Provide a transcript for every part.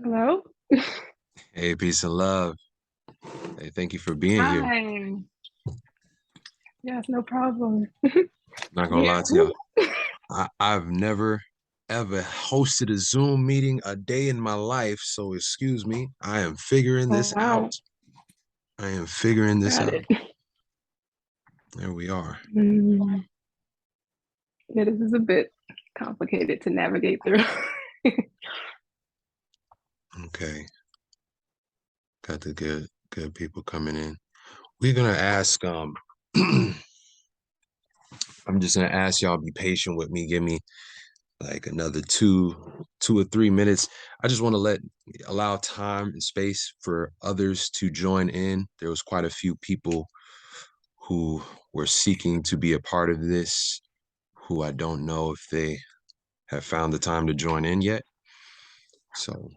Hello? Hey, peace and love. Hey, thank you for being here. Hi. Yes, no problem. Not gonna Yeah. lie to y'all. I've never ever hosted a Zoom meeting a day in my life, so excuse me. I am figuring Oh, this wow. out. I am figuring this Got out. it. There we are. Mm, yeah, this is a bit complicated to navigate through. Okay. Got the good people coming in. We're gonna ask I'm just gonna ask y'all be patient with me. Give me like another two or 3 minutes. I just want to allow time and space for others to join in. There was quite a few people who were seeking to be a part of this, who I don't know if they have found the time to join in yet. So,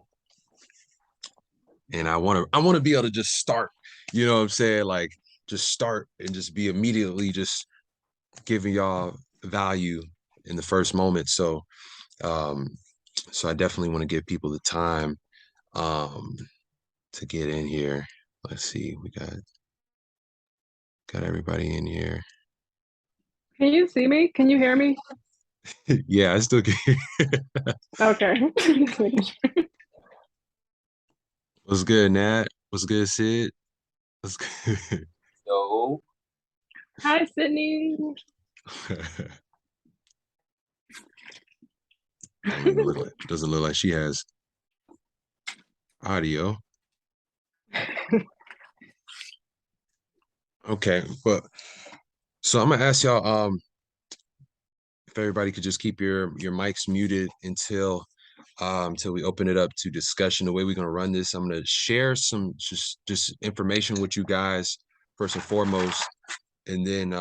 and I want to be able to just start, you know what I'm saying? Like just start and just be immediately just giving y'all value in the first moment. Um, so I definitely want to give people the time um to get in here. Let's see, we got everybody in here. Can you see me? Can you hear me? Yeah, I still can. Okay. Just making sure. What's good, Nat? What's good, Sid? What's good? Yo, Hi, Sydney. Doesn't look like she has audio. Okay, but so I'm gonna ask y'all if everybody could just keep your mics muted until we open it up to discussion. The way we're gonna run this, I'm gonna share some just information with you guys first and foremost, and then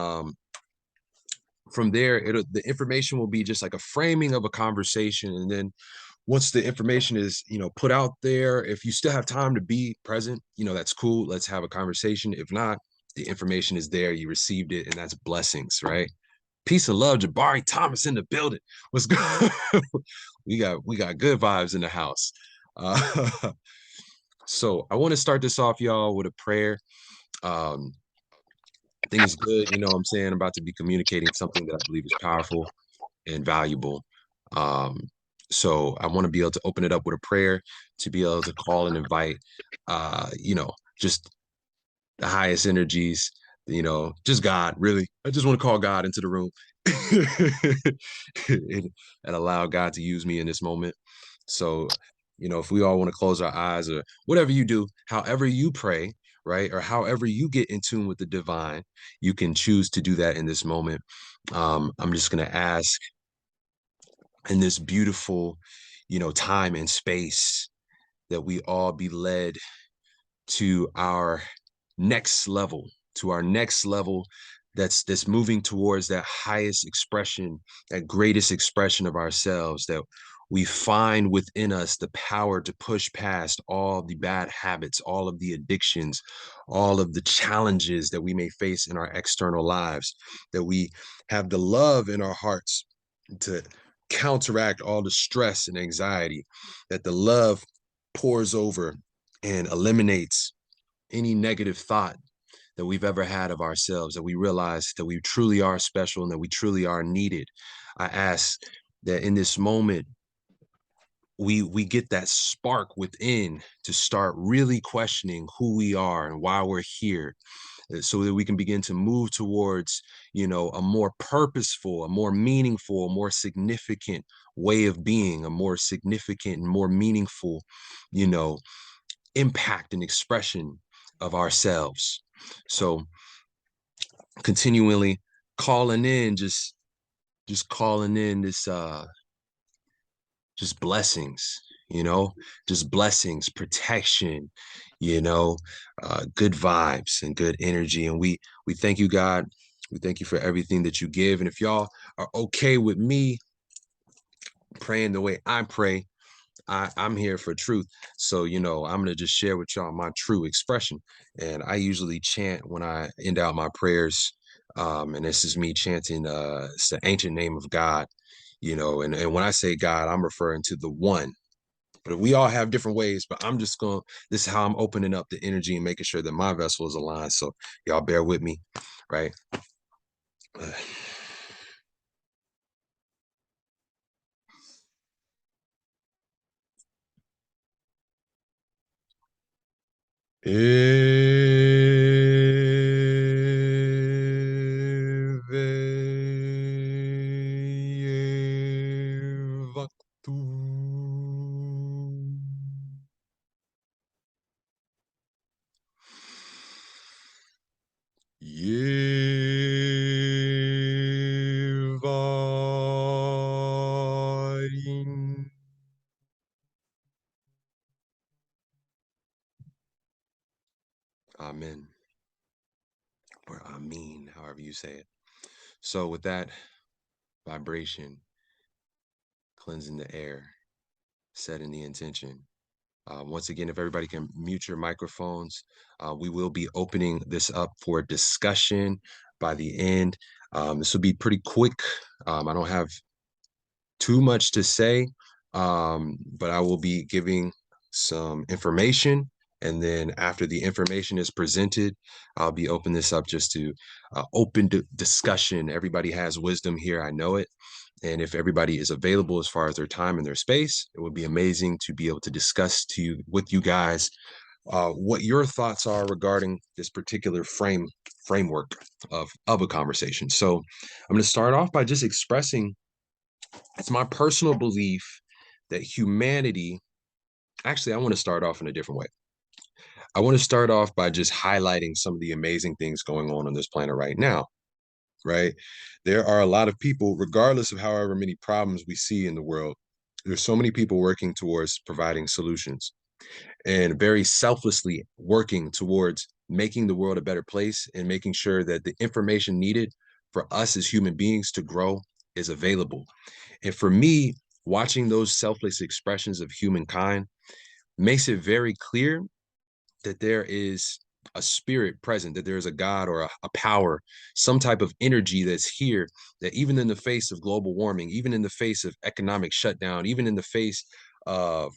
from there the information will be just like a framing of a conversation, and then once the information is put out there, if you still have time to be present, that's cool, let's have a conversation. If not, the information is there, you received it, and that's blessings, right? Peace and love. Jabari Thomas in the building. What's good? we got good vibes in the house. uh, so I want to start this off, y'all, with a prayer. um I think it's good, I'm saying, I'm about to be communicating something that I believe is powerful and valuable. Um, so I want to be able to open it up with a prayer, to be able to call and invite, just the highest energies, just God, really. I just want to call God into the room and allow God to use me in this moment. So, if we all want to close our eyes or whatever you do, however you pray, right? Or however you get in tune with the divine, you can choose to do that in this moment. I'm just going to ask in this beautiful, time and space, that we all be led to our next level, to our next level that's moving towards that highest expression, that greatest expression of ourselves, that we find within us the power to push past all the bad habits, all of the addictions, all of the challenges that we may face in our external lives, that we have the love in our hearts to counteract all the stress and anxiety, that the love pours over and eliminates any negative thought that we've ever had of ourselves, that we realize that we truly are special and that we truly are needed. I ask that in this moment, we get that spark within to start really questioning who we are and why we're here, so that we can begin to move towards a more purposeful, a more meaningful, a more significant way of being, a more significant and more meaningful you know impact and expression of ourselves. So continually calling in, just calling in this just blessings, just blessings, protection, you know, good vibes and good energy. And we thank you, God. We thank you for everything that you give. And if y'all are okay with me praying the way I pray, I'm here for truth. So, I'm gonna just share with y'all my true expression. And I usually chant when I end out my prayers. And this is me chanting it's the ancient name of God, and when I say God, I'm referring to the one, But we all have different ways, but I'm just going, this is how I'm opening up the energy and making sure that my vessel is aligned. So y'all bear with me, right? Yevarin. Amen. Or Amin, however you say it. So with that vibration, cleansing the air, setting the intention. Once again, if everybody can mute your microphones, we will be opening this up for discussion by the end. This will be pretty quick. I don't have too much to say, but I will be giving some information. And then after the information is presented, I'll be opening this up just to open discussion. Everybody has wisdom here. I know it. And if everybody is available as far as their time and their space, it would be amazing to be able to discuss with you guys what your thoughts are regarding this particular framework of a conversation. So I'm going to start off by just expressing it's my personal belief that humanity, actually, I want to start off in a different way. I want to start off by just highlighting some of the amazing things going on this planet right now, right? There are a lot of people, regardless of however many problems we see in the world, there's so many people working towards providing solutions and very selflessly working towards making the world a better place and making sure that the information needed for us as human beings to grow is available. And for me, watching those selfless expressions of humankind makes it very clear that there is a spirit present, that there is a God or a power, some type of energy that's here, that even in the face of global warming, even in the face of economic shutdown, even in the face of,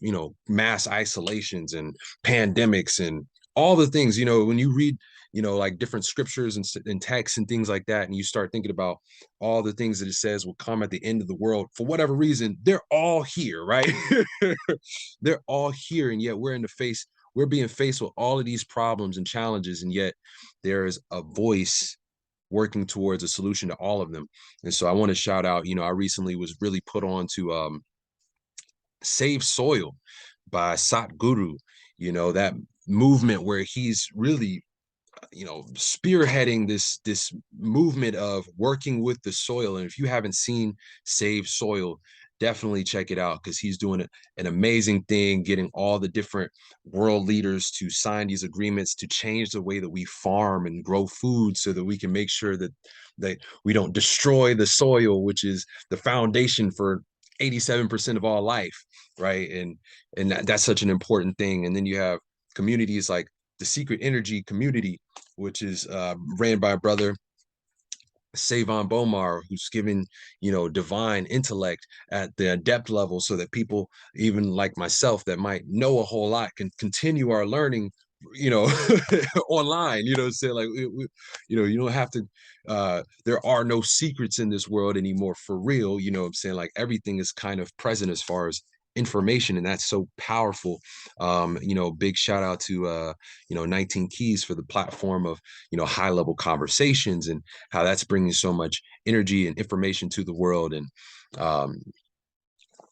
mass isolations and pandemics and all the things, when you read, like different scriptures and texts and things like that, and you start thinking about all the things that it says will come at the end of the world, for whatever reason, they're all here, right? They're all here. And yet we're being faced with all of these problems and challenges, and yet there is a voice working towards a solution to all of them. And so I want to shout out, I recently was really put on to Save Soil by Satguru, that movement where he's really spearheading this movement of working with the soil. And if you haven't seen Save Soil, definitely check it out, because he's doing an amazing thing, getting all the different world leaders to sign these agreements to change the way that we farm and grow food, so that we can make sure that we don't destroy the soil, which is the foundation for 87% of all life, right? And that's such an important thing. And then you have communities like the Secret Energy Community, which is ran by a brother, Savon Bomar, who's given, divine intellect at the adept level, so that people, even like myself, that might know a whole lot, can continue our learning, online, say like, you don't have to, there are no secrets in this world anymore, for real. I'm saying, like, everything is kind of present as far as information, and that's so powerful. Big shout out to 19 Keys for the platform of high level conversations, and how that's bringing so much energy and information to the world. And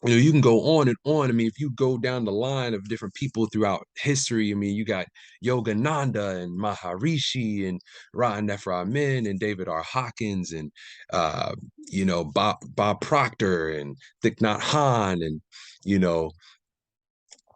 you can go on and on. I mean, if you go down the line of different people throughout history, I mean, you got Yogananda and Maharishi and Ra Nefer Amen and David R. Hawkins and Bob Proctor and Thich Nhat Hanh, and you know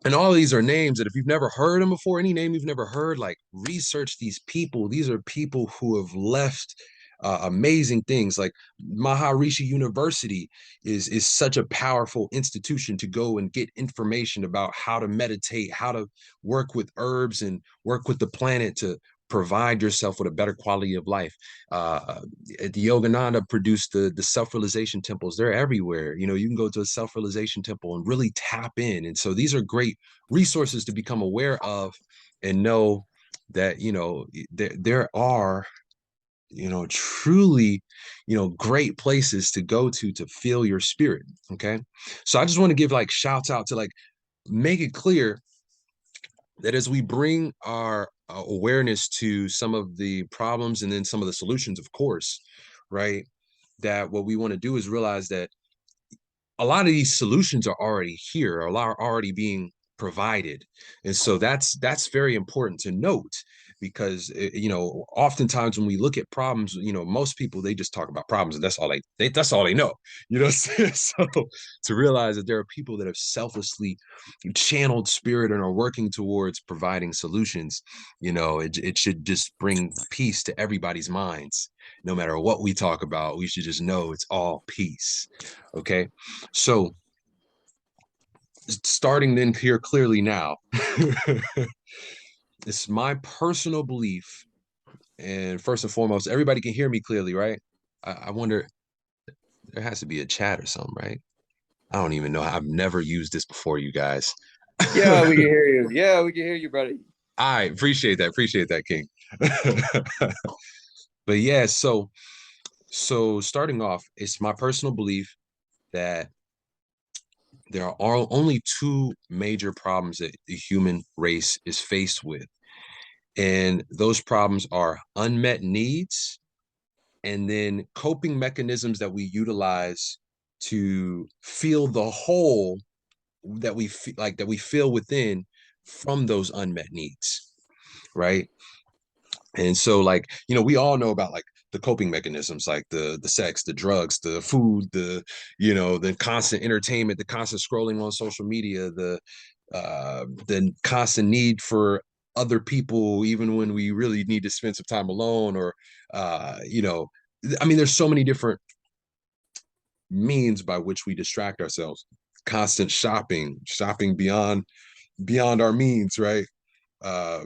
and all of these are names that, if you've never heard them before, any name you've never heard, like, research these people. These are people who have left amazing things. Like, Maharishi University is such a powerful institution to go and get information about how to meditate, how to work with herbs and work with the planet to provide yourself with a better quality of life. The Yogananda produced the self-realization temples. They're everywhere. You know, you can go to a self-realization temple and really tap in. And so these are great resources to become aware of and know that, you know, there are, you know, truly, you know, great places to go to feel your spirit. Okay. So I just want to give like shouts out to like make it clear that as we bring our awareness to some of the problems and then some of the solutions, of course, right? That what we want to do is realize that a lot of these solutions are already here, a lot are already being provided. And so that's very important to note because you know, oftentimes when we look at problems, you know, most people they just talk about problems and that's all that's all they know. You know, so to realize that there are people that have selflessly channeled spirit and are working towards providing solutions, you know, it should just bring peace to everybody's minds. No matter what we talk about, we should just know it's all peace. Okay. So starting then here clearly now, it's my personal belief. And first and foremost, everybody can hear me clearly, right? I wonder, there has to be a chat or something, right? I don't even know. I've never used this before, you guys. Yeah, we can hear you. Yeah, we can hear you, buddy. I appreciate that. Appreciate that, King. But yeah, so starting off, it's my personal belief that there are only two major problems that the human race is faced with. And those problems are unmet needs and then coping mechanisms that we utilize to feel the hole that we feel like that we feel within from those unmet needs, right? And so like, you know, we all know about like the coping mechanisms, like the sex, the drugs, the food, the, you know, the constant entertainment, the constant scrolling on social media, the constant need for other people, even when we really need to spend some time alone, or you know, I mean, there's so many different means by which we distract ourselves. Constant shopping beyond our means, right? Uh,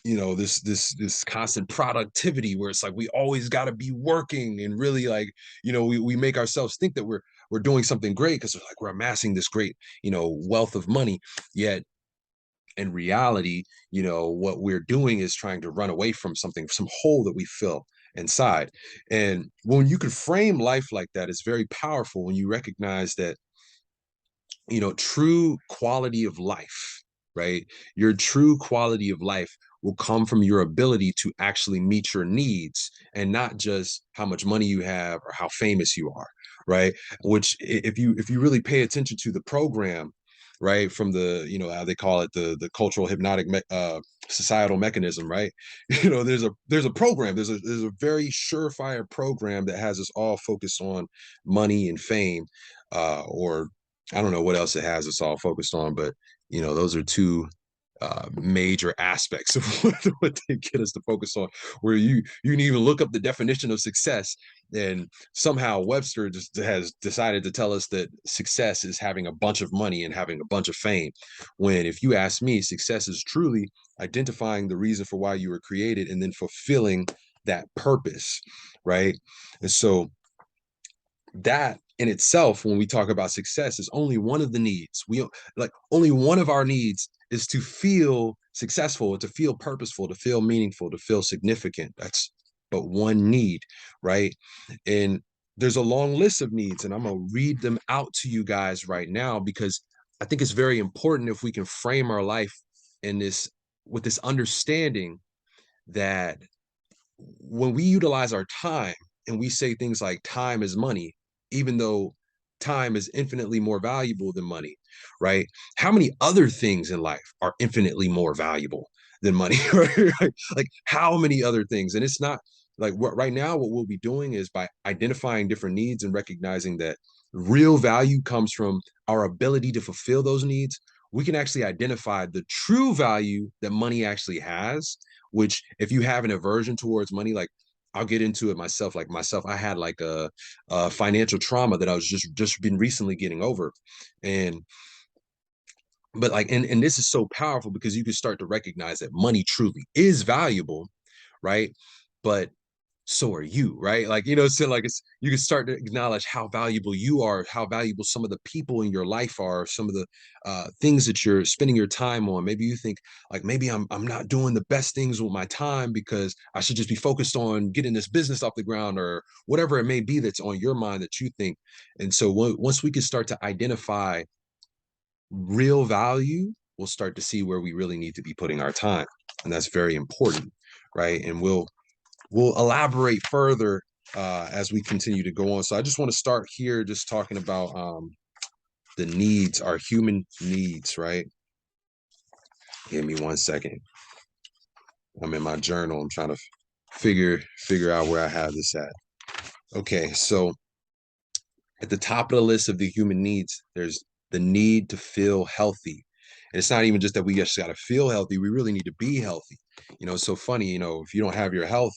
you know, this constant productivity where it's like we always got to be working and really like, you know, we make ourselves think that we're doing something great because like we're amassing this great, you know, wealth of money, yet in reality, you know, what we're doing is trying to run away from something, some hole that we fill inside. And when you can frame life like that, it's very powerful when you recognize that, you know, true quality of life, right? Your true quality of life will come from your ability to actually meet your needs and not just how much money you have or how famous you are, right? Which if you really pay attention to the program, right, from the, you know, how they call it the cultural hypnotic societal mechanism, right? You know, there's a program, there's a very surefire program that has us all focused on money and fame, or I don't know what else it has us all focused on, but you know, those are two major aspects of what they get us to focus on. Where you can even look up the definition of success, and somehow Webster just has decided to tell us that success is having a bunch of money and having a bunch of fame. When if you ask me, success is truly identifying the reason for why you were created and then fulfilling that purpose, right? And so that in itself, when we talk about success, is only one of the needs. We like only one of our needs is to feel successful, to feel purposeful, to feel meaningful, to feel significant. That's but one need, right? And there's a long list of needs, and I'm gonna read them out to you guys right now because I think it's very important if we can frame our life in this with this understanding that when we utilize our time and we say things like time is money, even though time is infinitely more valuable than money, right? How many other things in life are infinitely more valuable than money, right? Like how many other things? And it's not like what right now, what we'll be doing is by identifying different needs and recognizing that real value comes from our ability to fulfill those needs. We can actually identify the true value that money actually has, which if you have an aversion towards money, like I'll get into it myself. Like myself, I had like a financial trauma that I was just been recently getting over. And but like and this is so powerful because you can start to recognize that money truly is valuable. right? But so are you, right? Like, so like you can start to acknowledge how valuable you are, how valuable some of the people in your life are, some of the things that you're spending your time on. Maybe you think like, maybe I'm not doing the best things with my time because I should just be focused on getting this business off the ground, or whatever it may be that's on your mind that you think. And so once we can start to identify real value, we'll start to see where we really need to be putting our time. And that's very important, right? And we'll elaborate further as we continue to go on. So I just want to start here just talking about the needs, our human needs, right? Give me 1 second. I'm in my journal. I'm trying to figure out where I have this at. Okay, so at the top of the list of the human needs, there's the need to feel healthy. And it's not even just that we just got to feel healthy, we really need to be healthy. It's so funny, if you don't have your health,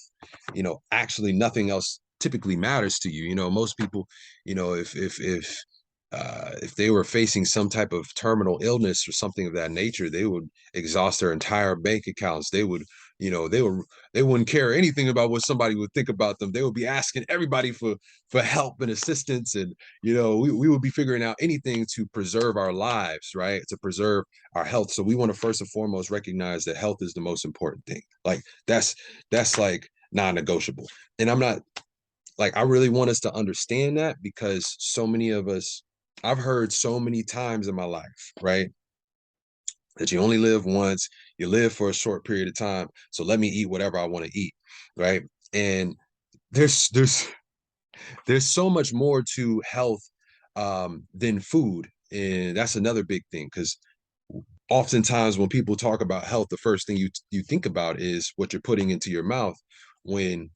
actually nothing else typically matters to you. Most people, if they were facing some type of terminal illness or something of that nature, they would exhaust their entire bank accounts. They would, they wouldn't care anything about what somebody would think about them. They would be asking everybody for help and assistance. And, we would be figuring out anything to preserve our lives, right? To preserve our health. So we want to first and foremost recognize that health is the most important thing. Like that's like non-negotiable. And I'm not like, I really want us to understand that, because so many of us, I've heard so many times in my life, right, that you only live once, you live for a short period of time, so let me eat whatever I want to eat, right? And there's so much more to health than food. And that's another big thing, because oftentimes when people talk about health, the first thing you think about is what you're putting into your mouth, when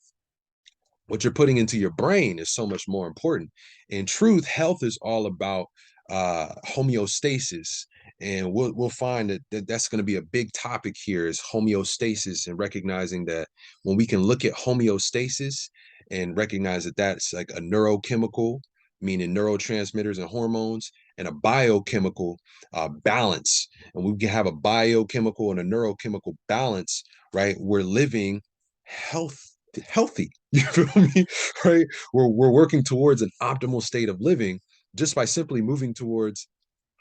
what you're putting into your brain is so much more important. In truth, health is all about homeostasis. And we'll find that that's going to be a big topic here, is homeostasis, and recognizing that when we can look at homeostasis and recognize that that's like a neurochemical, meaning neurotransmitters and hormones, and a biochemical balance. And we can have a biochemical and a neurochemical balance, right? We're living healthy. You feel me? Right? We're working towards an optimal state of living just by simply moving towards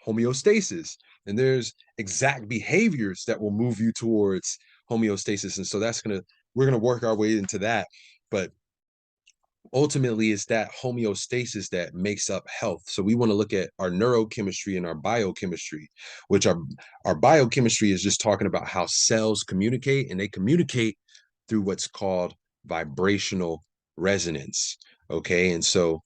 homeostasis. And there's exact behaviors that will move you towards homeostasis. And so we're gonna work our way into that. But ultimately, it's that homeostasis that makes up health. So we want to look at our neurochemistry and our biochemistry, which our biochemistry is just talking about how cells communicate, and they communicate through what's called vibrational resonance. Okay. And so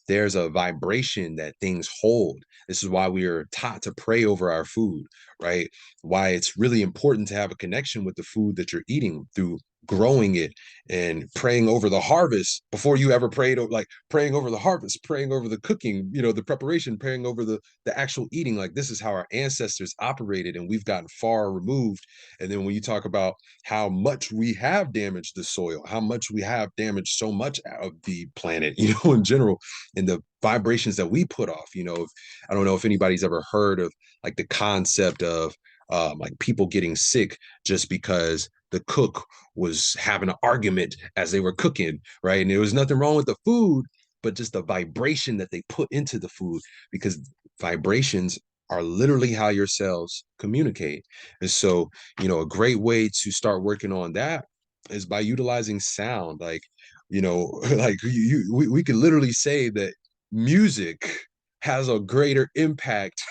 there's a vibration that things hold. This is why we are taught to pray over our food, right? Why it's really important to have a connection with the food that you're eating through growing it and praying over the harvest before you ever prayed, like praying over the harvest, praying over the cooking, the preparation, praying over the actual eating. Like, this is how our ancestors operated, and we've gotten far removed. And then when you talk about how much we have damaged the soil, how much we have damaged so much of the planet, in general, and the vibrations that we put off, I don't know if anybody's ever heard of like the concept of like people getting sick just because the cook was having an argument as they were cooking, right? And there was nothing wrong with the food, but just the vibration that they put into the food, because vibrations are literally how your cells communicate. And so, a great way to start working on that is by utilizing sound. Like, like we could literally say that music has a greater impact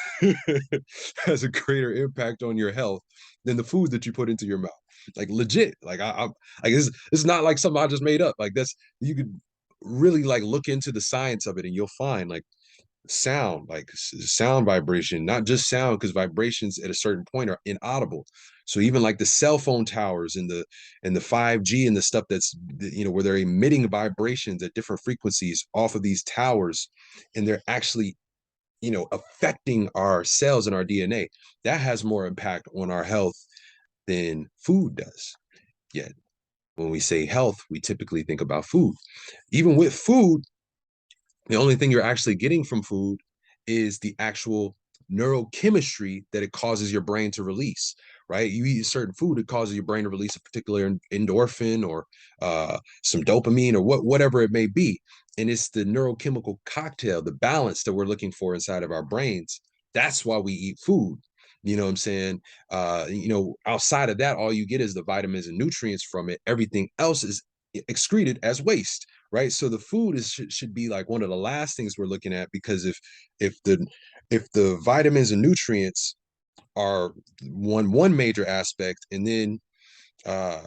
has a greater impact on your health than the food that you put into your mouth. Like, legit. Like, I like, it's not like something I just made up. Like, that's, you could really like look into the science of it, and you'll find like sound, like sound vibration, not just sound, because vibrations at a certain point are inaudible. So even like the cell phone towers and the 5G and the stuff that's, where they're emitting vibrations at different frequencies off of these towers, and they're actually, affecting our cells and our DNA, that has more impact on our health than food does. Yet when we say health, we typically think about food. Even with food, the only thing you're actually getting from food is the actual neurochemistry that it causes your brain to release, right? You eat a certain food, it causes your brain to release a particular endorphin or some dopamine or whatever it may be. And it's the neurochemical cocktail, the balance that we're looking for inside of our brains. That's why we eat food. You know what I'm saying? Outside of that, all you get is the vitamins and nutrients from it. Everything else is excreted as waste, right? So the food should be like one of the last things we're looking at, because if the vitamins and nutrients are one major aspect, uh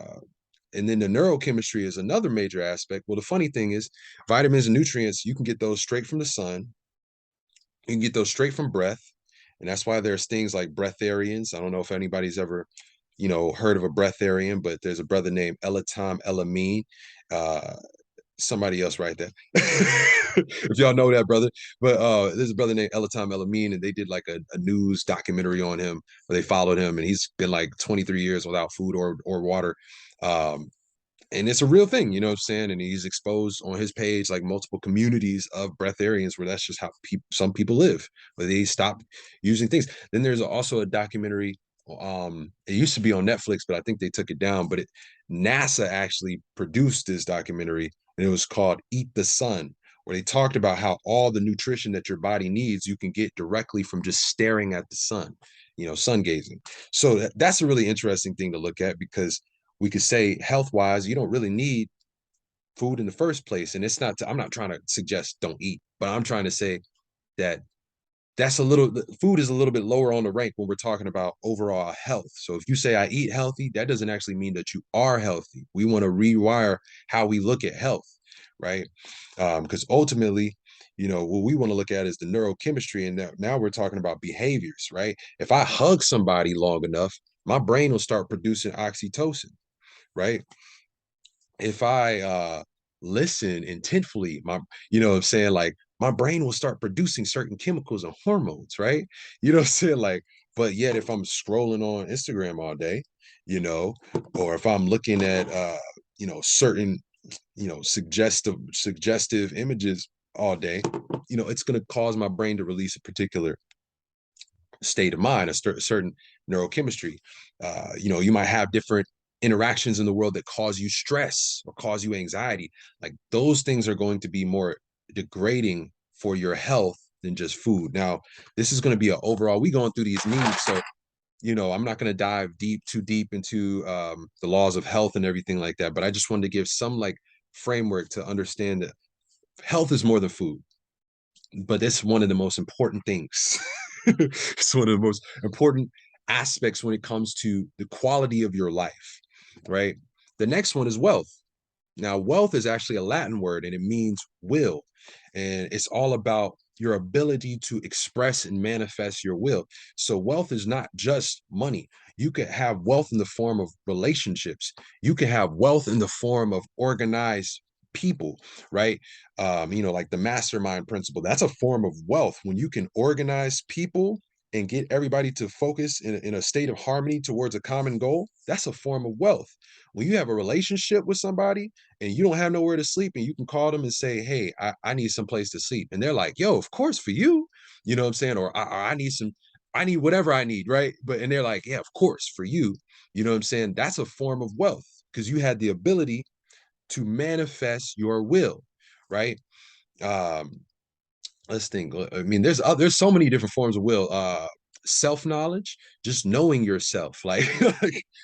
and then the neurochemistry is another major aspect. Well, the funny thing is, vitamins and nutrients, you can get those straight from the sun. You can get those straight from breath. And that's why there's things like breatharians. I don't know if anybody's ever, heard of a breatharian, but there's a brother named Elatom Elamine. Uh, Somebody else right there. If y'all know that brother. But there's a brother named Elatom Elamine, and they did like a news documentary on him where they followed him, and he's been like 23 years without food or water. Um, and it's a real thing, you know what I'm saying? And he's exposed on his page like multiple communities of breatharians where that's just how some people live, where they stop using things. Then there's also a documentary. It used to be on Netflix, but I think they took it down. But NASA actually produced this documentary, and it was called Eat the Sun, where they talked about how all the nutrition that your body needs you can get directly from just staring at the sun, sun gazing. So that's a really interesting thing to look at, because we could say health wise, you don't really need food in the first place. And I'm not trying to suggest don't eat, but I'm trying to say that food is a little bit lower on the rank when we're talking about overall health. So if you say I eat healthy, that doesn't actually mean that you are healthy. We want to rewire how we look at health, right? Because ultimately, what we want to look at is the neurochemistry. And now we're talking about behaviors, right? If I hug somebody long enough, my brain will start producing oxytocin, right? If I listen intentfully, what I'm saying, like my brain will start producing certain chemicals and hormones, right? You know what I'm saying? Like, but yet if I'm scrolling on Instagram all day, you know, or if I'm looking at certain, suggestive images all day, it's going to cause my brain to release a particular state of mind, a certain neurochemistry. You might have different interactions in the world that cause you stress or cause you anxiety. Like those things are going to be more degrading for your health than just food. Now, this is going to be an overall, we going through these needs. So, I'm not going to dive too deep into the laws of health and everything like that. But I just wanted to give some like framework to understand that health is more than food, but it's one of the most important things. It's one of the most important aspects when it comes to the quality of your life, right? The next one is wealth. Now, wealth is actually a Latin word, and it means will. And it's all about your ability to express and manifest your will. So wealth is not just money. You could have wealth in the form of relationships. You can have wealth in the form of organized people, right? Like the mastermind principle. That's a form of wealth when you can organize people and get everybody to focus in a state of harmony towards a common goal. That's a form of wealth. When you have a relationship with somebody and you don't have nowhere to sleep, and you can call them and say, hey, I need some place to sleep. And they're like, yo, of course for you, you know what I'm saying? Or I need whatever I need, right? And they're like, yeah, of course for you, you know what I'm saying? That's a form of wealth because you had the ability to manifest your will, right? Um, let's think. I mean, there's so many different forms of will. Self-knowledge, just knowing yourself, like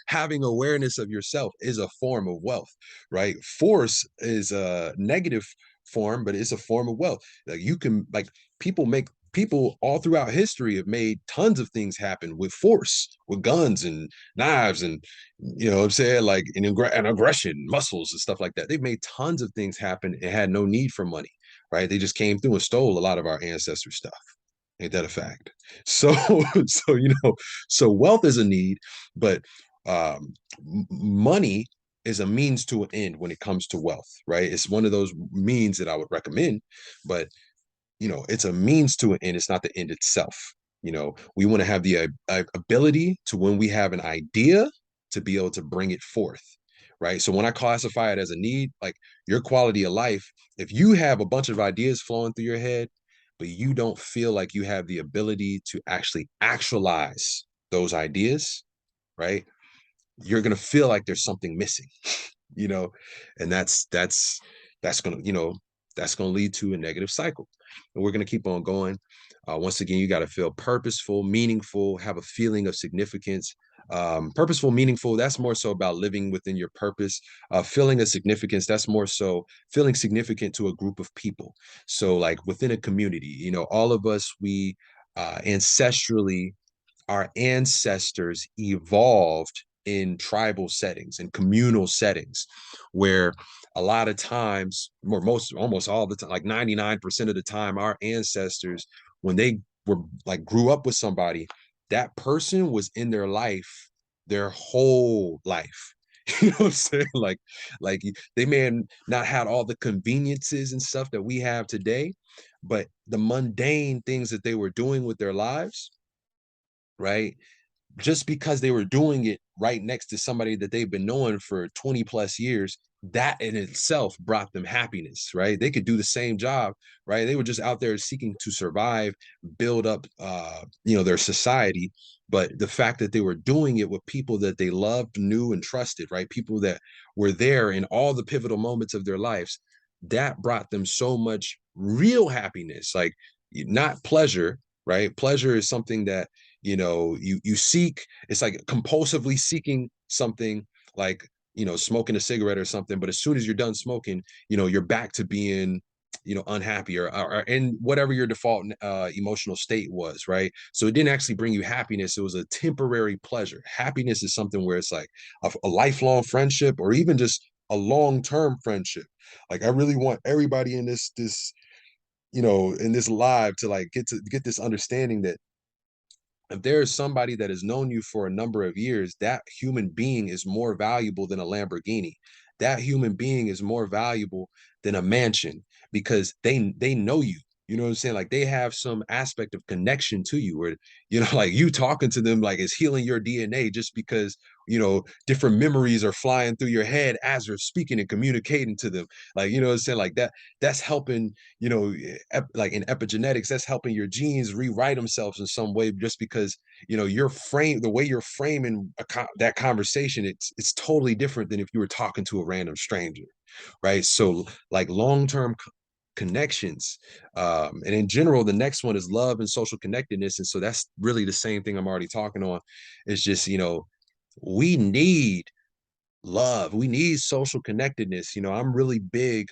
having awareness of yourself is a form of wealth, right? Force is a negative form, but it's a form of wealth. Like you can like people all throughout history have made tons of things happen with force, with guns and knives and what I'm saying, like and aggression, muscles and stuff like that. They've made tons of things happen and had no need for money, right? They just came through and stole a lot of our ancestors' stuff. Ain't that a fact? So, so wealth is a need, but money is a means to an end when it comes to wealth, right? It's one of those means that I would recommend, but it's a means to an end. It's not the end itself. We want to have the ability to, when we have an idea, to be able to bring it forth, right? So when I classify it as a need, like your quality of life, if you have a bunch of ideas flowing through your head, but you don't feel like you have the ability to actually actualize those ideas, right? You're going to feel like there's something missing, you know, and that's going to, that's going to lead to a negative cycle. And we're going to keep on going. Once again, you got to feel purposeful, meaningful, have a feeling of significance. Purposeful, meaningful, that's more so about living within your purpose. Feeling of significance, that's more so feeling significant to a group of people. So like within a community, all of us, we ancestrally, our ancestors evolved in tribal settings and communal settings where a lot of times, or almost all the time, like 99% of the time, our ancestors, when they were like grew up with somebody, that person was in their life their whole life. You know what I'm saying? Like they may have not had all the conveniences and stuff that we have today, but the mundane things that they were doing with their lives, right? Just because they were doing it right next to somebody that they've been knowing for 20 plus years, that in itself brought them happiness, right? They could do the same job, right? They were just out there seeking to survive, build up, their society. But the fact that they were doing it with people that they loved, knew, and trusted, right? People that were there in all the pivotal moments of their lives, that brought them so much real happiness, like not pleasure, right? Pleasure is something that you seek. It's like compulsively seeking something, like smoking a cigarette or something, but as soon as you're done smoking, you're back to being unhappy, or in whatever your default emotional state was, right? So it didn't actually bring you happiness. It was a temporary pleasure. Happiness is something where it's like a lifelong friendship, or even just a long-term friendship. Like I really want everybody in this in this live to like get this understanding that if there is somebody that has known you for a number of years, that human being is more valuable than a Lamborghini. That human being is more valuable than a mansion, because they know you. You know what I'm saying? Like they have some aspect of connection to you, or like you talking to them like it's healing your DNA, just because different memories are flying through your head as you're speaking and communicating to them. Like what I'm saying? Like that's helping, like in epigenetics, that's helping your genes rewrite themselves in some way, just because the way you're framing that conversation, it's totally different than if you were talking to a random stranger, right? So like long-term connections, and in general, the next one is love and social connectedness. And so that's really the same thing I'm already talking on. It's just we need love. We need social connectedness. I'm really big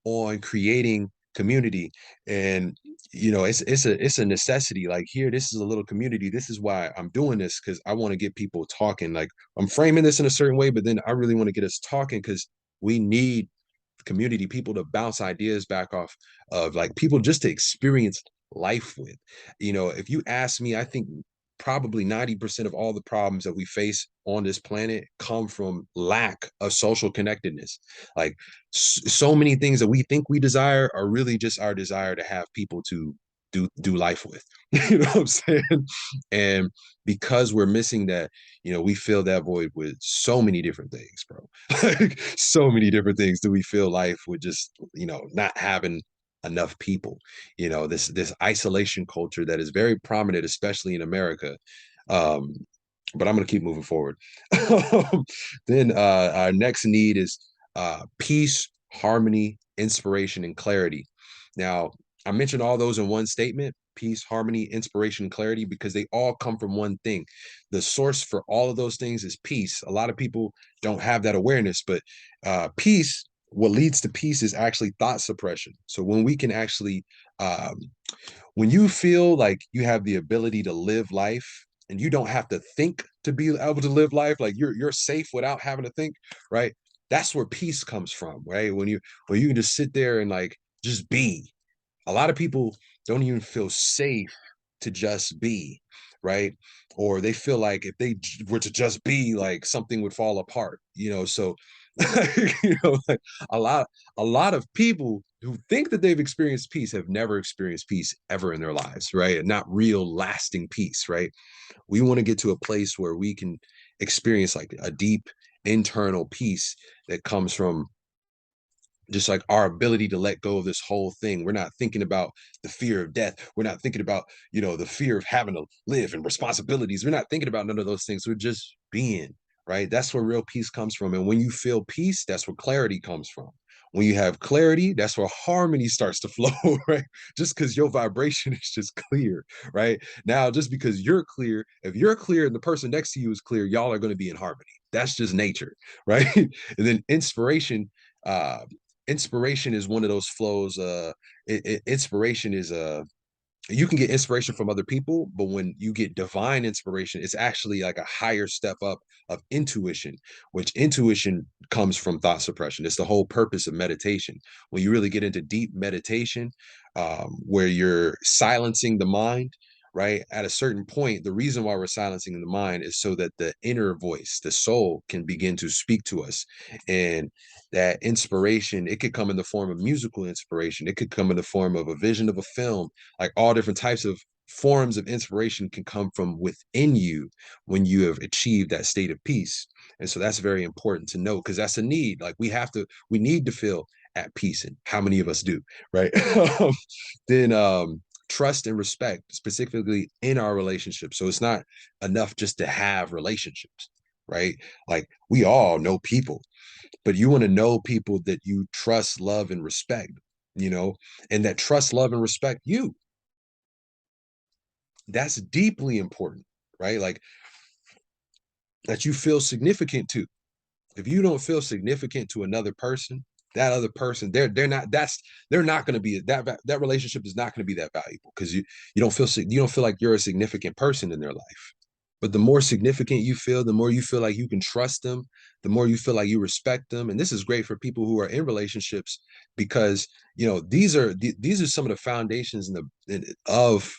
on creating community, and it's a necessity. Like here, this is a little community. This is why I'm doing this, because I want to get people talking. Like I'm framing this in a certain way, but then I really want to get us talking, because we need community, people to bounce ideas back off of, like people just to experience life with. If you ask me, I think probably 90% of all the problems that we face on this planet come from lack of social connectedness. Like so many things that we think we desire are really just our desire to have people to do life with. You know what I'm saying? And because we're missing that, we fill that void with so many different things, bro. Like so many different things. Do we fill life with just not having enough people? This isolation culture that is very prominent, especially in America. um but I'm going to keep moving forward. Then our next need is peace, harmony, inspiration, and clarity. Now, I mentioned all those in one statement: peace, harmony, inspiration, clarity, because they all come from one thing. The source for all of those things is peace. A lot of people don't have that awareness, but peace, what leads to peace is actually thought suppression. So when we can actually, when you feel like you have the ability to live life and you don't have to think to be able to live life, like you're safe without having to think, right? That's where peace comes from, right? When you can just sit there and like just be. A lot of people don't even feel safe to just be, right? Or they feel like if they were to just be, like something would fall apart, so like a lot a lot of people who think that they've experienced peace have never experienced peace ever in their lives, right? And not real lasting peace, right? We want to get to a place where we can experience like a deep internal peace that comes from just like our ability to let go of this whole thing. We're not thinking about the fear of death. We're not thinking about, the fear of having to live and responsibilities. We're not thinking about none of those things. We're just being, right? That's where real peace comes from. And when you feel peace, that's where clarity comes from. When you have clarity, that's where harmony starts to flow, right? Just because your vibration is just clear, right? Now, just because you're clear, if you're clear and the person next to you is clear, y'all are going to be in harmony. That's just nature, right? And then uh, inspiration is one of those flows. Inspiration is you can get inspiration from other people, but when you get divine inspiration, it's actually like a higher step up of intuition, which intuition comes from thought suppression. It's the whole purpose of meditation. When you really get into deep meditation, where you're silencing the mind, right? At a certain point, the reason why we're silencing the mind is so that the inner voice, the soul, can begin to speak to us. And that inspiration, it could come in the form of musical inspiration. It could come in the form of a vision of a film. Like all different types of forms of inspiration can come from within you when you have achieved that state of peace. And so that's very important to know, because that's a need. Like we need to feel at peace. And how many of us do, right? Then trust and respect, specifically in our relationships. So it's not enough just to have relationships, right? Like we all know people, but you want to know people that you trust, love, and respect, and that trust, love, and respect you. That's deeply important, right? Like that you feel significant to. If you don't feel significant to another person, that other person, they're not going to be that relationship is not going to be that valuable, because you don't feel like you're a significant person in their life. But the more significant you feel, the more you feel like you can trust them, the more you feel like you respect them. And this is great for people who are in relationships, because these are some of the foundations of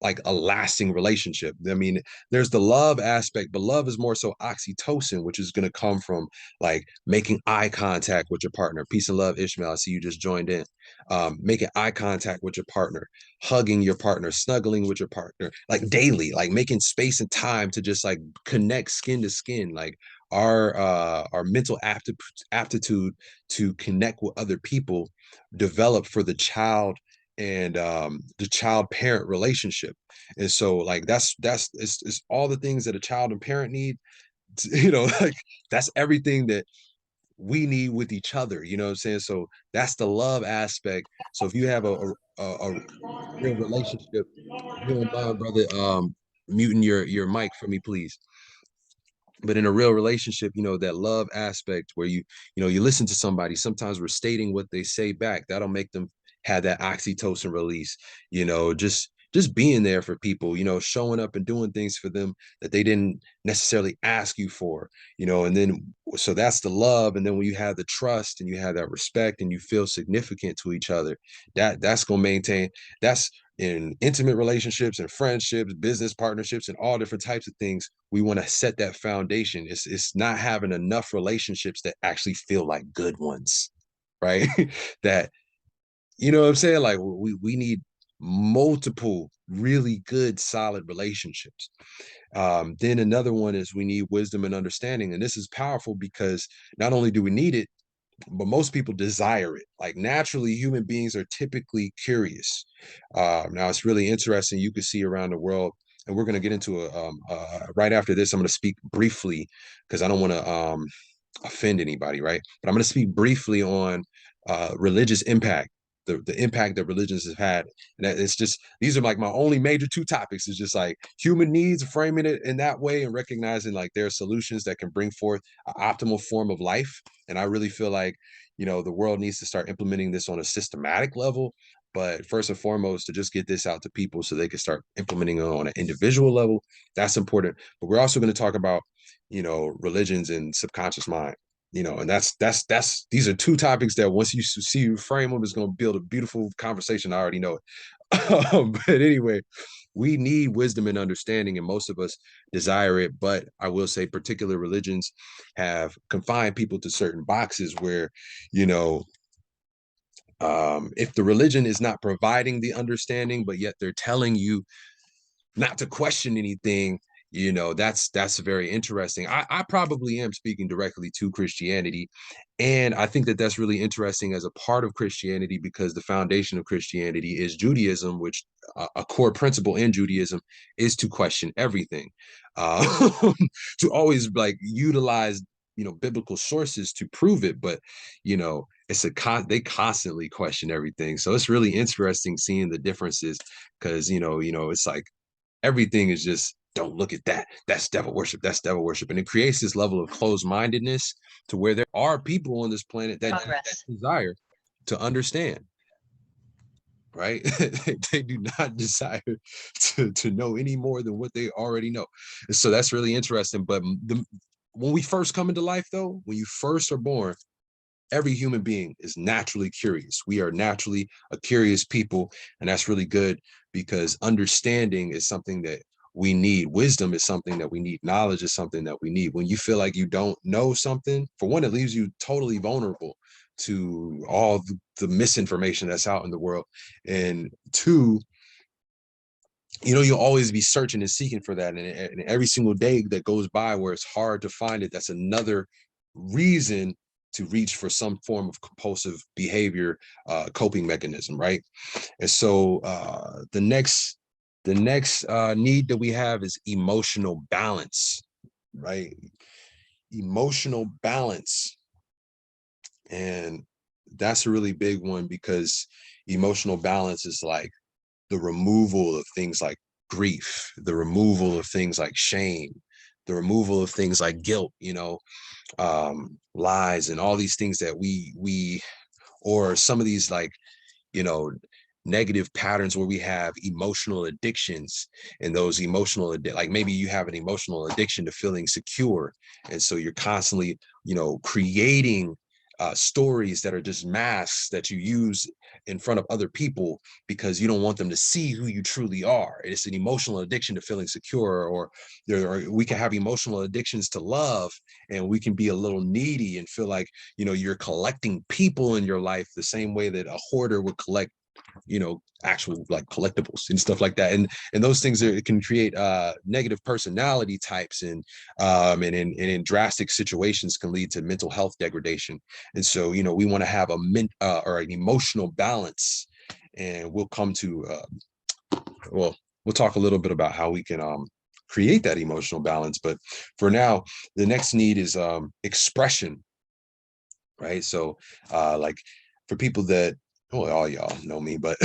like a lasting relationship. I mean, there's the love aspect, but love is more so oxytocin, which is going to come from like making eye contact with your partner. Peace and love, Ishmael. I see you just joined in. Making eye contact with your partner, hugging your partner, snuggling with your partner, like daily, like making space and time to just like connect skin to skin. Like our mental aptitude to connect with other people develop for and the child parent relationship. And so like it's all the things that a child and parent need, like that's everything that we need with each other, you know what I'm saying? So that's the love aspect. So if you have a real relationship, if you don't mind, brother, muting your mic for me, please. But in a real relationship, that love aspect where you listen to somebody, sometimes we're stating what they say back, that'll make them have that oxytocin release. Just being there for people, showing up and doing things for them that they didn't necessarily ask you for, and then so that's the love. And then when you have the trust and you have that respect and you feel significant to each other, that's going to maintain. That's in intimate relationships and friendships, business partnerships, and all different types of things. We want to set that foundation. It's not having enough relationships that actually feel like good ones, right? That, you know what I'm saying? Like we need multiple really good, solid relationships. Then another one is we need wisdom and understanding. And this is powerful because not only do we need it, but most people desire it. Like naturally, human beings are typically curious. Now it's really interesting. You can see around the world, and we're going to get into right after this. I'm going to speak briefly because I don't want to offend anybody, right? But I'm going to speak briefly on religious impact. The impact that religions have had. And it's just, these are like my only major two topics. It's just like human needs, framing it in that way and recognizing like there are solutions that can bring forth an optimal form of life. And I really feel like, the world needs to start implementing this on a systematic level. But first and foremost, to just get this out to people so they can start implementing it on an individual level, that's important. But we're also going to talk about, religions and subconscious mind, and that's these are two topics that once you see you frame them, is going to build a beautiful conversation. I already know it. But anyway, we need wisdom and understanding, and most of us desire it. But I will say particular religions have confined people to certain boxes where, you know, if the religion is not providing the understanding, but yet they're telling you not to question anything, that's very interesting. I probably am speaking directly to Christianity, and I think that that's really interesting as a part of Christianity, because the foundation of Christianity is Judaism, which a core principle in Judaism is to question everything, uh, to always like utilize biblical sources to prove it. But they constantly question everything, so it's really interesting seeing the differences, because it's like everything is just, don't look at that. That's devil worship. That's devil worship. And it creates this level of closed-mindedness to where there are people on this planet that desire to understand, right? They do not desire to know any more than what they already know. And so that's really interesting. But when we first come into life, though, when you first are born, every human being is naturally curious. We are naturally a curious people, and that's really good, because understanding is something that we need. Wisdom is something that we need. Knowledge is something that we need. When you feel like you don't know something, for one, it leaves you totally vulnerable to all the misinformation that's out in the world. And two, you'll always be searching and seeking for that. And every single day that goes by where it's hard to find it, that's another reason to reach for some form of compulsive behavior, coping mechanism, right? And so the next need that we have is emotional balance, right? Emotional balance. And that's a really big one, because emotional balance is like the removal of things like grief, the removal of things like shame, the removal of things like guilt, lies, and all these things that we or some of these like you know negative patterns where we have emotional addictions. And those like maybe you have an emotional addiction to feeling secure, and so you're constantly creating stories that are just masks that you use in front of other people, because you don't want them to see who you truly are. It's an emotional addiction to feeling secure. Or we can have emotional addictions to love, and we can be a little needy and feel like you're collecting people in your life the same way that a hoarder would collect actual like collectibles and stuff like that. And those things it can create negative personality types, and in drastic situations can lead to mental health degradation. And so we want to have or an emotional balance. And we'll come to we'll talk a little bit about how we can create that emotional balance. But for now, the next need is expression, right? So like for people that, well, all y'all know me, but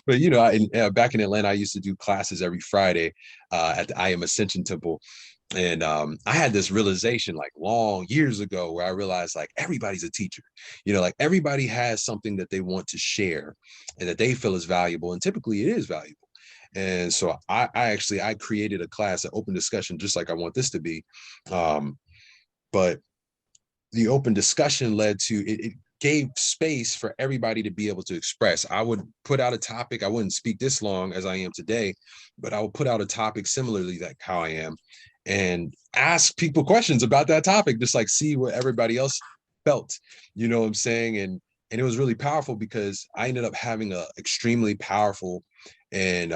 but back in Atlanta, I used to do classes every Friday at the I Am Ascension Temple. And I had this realization like long years ago, where I realized like everybody's a teacher. Like everybody has something that they want to share and that they feel is valuable, and typically it is valuable. And so I created a class, an open discussion, just like I want this to be. But the open discussion led to it gave space for everybody to be able to express. I would put out a topic. I wouldn't speak this long as I am today, but I would put out a topic similarly like how I am, and ask people questions about that topic, just like see what everybody else felt. You know what I'm saying? And it was really powerful, because I ended up having a extremely powerful and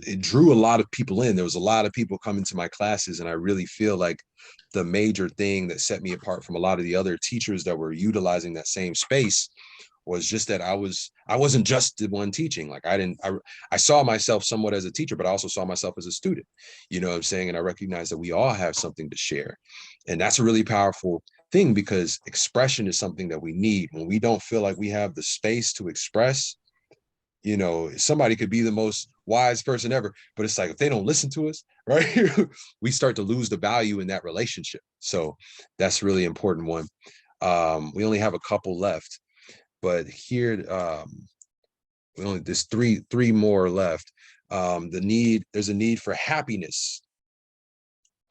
it drew a lot of people in. There was a lot of people coming to my classes, and I really feel like the major thing that set me apart from a lot of the other teachers that were utilizing that same space was just that I wasn't just the one teaching. Like I saw myself somewhat as a teacher, but I also saw myself as a student. You know what I'm saying? And I recognize that we all have something to share. And that's a really powerful thing, because expression is something that we need. When we don't feel like we have the space to express, somebody could be the most wise person ever, but it's like if they don't listen to us, right, we start to lose the value in that relationship. So that's really important one. We only have a couple left, but here there's three more left. There's a need for happiness,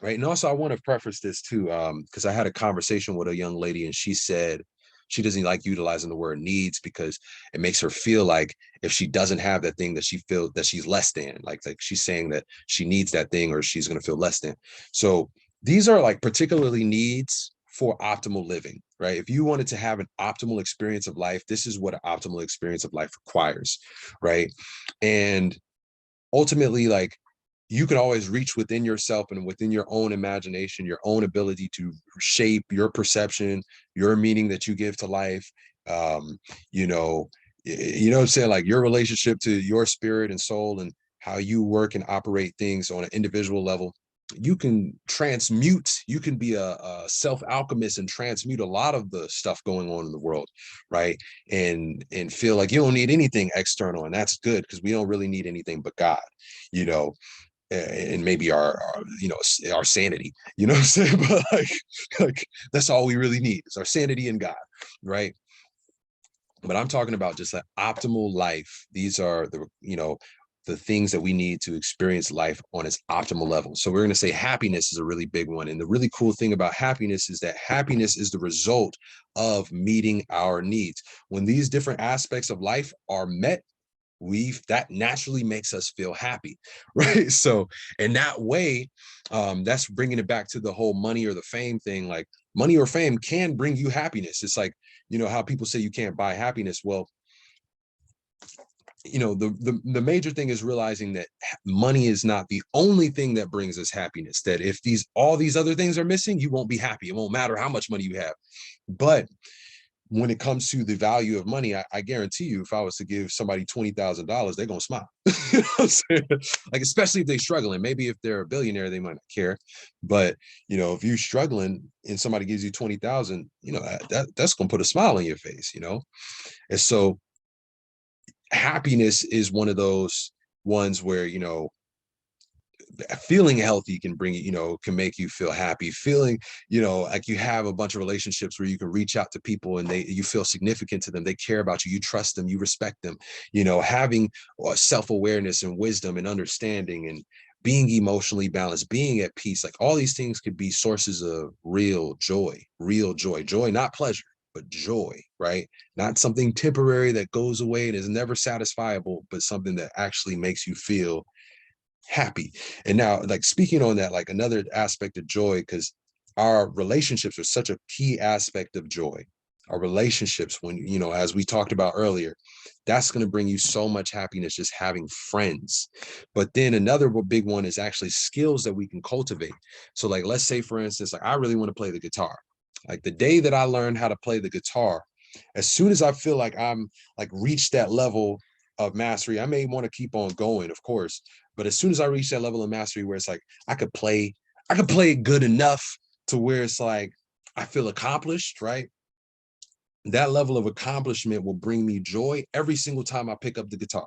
right? And also I want to preface this too, because I had a conversation with a young lady, and she said she doesn't like utilizing the word needs, because it makes her feel like if she doesn't have that thing, that she feels that she's less than, like she's saying that she needs that thing or she's going to feel less than. So these are like particularly needs for optimal living, right? If you wanted to have an optimal experience of life, this is what an optimal experience of life requires, right? And ultimately, like you can always reach within yourself and within your own imagination, your own ability to shape your perception, your meaning that you give to life. Um, you know, you know what I'm saying? Like your relationship to your spirit and soul and how you work and operate things on an individual level. You can transmute, you can be a self-alchemist and transmute a lot of the stuff going on in the world, right? And feel like you don't need anything external. And that's good because we don't really need anything but God, you know, and maybe our you know, our sanity, you know what I'm saying? But like that's all we really need is our sanity and God, right? But I'm talking about just an optimal life. These are the, you know, the things that we need to experience life on its optimal level. So we're going to say happiness is a really big one. And the really cool thing about happiness is that happiness is the result of meeting our needs. When these different aspects of life are met, that naturally makes us feel happy, right? So in that way, that's bringing it back to the whole money or the fame thing. Like money or fame can bring you happiness. It's like, you know how people say you can't buy happiness. Well, you know, the major thing is realizing that money is not the only thing that brings us happiness. That if all these other things are missing, you won't be happy. It won't matter how much money you have. But when it comes to the value of money, I guarantee you, if I was to give somebody $20,000, they're gonna smile. You know what I'm saying? Like, especially if they're struggling. Maybe if they're a billionaire, they might not care. But you know, if you're struggling and somebody gives you 20,000, you know, that's gonna put a smile on your face, you know. And so happiness is one of those ones where, you know, feeling healthy can bring you know, can make you feel happy. Feeling, you know, like you have a bunch of relationships where you can reach out to people and you feel significant to them, they care about you, you trust them, you respect them, you know, having self-awareness and wisdom and understanding and being emotionally balanced, being at peace. Like all these things could be sources of real joy, joy, not pleasure, but joy, right? Not something temporary that goes away and is never satisfiable, but something that actually makes you feel happy. And now, like speaking on that, like another aspect of joy, because our relationships are such a key aspect of joy. Our relationships, when, you know, as we talked about earlier, that's going to bring you so much happiness just having friends. But then another big one is actually skills that we can cultivate. So like, let's say for instance, like I really want to play the guitar. Like the day that I learned how to play the guitar, as soon as I feel like I'm like reached that level of mastery, I may want to keep on going, of course, but as soon as I reach that level of mastery where it's like I could play it good enough to where it's like I feel accomplished, right? That level of accomplishment will bring me joy every single time I pick up the guitar.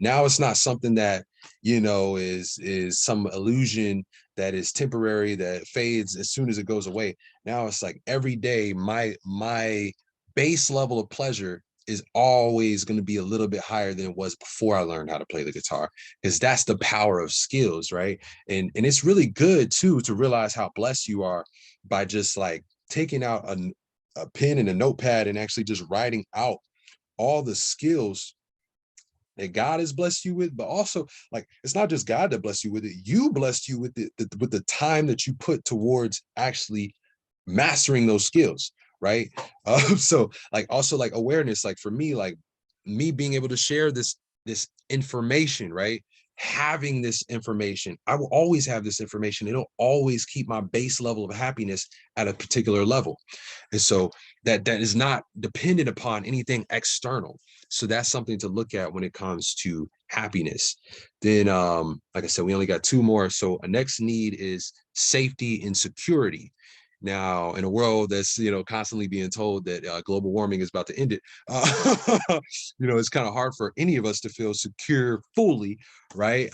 Now it's not something that, you know, is some illusion that is temporary, that fades as soon as it goes away. Now it's like every day my base level of pleasure is always going to be a little bit higher than it was before I learned how to play the guitar, because that's the power of skills, right? And it's really good too to realize how blessed you are by just like taking out a pen and a notepad and actually just writing out all the skills that God has blessed you with. But also, like, it's not just God that blessed you with it, you blessed you with it, with the time that you put towards actually mastering those skills, right? So like also like awareness, like for me, like me being able to share this information, right? Having this information, I will always have this information. It'll always keep my base level of happiness at a particular level. And so that is not dependent upon anything external. So that's something to look at when it comes to happiness. Then like I said, we only got two more. So a next need is safety and security. Now, in a world that's, you know, constantly being told that global warming is about to end it, you know, it's kind of hard for any of us to feel secure fully, right?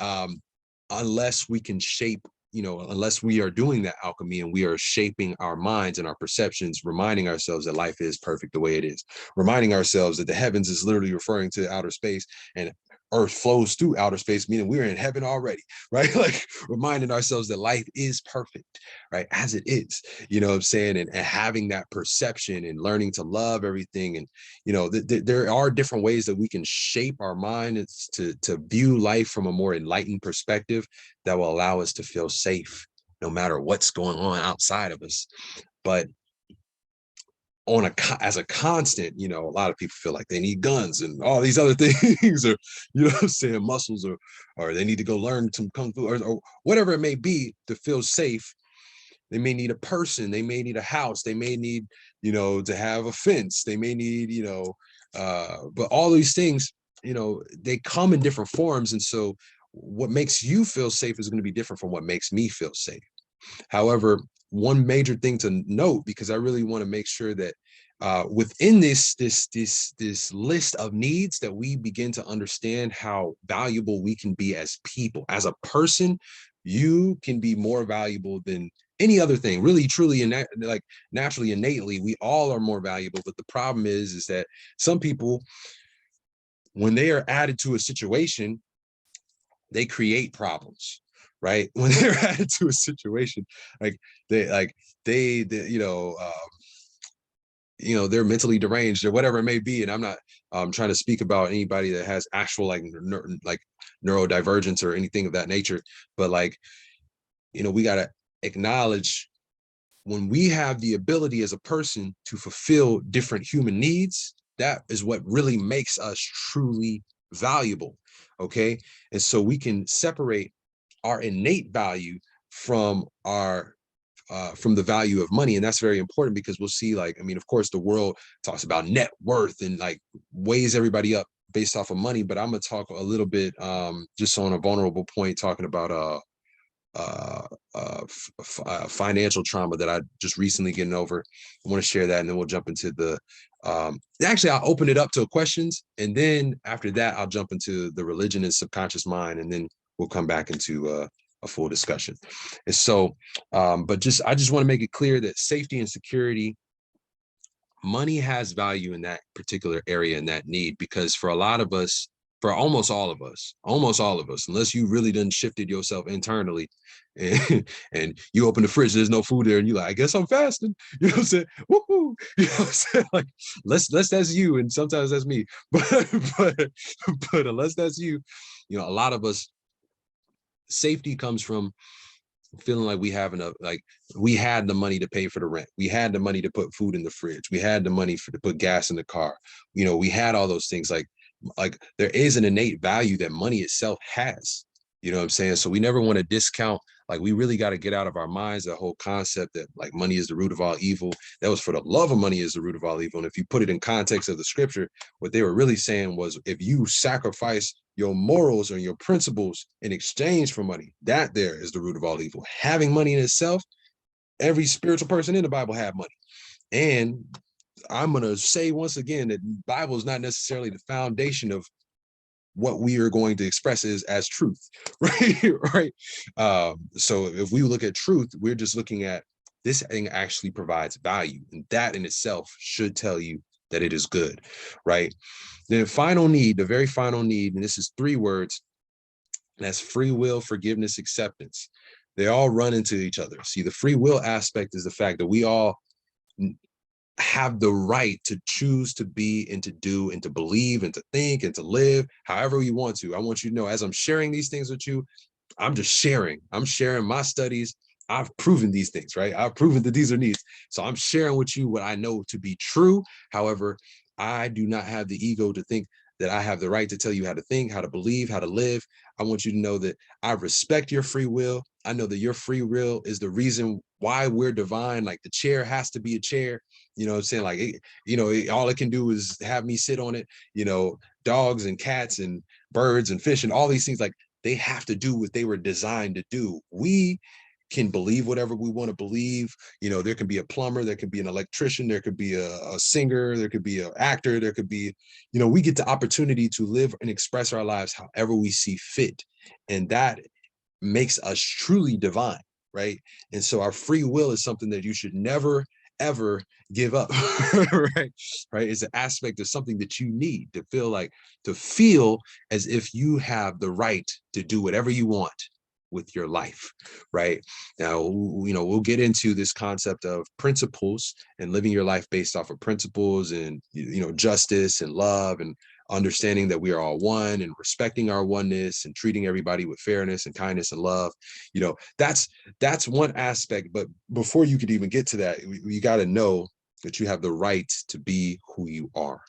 Unless we can shape, you know, unless we are doing that alchemy and we are shaping our minds and our perceptions, reminding ourselves that life is perfect the way it is, reminding ourselves that the heavens is literally referring to outer space and earth flows through outer space, meaning we're in heaven already, right? Like reminding ourselves that life is perfect, right? As it is, you know what I'm saying? And having that perception and learning to love everything. And, you know, there are different ways that we can shape our mind to view life from a more enlightened perspective that will allow us to feel safe no matter what's going on outside of us. But as a constant. A lot of people feel like they need guns and all these other things, or what I'm saying, muscles, or they need to go learn some kung fu, or whatever it may be to feel safe. They may need a person, they may need a house, they may need, to have a fence, they may need, but all these things, they come in different forms. And so what makes you feel safe is going to be different from what makes me feel safe. However, one major thing to note, because I really want to make sure that within this list of needs, that we begin to understand how valuable we can be as people, as a person. You can be more valuable than any other thing, really, truly, and like naturally, innately, we all are more valuable. But the problem is that some people, when they are added to a situation, they create problems, right? When they're added to a situation, like they they're mentally deranged or whatever it may be. And I'm not trying to speak about anybody that has actual like neurodivergence or anything of that nature, but we got to acknowledge when we have the ability as a person to fulfill different human needs, that is what really makes us truly valuable. Okay. And so we can separate our innate value from from the value of money. And that's very important, because we'll see, of course, the world talks about net worth and weighs everybody up based off of money. But I'm going to talk a little bit just on a vulnerable point, talking about financial trauma that I just recently getting over. I want to share that, and then we'll jump into the actually I'll open it up to questions, and then after that I'll jump into the religion and subconscious mind, and then we'll come back into a full discussion. And so but I just want to make it clear that safety and security, money has value in that particular area and that need, because for a lot of us, for almost all of us, unless you really done shifted yourself internally and you open the fridge, there's no food there, and you're like, I guess I'm fasting. You know what I'm saying? Woo-hoo. You know what I'm saying? Like, unless that's you, and sometimes that's me. But unless that's you, a lot of us, safety comes from feeling like we have enough, like we had the money to pay for the rent, we had the money to put food in the fridge, we had the money to put gas in the car, we had all those things. Like there is an innate value that money itself has. You know what I'm saying? So we never want to discount, we really got to get out of our minds that whole concept that money is the root of all evil. That was for the love of money is the root of all evil. And if you put it in context of the scripture, what they were really saying was, if you sacrifice your morals or your principles in exchange for money, that there is the root of all evil. Having money in itself, every spiritual person in the Bible had money. And I'm going to say once again that the Bible is not necessarily the foundation of what we are going to express as truth, right? Right. So if we look at truth, we're just looking at this thing actually provides value, and that in itself should tell you that it is good, right? The final need, the very final need, and this is 3 words, and that's free will, forgiveness, acceptance. They all run into each other. See, the free will aspect is the fact that we all have the right to choose to be and to do and to believe and to think and to live however we want to. I want you to know, as I'm sharing these things with you, I'm sharing my studies. I've proven these things, right? I've proven that these are needs. So I'm sharing with you what I know to be true. However, I do not have the ego to think that I have the right to tell you how to think, how to believe, how to live. I want you to know that I respect your free will. I know that your free will is the reason why we're divine. Like the chair has to be a chair. You know what I'm saying? Like, all it can do is have me sit on it. Dogs and cats and birds and fish and all these things, like they have to do what they were designed to do. We can believe whatever we want to believe. There can be a plumber, there could be an electrician, there could be a singer, there could be an actor, there could be, we get the opportunity to live and express our lives however we see fit. And that makes us truly divine, right? And so our free will is something that you should never ever give up. Right? It's an aspect of something that you need to feel as if you have the right to do whatever you want with your life. Right now, we'll get into this concept of principles and living your life based off of principles, and justice and love, and understanding that we are all one, and respecting our oneness, and treating everybody with fairness and kindness and love. That's one aspect. But before you could even get to that, you got to know that you have the right to be who you are.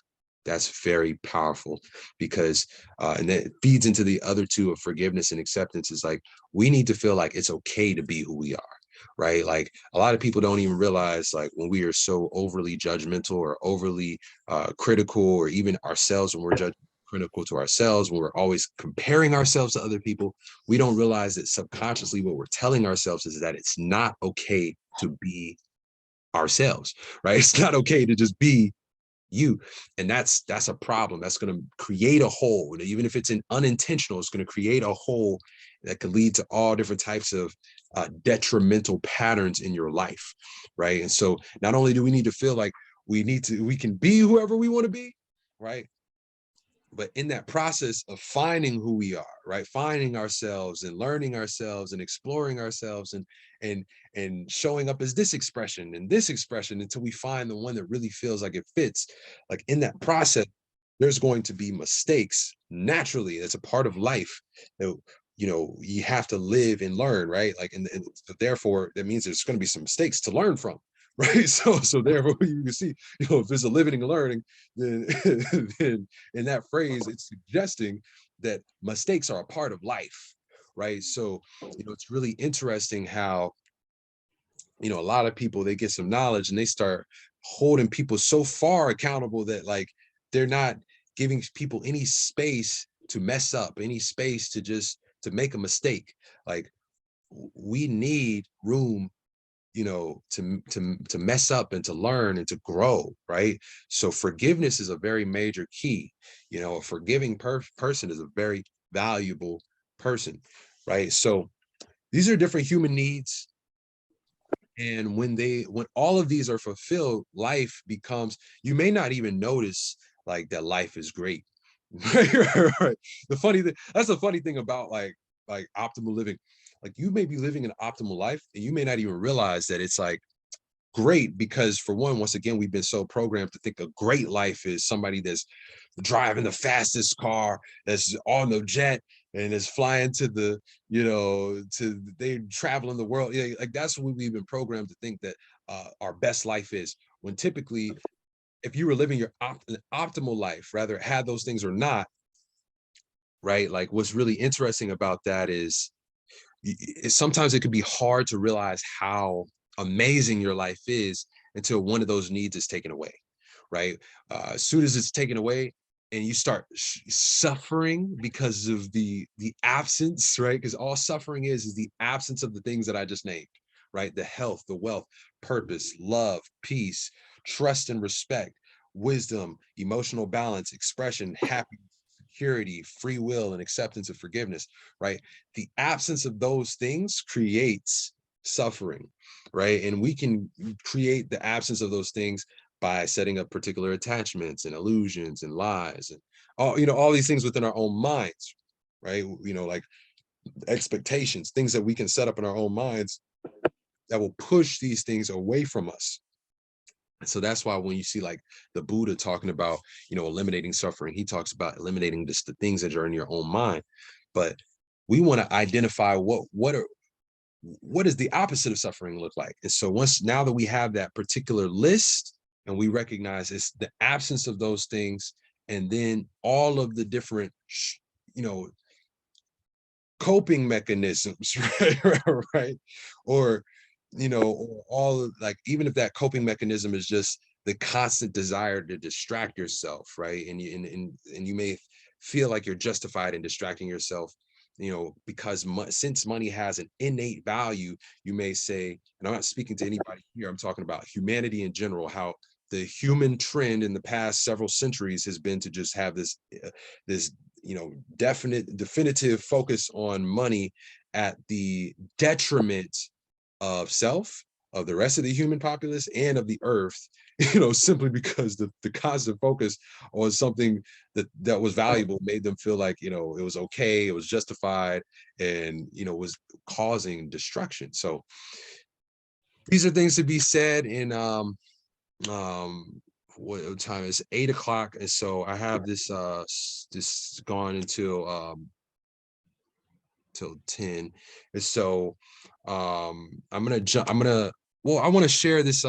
That's very powerful, because and that feeds into the other two of forgiveness and acceptance. Is like, we need to feel like it's okay to be who we are, right? Like, a lot of people don't even realize, like, when we are so overly judgmental or overly critical, or even ourselves, when we're critical to ourselves, when we're always comparing ourselves to other people, we don't realize that subconsciously what we're telling ourselves is that it's not okay to be ourselves, right? It's not okay to just be you. And that's a problem. That's going to create a hole. And even if it's an unintentional, it's going to create a hole that could lead to all different types of detrimental patterns in your life, right? And so not only do we need to feel like we can be whoever we want to be, right? But in that process of finding who we are, right, finding ourselves and learning ourselves and exploring ourselves, and showing up as this expression and this expression until we find the one that really feels like it fits, like, in that process, there's going to be mistakes naturally. That's a part of life that, you have to live and learn, right? Like, and therefore that means there's going to be some mistakes to learn from, right? So therefore you can see, if there's a living and learning, then then in that phrase, it's suggesting that mistakes are a part of life, right? So, it's really interesting how, a lot of people, they get some knowledge and they start holding people so far accountable that, like, they're not giving people any space to mess up, any space to just to make a mistake. Like, we need room, to mess up and to learn and to grow, right? So forgiveness is a very major key. A forgiving person is a very valuable person, right? So these are different human needs, and when all of these are fulfilled, life becomes, you may not even notice, like, that life is great. Right. That's the funny thing about, like optimal living. Like, you may be living an optimal life and you may not even realize that it's, like, great, because, for one, once again, we've been so programmed to think a great life is somebody that's driving the fastest car, that's on the jet, and is flying to they traveling the world. Yeah, like, that's what we've been programmed to think that our best life is. When typically, if you were living your optimal life, rather had those things or not, right? Like, what's really interesting about that is sometimes it could be hard to realize how amazing your life is until one of those needs is taken away, right? As soon as it's taken away and you start suffering because of the absence, right? Because all suffering is the absence of the things that I just named, right? The health, the wealth, purpose, love, peace, trust and respect, wisdom, emotional balance, expression, happiness, security, free will, and acceptance of forgiveness, right? The absence of those things creates suffering, right? And we can create the absence of those things by setting up particular attachments and illusions and lies and all these things within our own minds, right? Like expectations, things that we can set up in our own minds that will push these things away from us. And so that's why when you see, like, the Buddha talking about, eliminating suffering, he talks about eliminating just the things that are in your own mind. But we want to identify what does the opposite of suffering look like. And so now that we have that particular list and we recognize it's the absence of those things, and then all of the different you know coping mechanisms, right? Or, or all, like, even if that coping mechanism is just the constant desire to distract yourself, right? And you may feel like you're justified in distracting yourself, because since money has an innate value, you may say, and I'm not speaking to anybody here, I'm talking about humanity in general, how the human trend in the past several centuries has been to just have this definitive focus on money at the detriment of self, of the rest of the human populace, and of the earth, simply because the constant focus on something that was valuable made them feel like, it was okay, it was justified, and, was causing destruction. So these are things to be said in what time is 8 o'clock, and so I have this gone until till 10, and so I'm gonna jump. I want to share this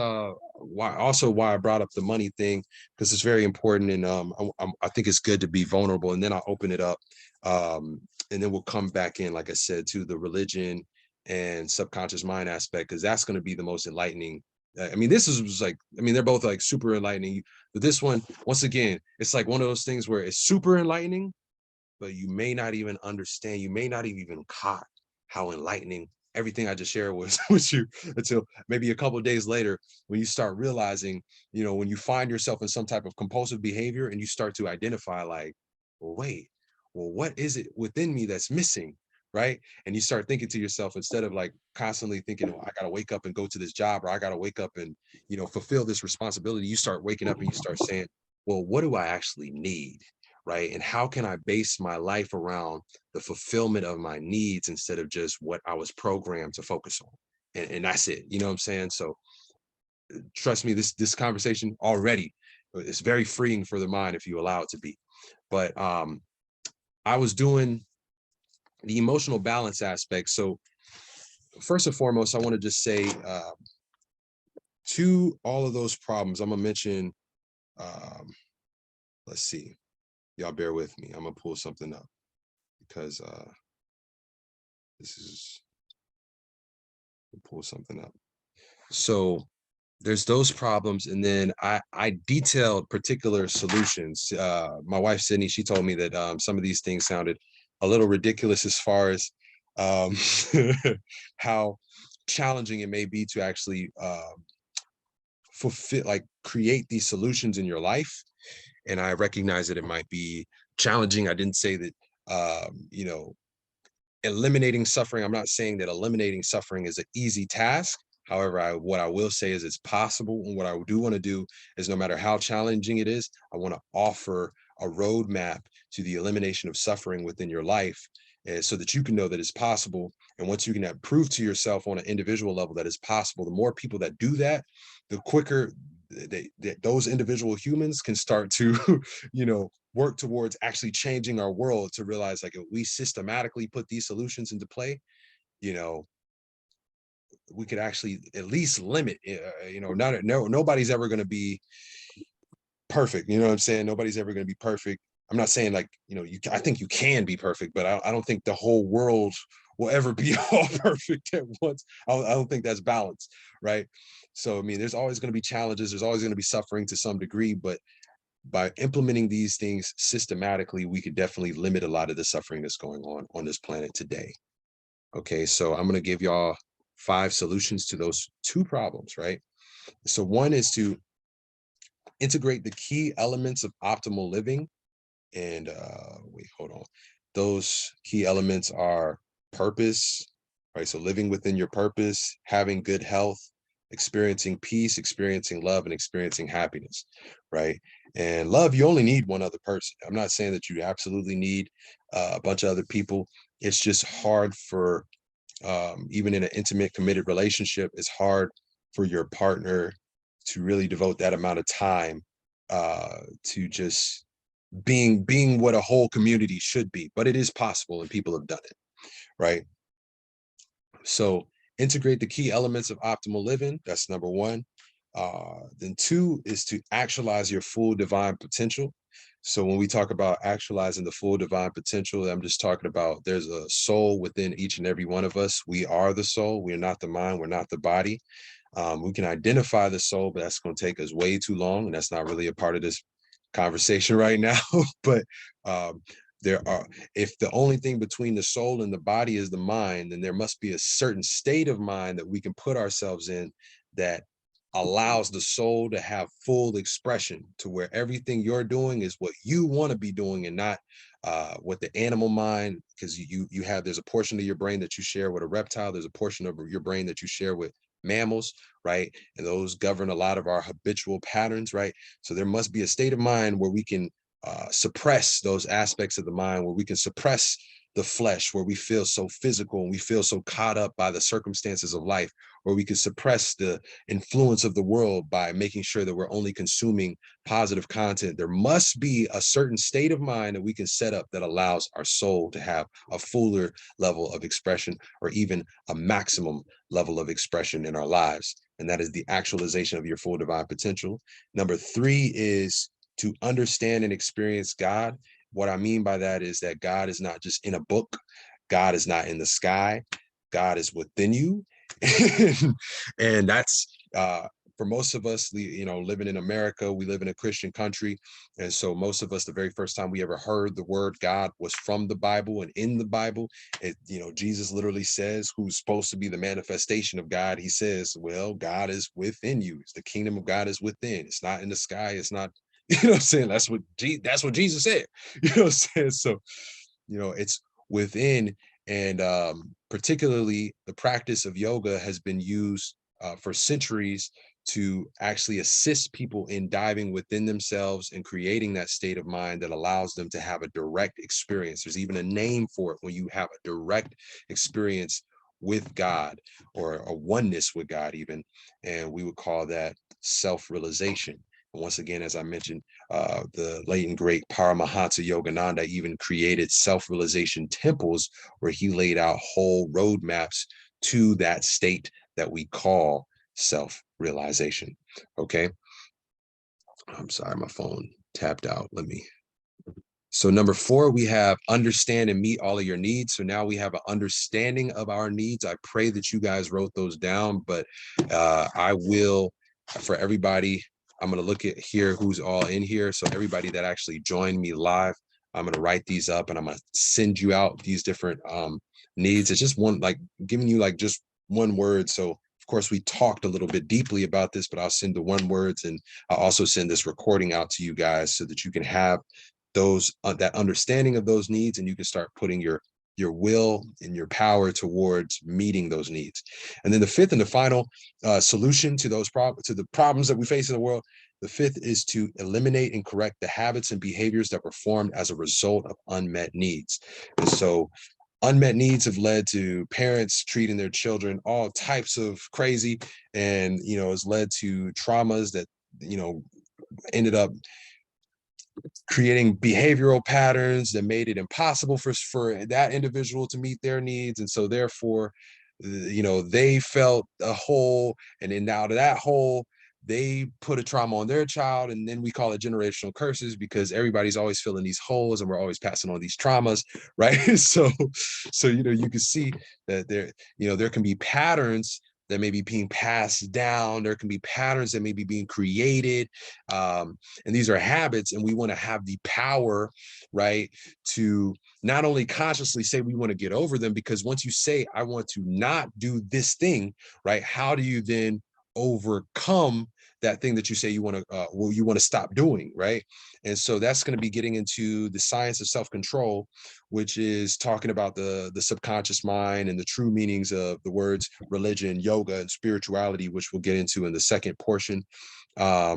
why I brought up the money thing, because it's very important. And I think it's good to be vulnerable, and then I'll open it up. And then we'll come back in, like I said, to the religion and subconscious mind aspect, because that's going to be the most enlightening. I mean, this is like, I mean, they're both like super enlightening, but this one, once again, it's like one of those things where it's super enlightening, but you may not even understand, you may not even caught how enlightening everything I just shared was with you, until maybe a couple of days later, when you start realizing, when you find yourself in some type of compulsive behavior and you start to identify like, well, wait, well, what is it within me that's missing? Right. And you start thinking to yourself, instead of like constantly thinking, oh, I got to wake up and go to this job, or I got to wake up and, fulfill this responsibility. You start waking up and you start saying, well, what do I actually need? Right. And how can I base my life around the fulfillment of my needs instead of just what I was programmed to focus on? And that's it. You know what I'm saying? So trust me, this conversation already is very freeing for the mind if you allow it to be. But I was doing the emotional balance aspect. So first and foremost, I want to just say to all of those problems, I'm gonna mention, let's see, y'all bear with me. I'm gonna pull something up, because this is, pull something up. So there's those problems, and then I detailed particular solutions. My wife Sydney, she told me that some of these things sounded a little ridiculous as far as um, how challenging it may be to actually fulfill, like create these solutions in your life. And I recognize that it might be challenging. I didn't say that eliminating suffering. I'm not saying that eliminating suffering is an easy task. However, what I will say is it's possible. And what I do want to do is, no matter how challenging it is, I want to offer a roadmap to the elimination of suffering within your life, so that you can know that it's possible. And once you can prove to yourself on an individual level that it's possible, the more people that do that, the quicker those individual humans can start to, work towards actually changing our world, to realize, like, if we systematically put these solutions into play, we could actually at least limit, nobody's ever going to be perfect. You know what I'm saying? Nobody's ever going to be perfect. I'm not saying like, I think you can be perfect, but I don't think the whole world will ever be all perfect at once. I don't think that's balanced, right? So, I mean, there's always going to be challenges. There's always going to be suffering to some degree, but by implementing these things systematically, we could definitely limit a lot of the suffering that's going on this planet today. Okay, so I'm going to give y'all 5 solutions to those 2 problems, right? So one is to integrate the key elements of optimal living. And wait, hold on. Those key elements are purpose, right? So living within your purpose, having good health, experiencing peace, experiencing love, and experiencing happiness, right? And love, you only need one other person. I'm not saying that you absolutely need a bunch of other people. It's just hard for, even in an intimate, committed relationship, it's hard for your partner to really devote that amount of time to just being what a whole community should be. But it is possible, and people have done it, right? So integrate the key elements of optimal living. That's number 1. Then 2 is to actualize your full divine potential. So when we talk about actualizing the full divine potential, I'm just talking about there's a soul within each and every one of us. We are the soul. We're not the mind. We're not the body. We can identify the soul, but that's going to take us way too long. And that's not really a part of this conversation right now. But there are, if the only thing between the soul and the body is the mind, then there must be a certain state of mind that we can put ourselves in that allows the soul to have full expression, to where everything you're doing is what you want to be doing, and not what the animal mind, because you have, there's a portion of your brain that you share with a reptile, there's a portion of your brain that you share with mammals, right? And those govern a lot of our habitual patterns, right? So there must be a state of mind where we can suppress those aspects of the mind, where we can suppress the flesh, where we feel so physical and we feel so caught up by the circumstances of life, where we can suppress the influence of the world by making sure that we're only consuming positive content. There must be a certain state of mind that we can set up that allows our soul to have a fuller level of expression, or even a maximum level of expression in our lives. and that is the actualization of your full divine potential. Number 3 is to understand and experience God. What I mean by that is that God is not just in a book. God is not in the sky. God is within you. And that's for most of us, living in America, we live in a Christian country. And so most of us, the very first time we ever heard the word God was from the Bible, and in the Bible, Jesus literally says, who's supposed to be the manifestation of God. He says, well, God is within you. It's the kingdom of God is within. It's not in the sky. It's not, what I'm saying? That's what Jesus said. What I'm saying? So, it's within. And particularly the practice of yoga has been used for centuries to actually assist people in diving within themselves and creating that state of mind that allows them to have a direct experience. There's even a name for it when you have a direct experience with God, or a oneness with God even, and we would call that self-realization. And once again, as I mentioned, the late and great Paramahansa Yogananda even created self-realization temples where he laid out whole roadmaps to that state that we call self-realization. Okay. I'm sorry, my phone tapped out. So number 4, we have understand and meet all of your needs. So now we have an understanding of our needs. I pray that you guys wrote those down, but I will, for everybody, I'm going to look at here who's all in here. So everybody that actually joined me live, I'm going to write these up and I'm going to send you out these different needs. It's just one, like giving you like just one word. So of course we talked a little bit deeply about this, but I'll send the one words, and I'll also send this recording out to you guys so that you can have those that understanding of those needs, and you can start putting your will and your power towards meeting those needs. And then the 5th and the final solution to those to the problems that we face in the world, the 5th is to eliminate and correct the habits and behaviors that were formed as a result of unmet needs. And so unmet needs have led to parents treating their children all types of crazy, and has led to traumas that ended up creating behavioral patterns that made it impossible for that individual to meet their needs. And so therefore, they felt a hole, and then out of that hole, they put a trauma on their child, and then we call it generational curses, because everybody's always filling these holes and we're always passing on these traumas, right? So you can see that there can be patterns that may be being passed down. There can be patterns that may be being created. And these are habits, and we want to have the power, right, to not only consciously say we want to get over them, because once you say, I want to not do this thing, right, how do you then overcome that thing that you say you want to stop doing, right? And so that's going to be getting into the science of self-control, which is talking about the subconscious mind and the true meanings of the words religion, yoga, and spirituality, which we'll get into in the second portion. I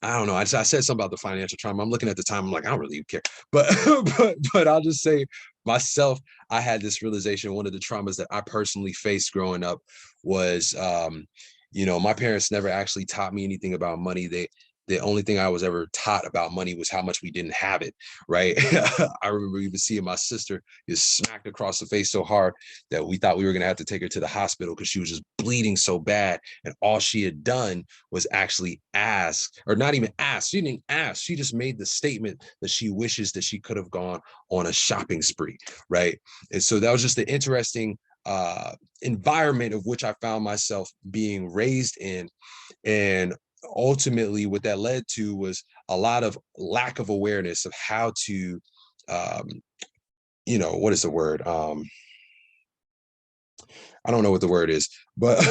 don't know. I said something about the financial trauma. I'm looking at the time. I'm like, I don't really care. But but I'll just say myself, I had this realization. One of the traumas that I personally faced growing up was, my parents never actually taught me anything about money. The only thing I was ever taught about money was how much we didn't have it, right? I remember even seeing my sister get smacked across the face so hard that we thought we were going to have to take her to the hospital because she was just bleeding so bad. And all she had done was actually ask, or not even ask. She didn't ask. She just made the statement that she wishes that she could have gone on a shopping spree, right? And so that was just the interesting environment of which I found myself being raised in. And ultimately what that led to was a lot of lack of awareness of how to what is the word, I don't know what the word is, but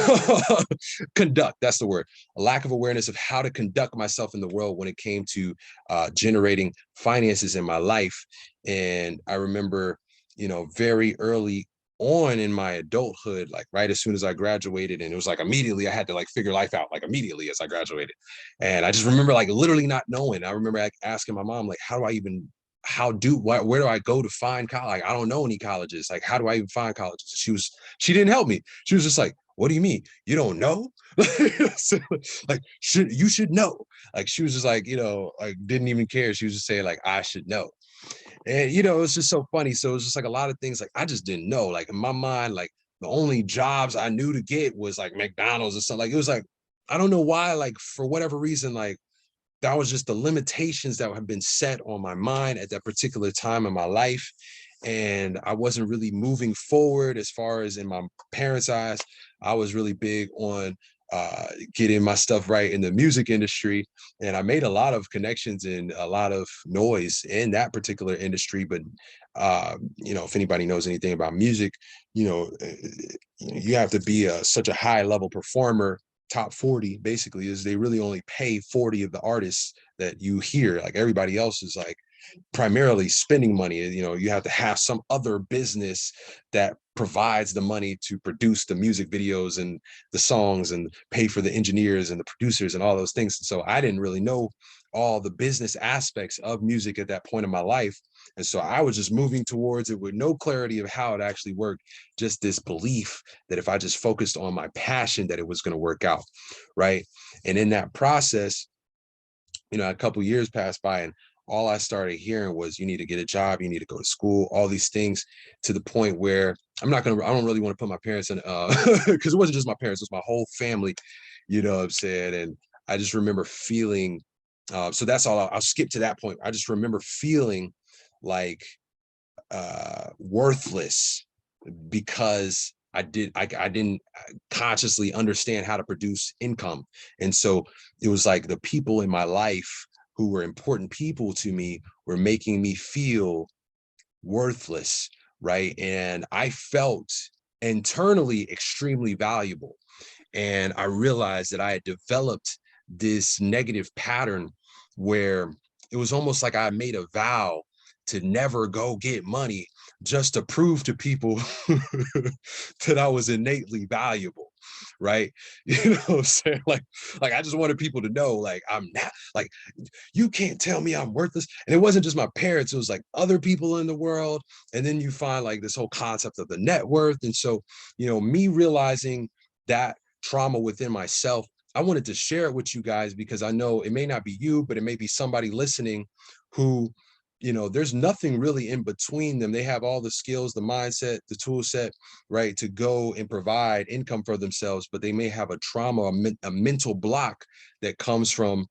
conduct, that's the word. A lack of awareness of how to conduct myself in the world when it came to generating finances in my life. And I remember, very early on in my adulthood, like right as soon as I graduated, and it was like immediately I had to like figure life out, like immediately as I graduated. And I just remember like literally not knowing. I remember like asking my mom, like, where do I go to find college? Like, I don't know any colleges. Like, how do I even find colleges? She didn't help me. She was just like, what do you mean? You don't know? So, like, you should know. Like, she was just like, like didn't even care. She was just saying like, I should know. And, it's just so funny. So it's just like a lot of things like I just didn't know. Like in my mind, like the only jobs I knew to get was like McDonald's or something. Like it was like, I don't know why, like for whatever reason, like that was just the limitations that have been set on my mind at that particular time in my life. And I wasn't really moving forward as far as in my parents' eyes. I was really big on getting my stuff right in the music industry. And I made a lot of connections and a lot of noise in that particular industry. But, you know, if anybody knows anything about music, you know, you have to be such a high level performer. Top 40 basically is they really only pay 40 of the artists that you hear. Like everybody else is like primarily spending money. You know, you have to have some other business that provides the money to produce the music videos and the songs and pay for the engineers and the producers and all those things. So I didn't really know all the business aspects of music at that point in my life. And so I was just moving towards it with no clarity of how it actually worked, just this belief that if I just focused on my passion, that it was going to work out. Right. And in that process, you know, a couple years passed by and all I started hearing was you need to get a job, you need to go to school, all these things, to the point where I don't really want to put my parents in, because it wasn't just my parents, it was my whole family, you know what I'm saying? And I just remember feeling, so that's all, I'll skip to that point. I just remember feeling like worthless because I didn't consciously understand how to produce income. And so it was like the people in my life who were important people to me were making me feel worthless, right? And I felt internally extremely valuable. And I realized that I had developed this negative pattern where it was almost like I made a vow to never go get money just to prove to people that I was innately valuable, right? You know what I'm saying? Like I just wanted people to know, like, I'm not, like, you can't tell me I'm worthless. And it wasn't just my parents, it was like other people in the world. And then you find like this whole concept of the net worth. And so, you know, me realizing that trauma within myself, I wanted to share it with you guys because I know it may not be you, but it may be somebody listening who, you know, there's nothing really in between them. They have all the skills, the mindset, the tool set, right, to go and provide income for themselves, but they may have a trauma, a mental block that comes from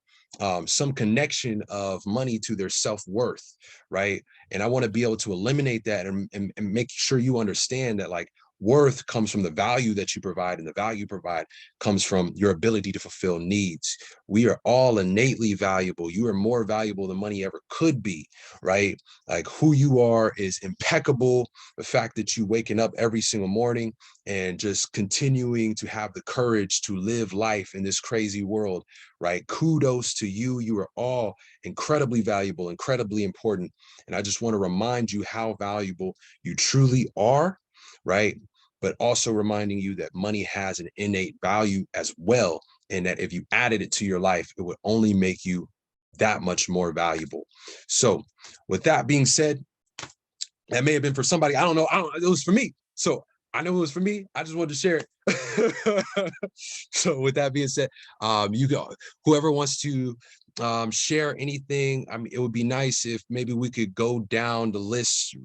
some connection of money to their self-worth, right? And I want to be able to eliminate that and make sure you understand that like worth comes from the value that you provide, and the value you provide comes from your ability to fulfill needs. We are all innately valuable. You are more valuable than money ever could be, right? Like who you are is impeccable. The fact that you waking up every single morning and just continuing to have the courage to live life in this crazy world, right? Kudos to you. You are all incredibly valuable, incredibly important. And I just want to remind you how valuable you truly are, right? But also reminding you that money has an innate value as well. And that if you added it to your life, it would only make you that much more valuable. So with that being said, that may have been for somebody. I don't know. It was for me. So I know it was for me. I just wanted to share it. So with that being said, you go, whoever wants to share anything. I mean, it would be nice if maybe we could go down the list.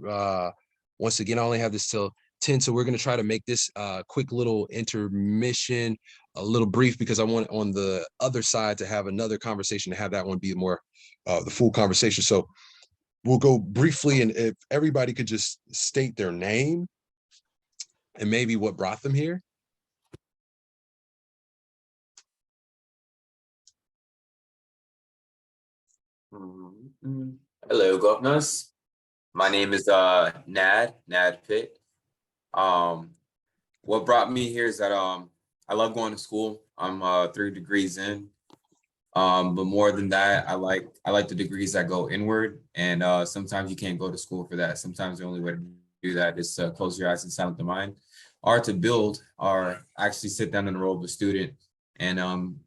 Once again, I only have this till 10. So we're going to try to make this quick little intermission, a little brief, because I want on the other side to have another conversation, to have that one be more the full conversation. So we'll go briefly, and if everybody could just state their name and maybe what brought them here. Hello, governors. My name is Nad Pitt. What brought me here is that I love going to school. I'm 3 degrees in. But more than that, I like the degrees that go inward. And sometimes you can't go to school for that. Sometimes the only way to do that is to close your eyes and silence the mind, or to build, or actually sit down in the role of a student and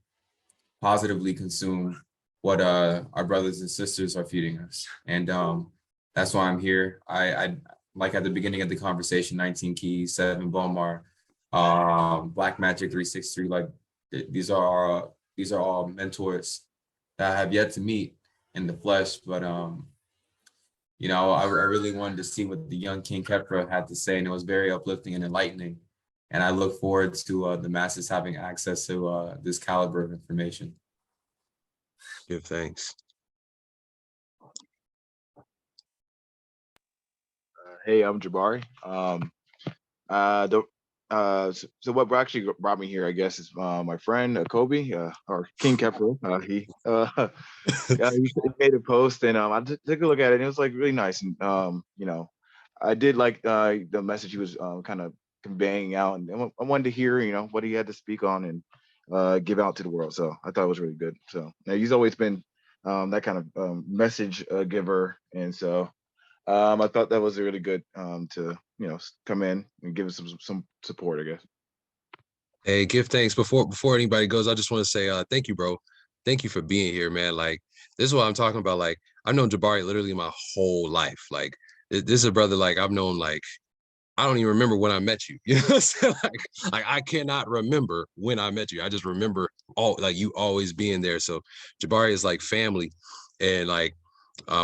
positively consume what our brothers and sisters are feeding us. And that's why I'm here. I like at the beginning of the conversation, 19 Keys, 7 Bomar, Black Magic 363. Like these are all mentors that I have yet to meet in the flesh. But you know, I really wanted to see what the young King Kepra had to say, and it was very uplifting and enlightening. And I look forward to the masses having access to this caliber of information. Give thanks. Hey, I'm Jabari. So what actually brought me here, I guess, is my friend Kobe, or King Kepler. He made a post, and I took a look at it, and it was like really nice. And I did like the message he was kind of conveying out, and I wanted to hear what he had to speak on and give out to the world. So I thought it was really good. So now he's always been that kind of message giver, and so. I thought that was really good to come in and give us some support, I guess. Hey, give thanks. Before anybody goes, I just want to say thank you, bro. Thank you for being here, man. Like, this is what I'm talking about. Like, I've known Jabari literally my whole life. Like, this is a brother like I've known, like, I don't even remember when I met you. You know what I'm saying? Like I cannot remember when I met you. I just remember you always being there. So Jabari is like family. And like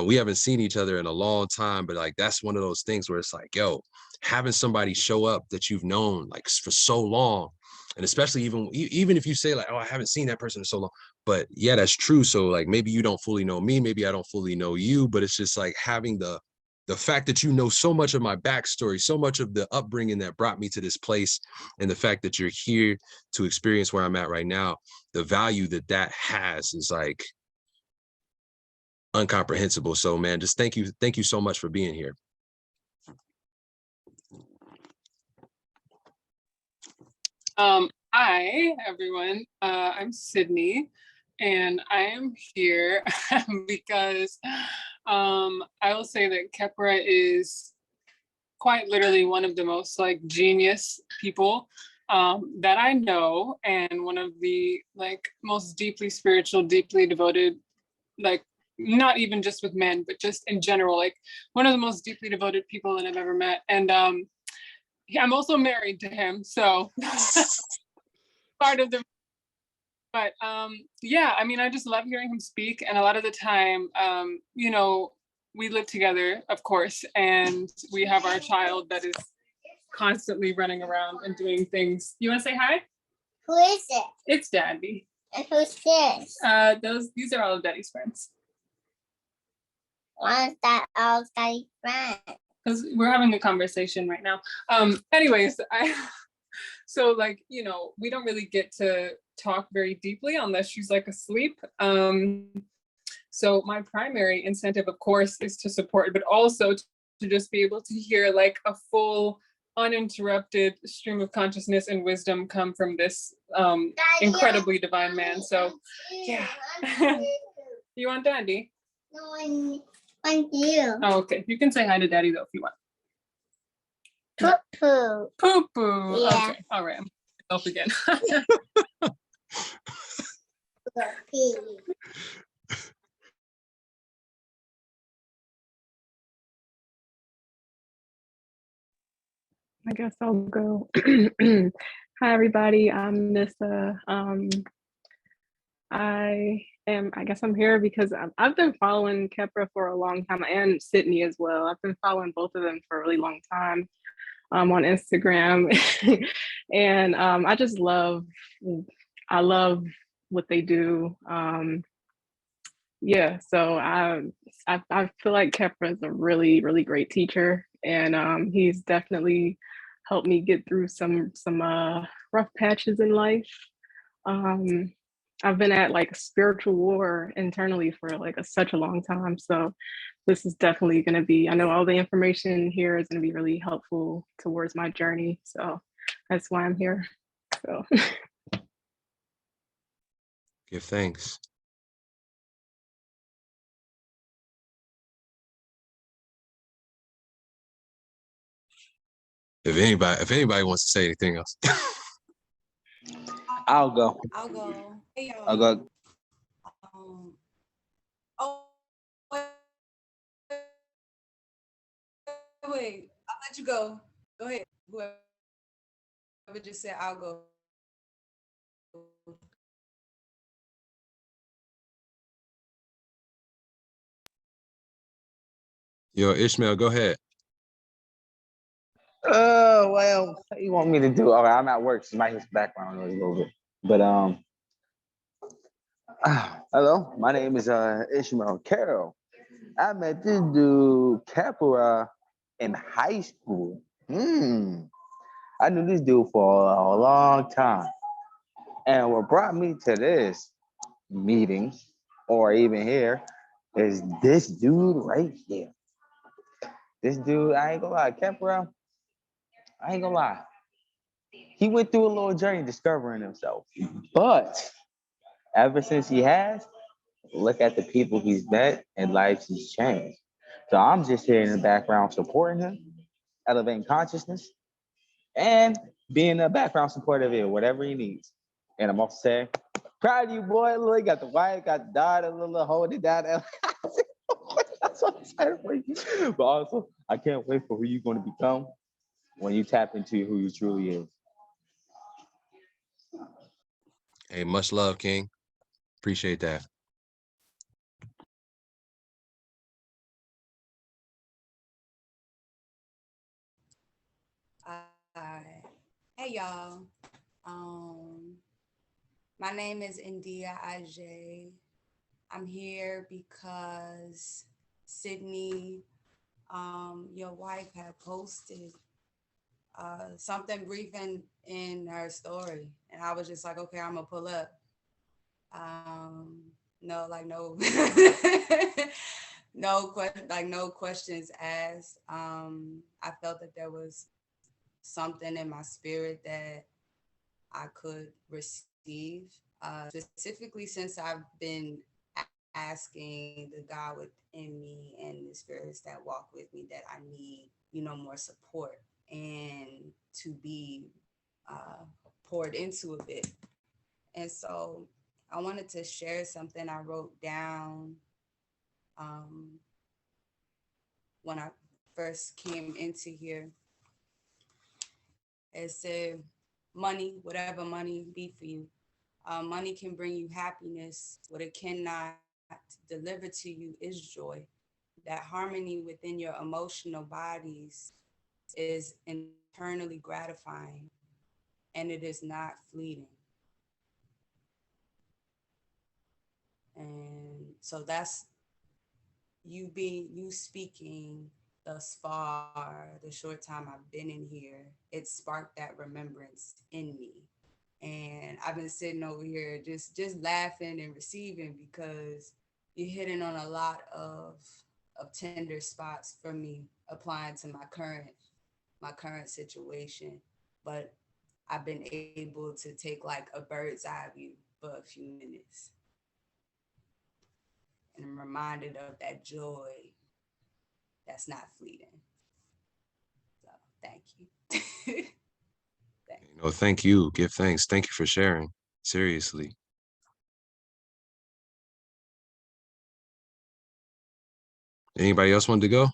we haven't seen each other in a long time, but like that's one of those things where it's like, yo, having somebody show up that you've known like for so long, and especially even if you say like, oh, I haven't seen that person in so long, but yeah, that's true. So like maybe you don't fully know me, maybe I don't fully know you, but it's just like having the fact that you know so much of my backstory, so much of the upbringing that brought me to this place, and the fact that you're here to experience where I'm at right now, the value that that has is like incomprehensible. So man, just thank you so much for being here. Hi everyone, I'm Sydney, and I am here because I will say that Kepra is quite literally one of the most like genius people that I know, and one of the like most deeply spiritual, deeply devoted, like not even just with men, but just in general, like one of the most deeply devoted people that I've ever met. And I'm also married to him, so part of the, but yeah, I mean, I just love hearing him speak. And a lot of the time, we live together, of course, and we have our child that is constantly running around and doing things. You want to say hi? Who is it? It's Daddy. And who's this? These are all of Daddy's friends. Why is that all Daddy's friend? Because we're having a conversation right now. Anyways, so like, we don't really get to talk very deeply unless she's like asleep. So my primary incentive, of course, is to support, but also to just be able to hear like a full, uninterrupted stream of consciousness and wisdom come from this incredibly divine man. So yeah. You want Daddy? No, I want you. Oh, okay. You can say hi to Daddy though if you want. Poo-poo. Poo-poo. Yeah. Okay. All right. I'm myself again. I guess I'll go. Hi, everybody. I'm Nissa. I guess I'm here because I've been following Kepra for a long time, and Sydney as well. I've been following both of them for a really long time on Instagram. And I love what they do. Yeah, so I feel like Kepra is a really, really great teacher, and he's definitely helped me get through some rough patches in life. I've been at like spiritual war internally for like such a long time, so this is definitely going to be, I know all the information here is going to be really helpful towards my journey, so that's why I'm here. So Give thanks. If anybody wants to say anything else. I'll go. I'll go. Hey, y'all. I'll go. Oh, wait. I'll let you go. Go ahead. Whoever just said, I'll go. Yo, Ishmael, go ahead. Well, what you want me to do? All right, I'm at work, so my background noise a little bit. But hello, my name is Ishmael Carroll. I met this dude Capra in high school. I knew this dude for a long time, and what brought me to this meeting, or even here, is this dude right here. This dude, I ain't gonna lie, Capra. I ain't gonna lie. He went through a little journey discovering himself, but ever since he has, look at the people he's met and lives he's changed. So I'm just here in the background supporting him, elevating consciousness, and being a background supportive of whatever he needs. And I'm also saying, proud of you, boy. Look, you got the wife, got the daughter, a little holding down. That's what I'm saying for you. But also, I can't wait for who you're going to become when you tap into who you truly is. Hey, much love, King. Appreciate that. Hey y'all. My name is India Ajay. I'm here because Sydney, your wife, had posted something brief in her story, and I was just like, okay, I'm gonna pull up. No, like no, no questions asked. I felt that there was something in my spirit that I could receive, specifically since I've been asking the God within me and the spirits that walk with me that I need, more support and to be poured into a bit. And so I wanted to share something I wrote down when I first came into here. It said, money, whatever money be for you, money can bring you happiness. What it cannot deliver to you is joy. That harmony within your emotional bodies is internally gratifying, and it is not fleeting. And so that's you speaking thus far, the short time I've been in here, it sparked that remembrance in me. And I've been sitting over here just laughing and receiving because you're hitting on a lot of tender spots for me applying to my current situation. But I've been able to take like a bird's eye view for a few minutes. And I'm reminded of that joy that's not fleeting. So thank you. Thank you. Give thanks. Thank you for sharing. Seriously. Anybody else want to go?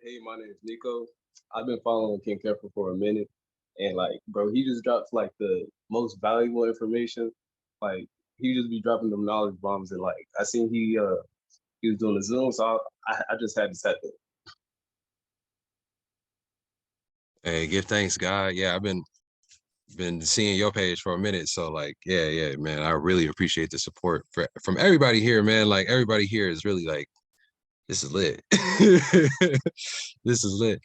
Hey, my name is Nico. I've been following King Kefir for a minute, and like, bro, he just drops like the most valuable information. Like, he just be dropping them knowledge bombs, and like, I seen he was doing the Zoom, so I just had to set that. Hey, give thanks, God. Yeah, I've been seeing your page for a minute, so like, yeah, man, I really appreciate the support from everybody here, man. Like, everybody here is really like, this is lit. This is lit.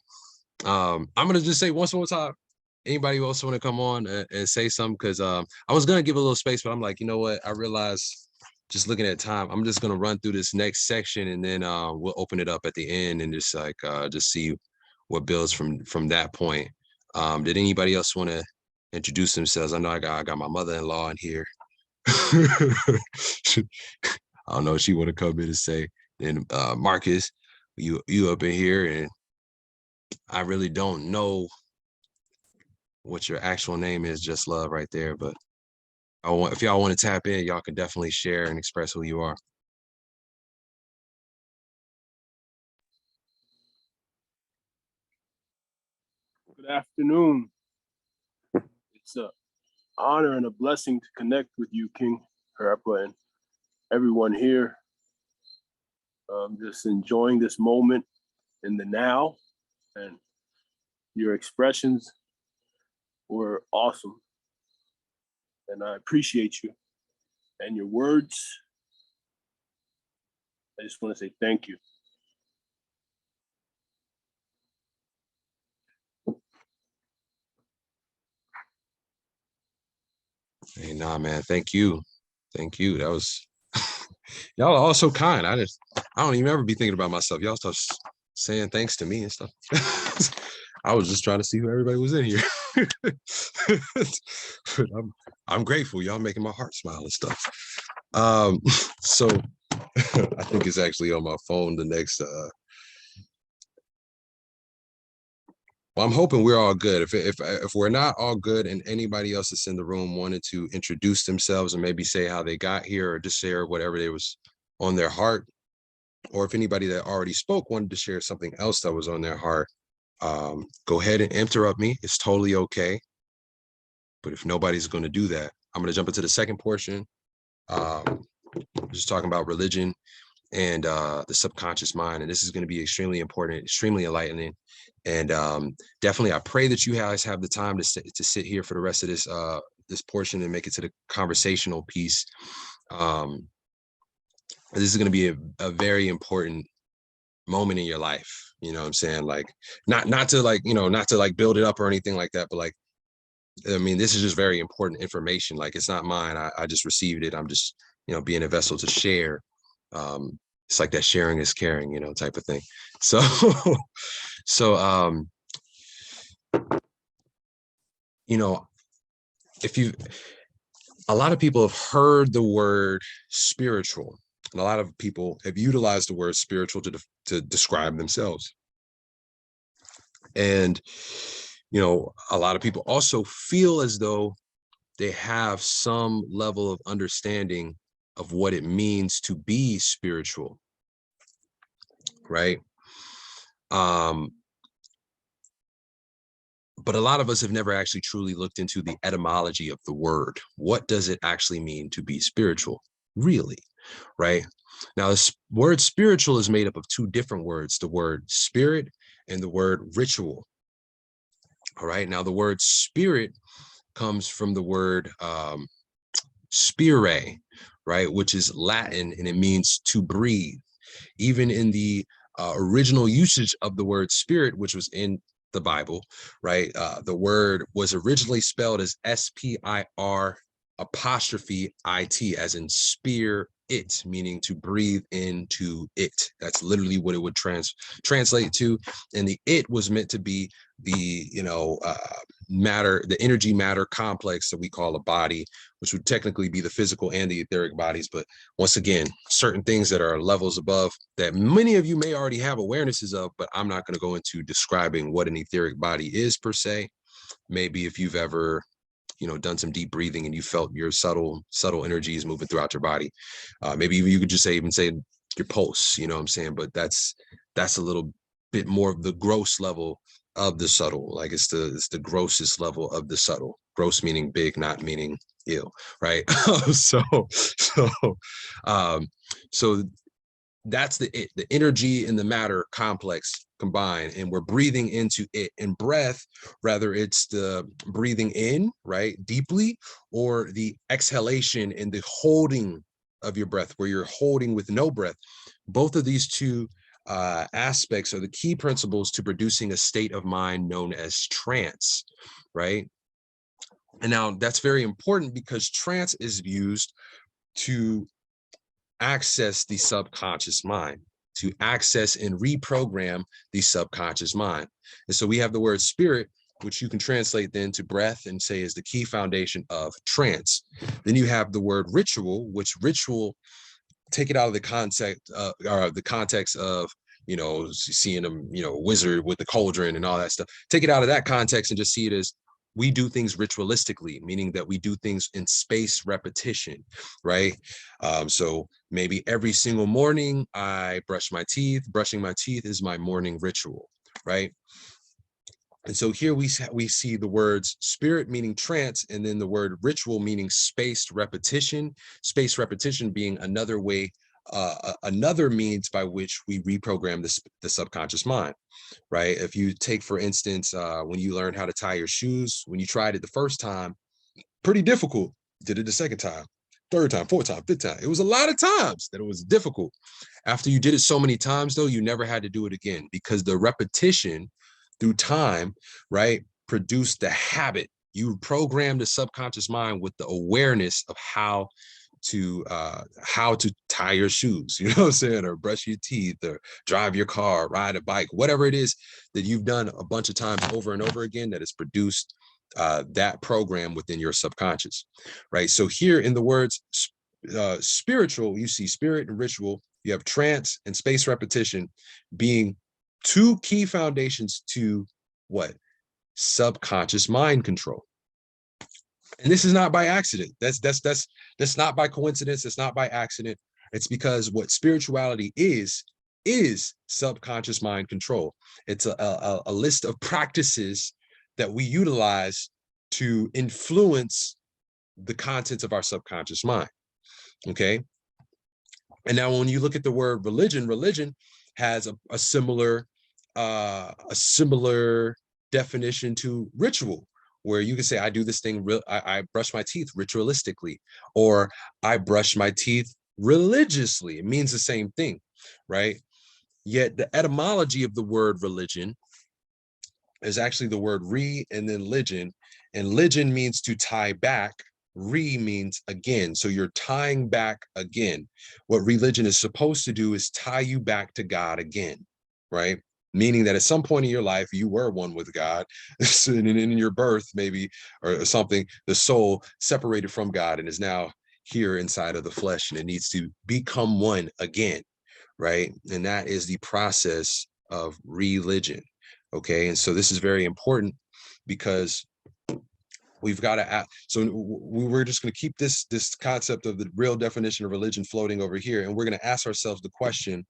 I'm gonna just say once more time. Anybody else want to come on and say something? Because I was gonna give a little space, but I'm like, you know what? I realized just looking at time, I'm just gonna run through this next section and then we'll open it up at the end and just like just see what builds from that point. Did anybody else want to introduce themselves? I know I got my mother-in-law in here. I don't know what she want to come in and say. Then Marcus, you up in here, and I really don't know what your actual name is, just love right there. But if y'all want to tap in, y'all can definitely share and express who you are. Good afternoon. It's an honor and a blessing to connect with you, King Harappa, and everyone here. Just enjoying this moment in the now, and your expressions were awesome. And I appreciate you and your words. I just want to say thank you. Hey, nah, man. Thank you. Thank you. That was y'all are all so kind. I don't even ever be thinking about myself. Y'all start saying thanks to me and stuff. I was just trying to see who everybody was in here. I'm grateful. Y'all making my heart smile and stuff. So I think it's actually on my phone. The next well, I'm hoping we're all good. If we're not all good and anybody else that's in the room wanted to introduce themselves and maybe say how they got here or just share whatever they was on their heart, or if anybody that already spoke wanted to share something else that was on their heart, go ahead and interrupt me. It's totally okay. But if nobody's going to do that, I'm going to jump into the second portion. Just talking about religion and the subconscious mind. And this is going to be extremely important, extremely enlightening. And definitely, I pray that you guys have the time to sit here for the rest of this portion and make it to the conversational piece. This is going to be a very important moment in your life. You know what I'm saying? Like, not to like, not to like build it up or anything like that, but like, I mean, this is just very important information. Like, it's not mine. I just received it. I'm just, being a vessel to share. It's like that sharing is caring, type of thing. So, a lot of people have heard the word spiritual, and a lot of people have utilized the word spiritual to describe themselves. And, a lot of people also feel as though they have some level of understanding of what it means to be spiritual, right? But a lot of us have never actually truly looked into the etymology of the word. What does it actually mean to be spiritual, really, right? Now, this word spiritual is made up of two different words, the word spirit and the word ritual. All right, now the word spirit comes from the word spire, right, which is Latin, and it means to breathe. Even in the original usage of the word spirit, which was in the Bible, right, the word was originally spelled as SPIR''IT, as in spear it, meaning to breathe into it. That's literally what it would translate to. And the it was meant to be the matter, the energy matter complex that we call a body, which would technically be the physical and the etheric bodies. But once again, certain things that are levels above that many of you may already have awarenesses of, but I'm not going to go into describing what an etheric body is per se. Maybe if you've ever done some deep breathing and you felt your subtle energies moving throughout your body, maybe you could just even say your pulse, what I'm saying? But that's a little bit more of the gross level of the subtle. Like it's the grossest level of the subtle. Gross meaning big, not meaning ill, right? so that's the energy and the matter complex combined, and we're breathing into it. And breath, rather it's the breathing in, right, deeply, or the exhalation and the holding of your breath, where you're holding with no breath. Both of these two aspects are the key principles to producing a state of mind known as trance, right? And now that's very important because trance is used to access the subconscious mind, to access and reprogram the subconscious mind. And so we have the word spirit, which you can translate then to breath and say is the key foundation of trance. Then you have the word ritual, which ritual, take it out of the context of seeing them, wizard with the cauldron and all that stuff. Take it out of that context and just see it as we do things ritualistically, meaning that we do things in space repetition, right? So maybe every single morning I brush my teeth. Brushing my teeth is my morning ritual, right? And so here we see the words spirit meaning trance, and then the word ritual meaning spaced repetition. Spaced repetition being another way another means by which we reprogram the subconscious mind, right? If you take, for instance, when you learned how to tie your shoes, when you tried it the first time, pretty difficult. Did it the second time, third time, fourth time, fifth time. It was a lot of times that it was difficult. After you did it so many times, though, you never had to do it again, because the repetition through time, right, produced the habit. You program the subconscious mind with the awareness of how to tie your shoes, you know what I'm saying, or brush your teeth, or drive your car, ride a bike, whatever it is that you've done a bunch of times over and over again, that has produced that program within your subconscious, right? So here in the words spiritual, you see spirit and ritual, you have trance and space repetition being two key foundations to what? Subconscious mind control. And this is not by accident. That's not by coincidence. It's not by accident. It's because what spirituality is subconscious mind control. It's a list of practices that we utilize to influence the contents of our subconscious mind. Okay. And now when you look at the word religion, religion has a similar definition to ritual, where you can say, I do this thing, I brush my teeth ritualistically, or I brush my teeth religiously. It means the same thing, right? Yet the etymology of the word religion is actually the word re and then ligion, and ligion means to tie back, re means again. So you're tying back again. What religion is supposed to do is tie you back to God again, right? Meaning that at some point in your life, you were one with God, and in your birth, maybe, or something, the soul separated from God and is now here inside of the flesh, and it needs to become one again, right? And that is the process of religion. Okay, and so this is very important, because we've got to act. So we're just going to keep this concept of the real definition of religion floating over here, and we're going to ask ourselves the question,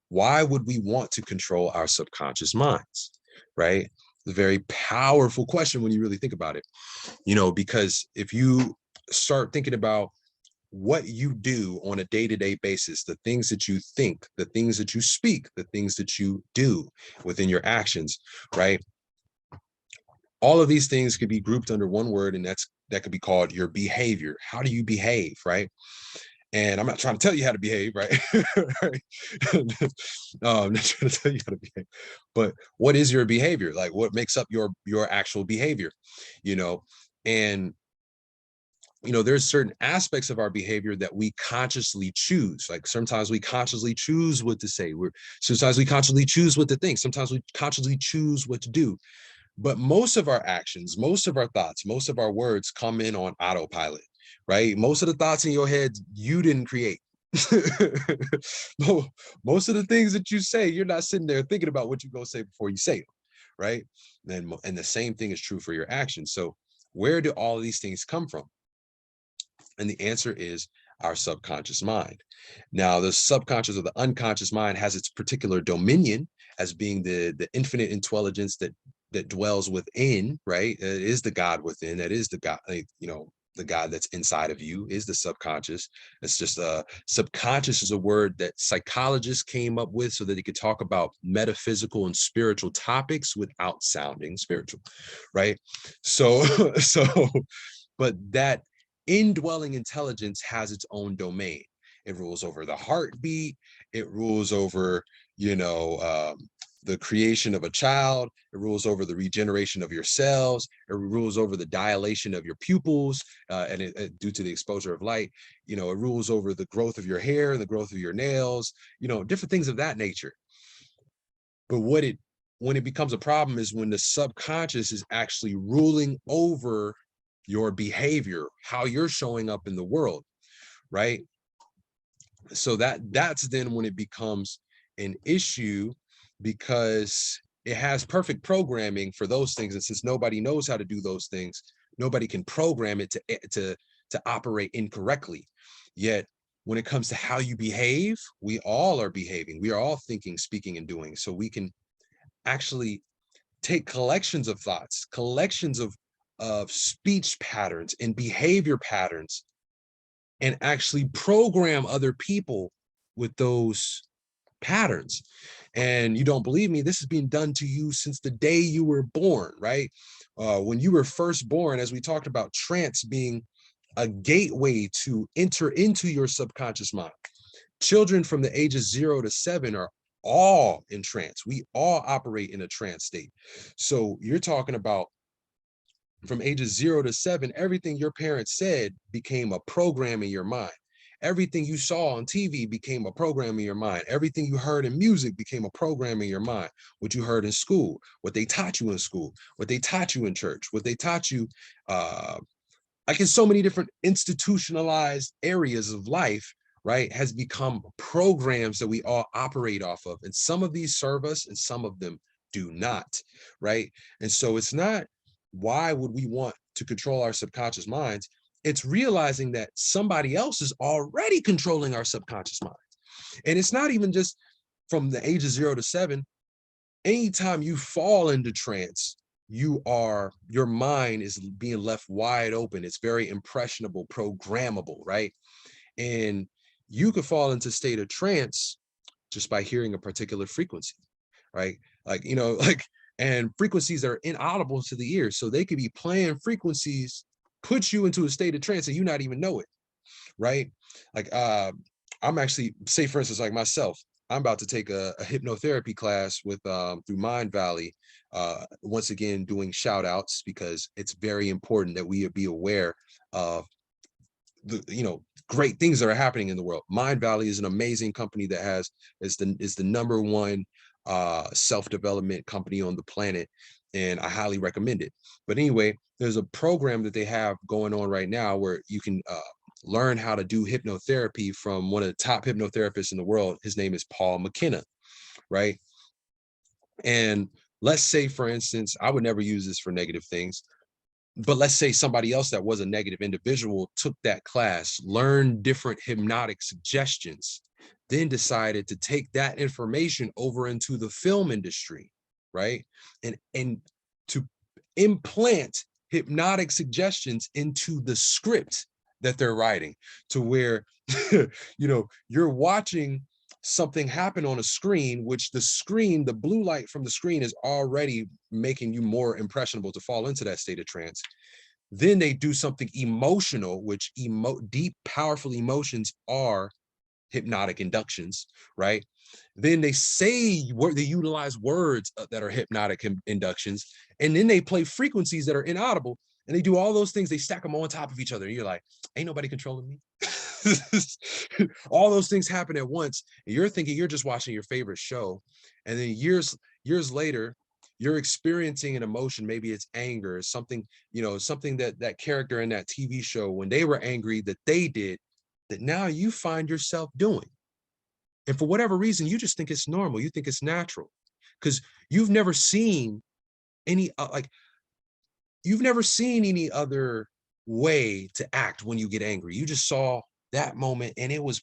why would we want to control our subconscious minds, right? It's a very powerful question when you really think about it, you know, because if you start thinking about what you do on a day-to-day basis, the things that you think, the things that you speak, the things that you do within your actions, right? All of these things could be grouped under one word, and that could be called your behavior. How do you behave, right? And I'm not trying to tell you how to behave, right? I'm not trying to tell you how to behave, but what is your behavior? Like, what makes up your actual behavior, you know? And you know, there's certain aspects of our behavior that we consciously choose. Like sometimes we consciously choose what to say. Sometimes we consciously choose what to think. Sometimes we consciously choose what to do. But most of our actions, most of our thoughts, most of our words come in on autopilot, right? Most of the thoughts in your head, you didn't create. Most of the things that you say, you're not sitting there thinking about what you're going to say before you say them, right? And the same thing is true for your actions. So where do all of these things come from? And the answer is our subconscious mind. Now, the subconscious or the unconscious mind has its particular dominion as being the infinite intelligence that dwells within, right? It is the God within. That is the God, you know, the God that's inside of you is the subconscious. It's just subconscious is a word that psychologists came up with so that they could talk about metaphysical and spiritual topics without sounding spiritual, right? So, but that indwelling intelligence has its own domain. It rules over the heartbeat. It rules over, you know, the creation of a child. It rules over the regeneration of your cells. It rules over the dilation of your pupils, due to the exposure of light. You know, it rules over the growth of your hair, the growth of your nails, you know, different things of that nature. But when it becomes a problem is when the subconscious is actually ruling over your behavior, how you're showing up in the world, right? So that's then when it becomes an issue, because it has perfect programming for those things, and since nobody knows how to do those things, nobody can program it to operate incorrectly. Yet when it comes to how you behave, we all are behaving, we are all thinking, speaking, and doing. So we can actually take collections of thoughts, collections of speech patterns and behavior patterns, and actually program other people with those patterns. And you don't believe me, this is being done to you since the day you were born, right? When you were first born, as we talked about trance being a gateway to enter into your subconscious mind. Children from the ages 0 to 7 are all in trance. We all operate in a trance state. So you're talking about from ages 0 to 7, everything your parents said became a program in your mind. Everything you saw on TV became a program in your mind. Everything you heard in music became a program in your mind. What you heard in school, what they taught you in school, what they taught you in church, what they taught you like in so many different institutionalized areas of life, right, has become programs that we all operate off of. And some of these serve us and some of them do not, right? And so it's not, why would we want to control our subconscious minds? It's realizing that somebody else is already controlling our subconscious minds. And it's not even just from the age of 0 to 7. Anytime you fall into trance, your mind is being left wide open. It's very impressionable, programmable, right? And you could fall into state of trance just by hearing a particular frequency, right? Like, like, and frequencies that are inaudible to the ear. So they could be playing frequencies, put you into a state of trance and you not even know it, right? Like, I'm actually, say for instance, like myself, I'm about to take a hypnotherapy class with through Mind Valley. Once again, doing shout outs because it's very important that we be aware of the great things that are happening in the world. Mind Valley is an amazing company that is the #1 self-development company on the planet, and I highly recommend it. But anyway, there's a program that they have going on right now where you can learn how to do hypnotherapy from one of the top hypnotherapists in the world. His name is Paul McKenna, right? And let's say, for instance, I would never use this for negative things, but let's say somebody else that was a negative individual took that class, learned different hypnotic suggestions, then decided to take that information over into the film industry, right? And to implant hypnotic suggestions into the script that they're writing, to where you're watching something happen on a screen, which the blue light from the screen is already making you more impressionable to fall into that state of trance. Then they do something emotional, which deep, powerful emotions are hypnotic inductions, right? Then they utilize words that are hypnotic inductions, and then they play frequencies that are inaudible, and they do all those things. They stack them on top of each other. And you're like, ain't nobody controlling me. All those things happen at once, and you're thinking you're just watching your favorite show, and then years later, you're experiencing an emotion. Maybe it's anger, something that character in that TV show, when they were angry, that they did, that now you find yourself doing. And for whatever reason, you just think it's normal. You think it's natural because you've never seen any you've never seen any other way to act when you get angry. You just saw that moment and it was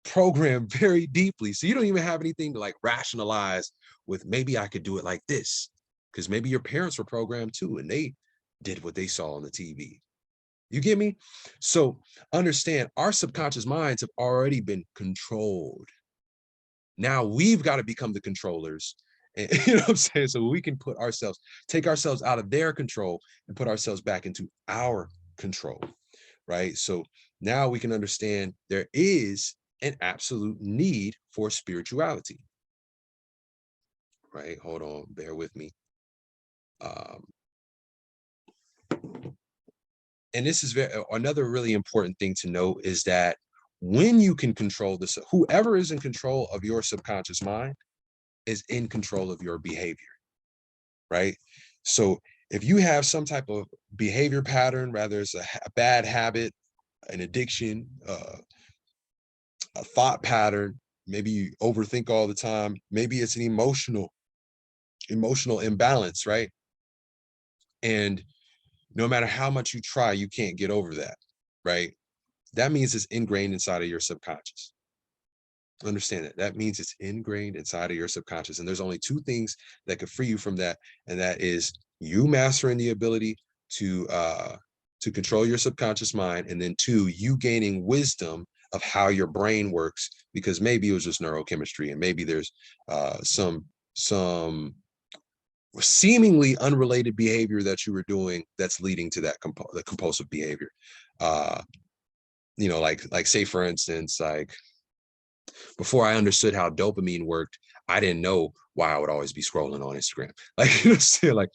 programmed very deeply. So you don't even have anything to like rationalize with, maybe I could do it like this, because maybe your parents were programmed too and they did what they saw on the TV. You get me? So understand, our subconscious minds have already been controlled. Now we've got to become the controllers. And, you know what I'm saying? So we can take ourselves out of their control and put ourselves back into our control, right? So now we can understand there is an absolute need for spirituality, right? Hold on, bear with me. And this is another really important thing to note is that when you can control this, whoever is in control of your subconscious mind is in control of your behavior, right? So if you have some type of behavior pattern, rather it's a bad habit, an addiction, a thought pattern, maybe you overthink all the time, maybe it's an emotional imbalance, right? And no matter how much you try, you can't get over that, right? That means it's ingrained inside of your subconscious. Understand that. That means it's ingrained inside of your subconscious. And there's only two things that could free you from that. And that is you mastering the ability to control your subconscious mind. And then two, you gaining wisdom of how your brain works, because maybe it was just neurochemistry, and maybe there's some seemingly unrelated behavior that you were doing that's leading to that the compulsive behavior. You know, like say for instance, like before I understood how dopamine worked, I didn't know why I would always be scrolling on Instagram. Like, you know, saying like,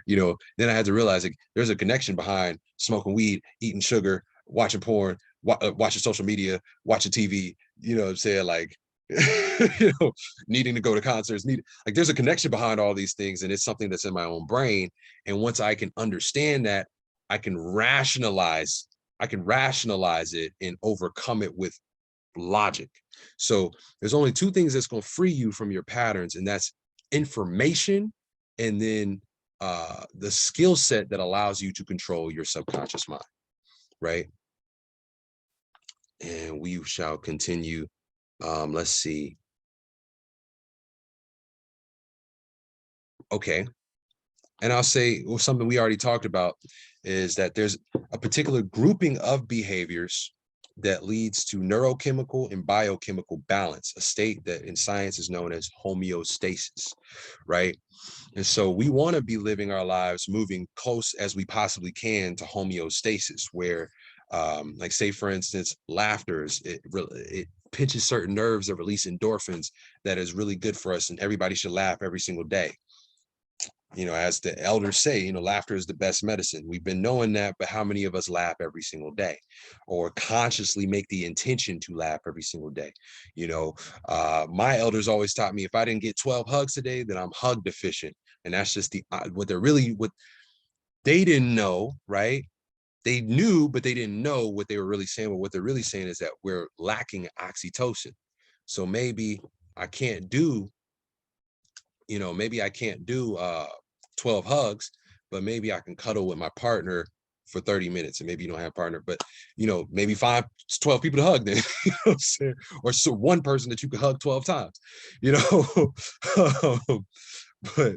you know, then I had to realize like there's a connection behind smoking weed, eating sugar, watching porn, watching social media, watching TV, you know what I'm saying? Like, you know, needing to go to concerts, like there's a connection behind all these things, and it's something that's in my own brain. And once I can understand that, I can rationalize it and overcome it with logic. So there's only two things that's going to free you from your patterns, and that's information, and then the skill set that allows you to control your subconscious mind, right? And we shall continue. Let's see. Okay. And I'll say, well, something we already talked about is that there's a particular grouping of behaviors that leads to neurochemical and biochemical balance, a state that in science is known as homeostasis, right? And so we want to be living our lives moving close as we possibly can to homeostasis, where like say for instance, laughter it pinches certain nerves that release endorphins that is really good for us, and everybody should laugh every single day. You know, as the elders say, you know, laughter is the best medicine. We've been knowing that, but how many of us laugh every single day or consciously make the intention to laugh every single day? You know, my elders always taught me if I didn't get 12 hugs today, then I'm hug deficient. And that's just what they didn't know, right? They knew, but they didn't know what they were really saying. But what they're really saying is that we're lacking oxytocin. So maybe I can't do, you know, maybe I can't do 12 hugs, but maybe I can cuddle with my partner for 30 minutes. And maybe you don't have a partner, but you know, maybe 12 people to hug then, you know what I'm saying? Or so one person that you can hug 12 times, you know. but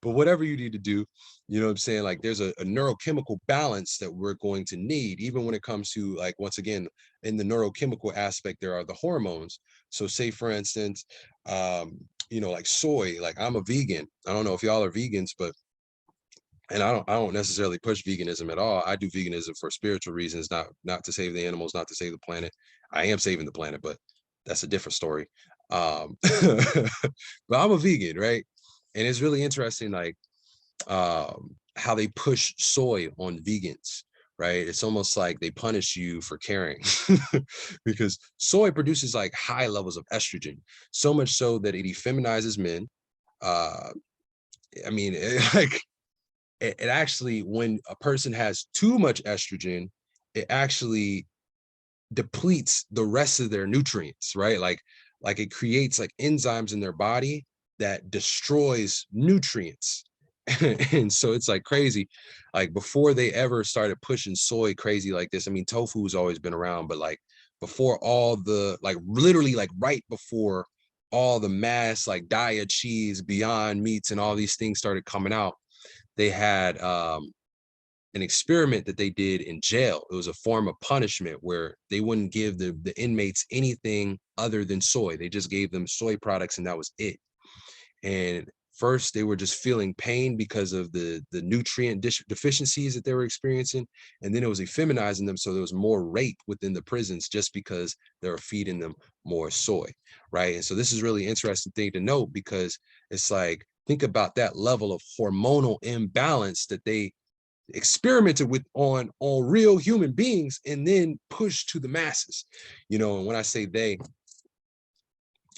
but whatever you need to do, you know what I'm saying? Like there's a neurochemical balance that we're going to need, even when it comes to, like, once again, in the neurochemical aspect, there are the hormones. So say for instance, you know, like soy, like I'm a vegan. I don't know if y'all are vegans, but and I don't necessarily push veganism at all. I do veganism for spiritual reasons, not to save the animals, not to save the planet. I am saving the planet, but that's a different story. But I'm a vegan, right? And it's really interesting, like how they push soy on vegans, right? It's almost like they punish you for caring because soy produces like high levels of estrogen, so much so that it effeminizes men. I mean, it actually, when a person has too much estrogen, it actually depletes the rest of their nutrients, right? Like it creates like enzymes in their body that destroys nutrients. And so it's like crazy. Like before they ever started pushing soy crazy like this, I mean, tofu's always been around, but like before all the, like literally like right before all the mass like diet cheese, Beyond Meats and all these things started coming out, they had an experiment that they did in jail. It was a form of punishment where they wouldn't give the inmates anything other than soy. They just gave them soy products and that was it. And first they were just feeling pain because of the nutrient deficiencies that they were experiencing. And then it was effeminizing them. So there was more rape within the prisons just because they were feeding them more soy, right? And so this is really interesting thing to note, because it's like, think about that level of hormonal imbalance that they experimented with on real human beings and then pushed to the masses, you know. And when I say they,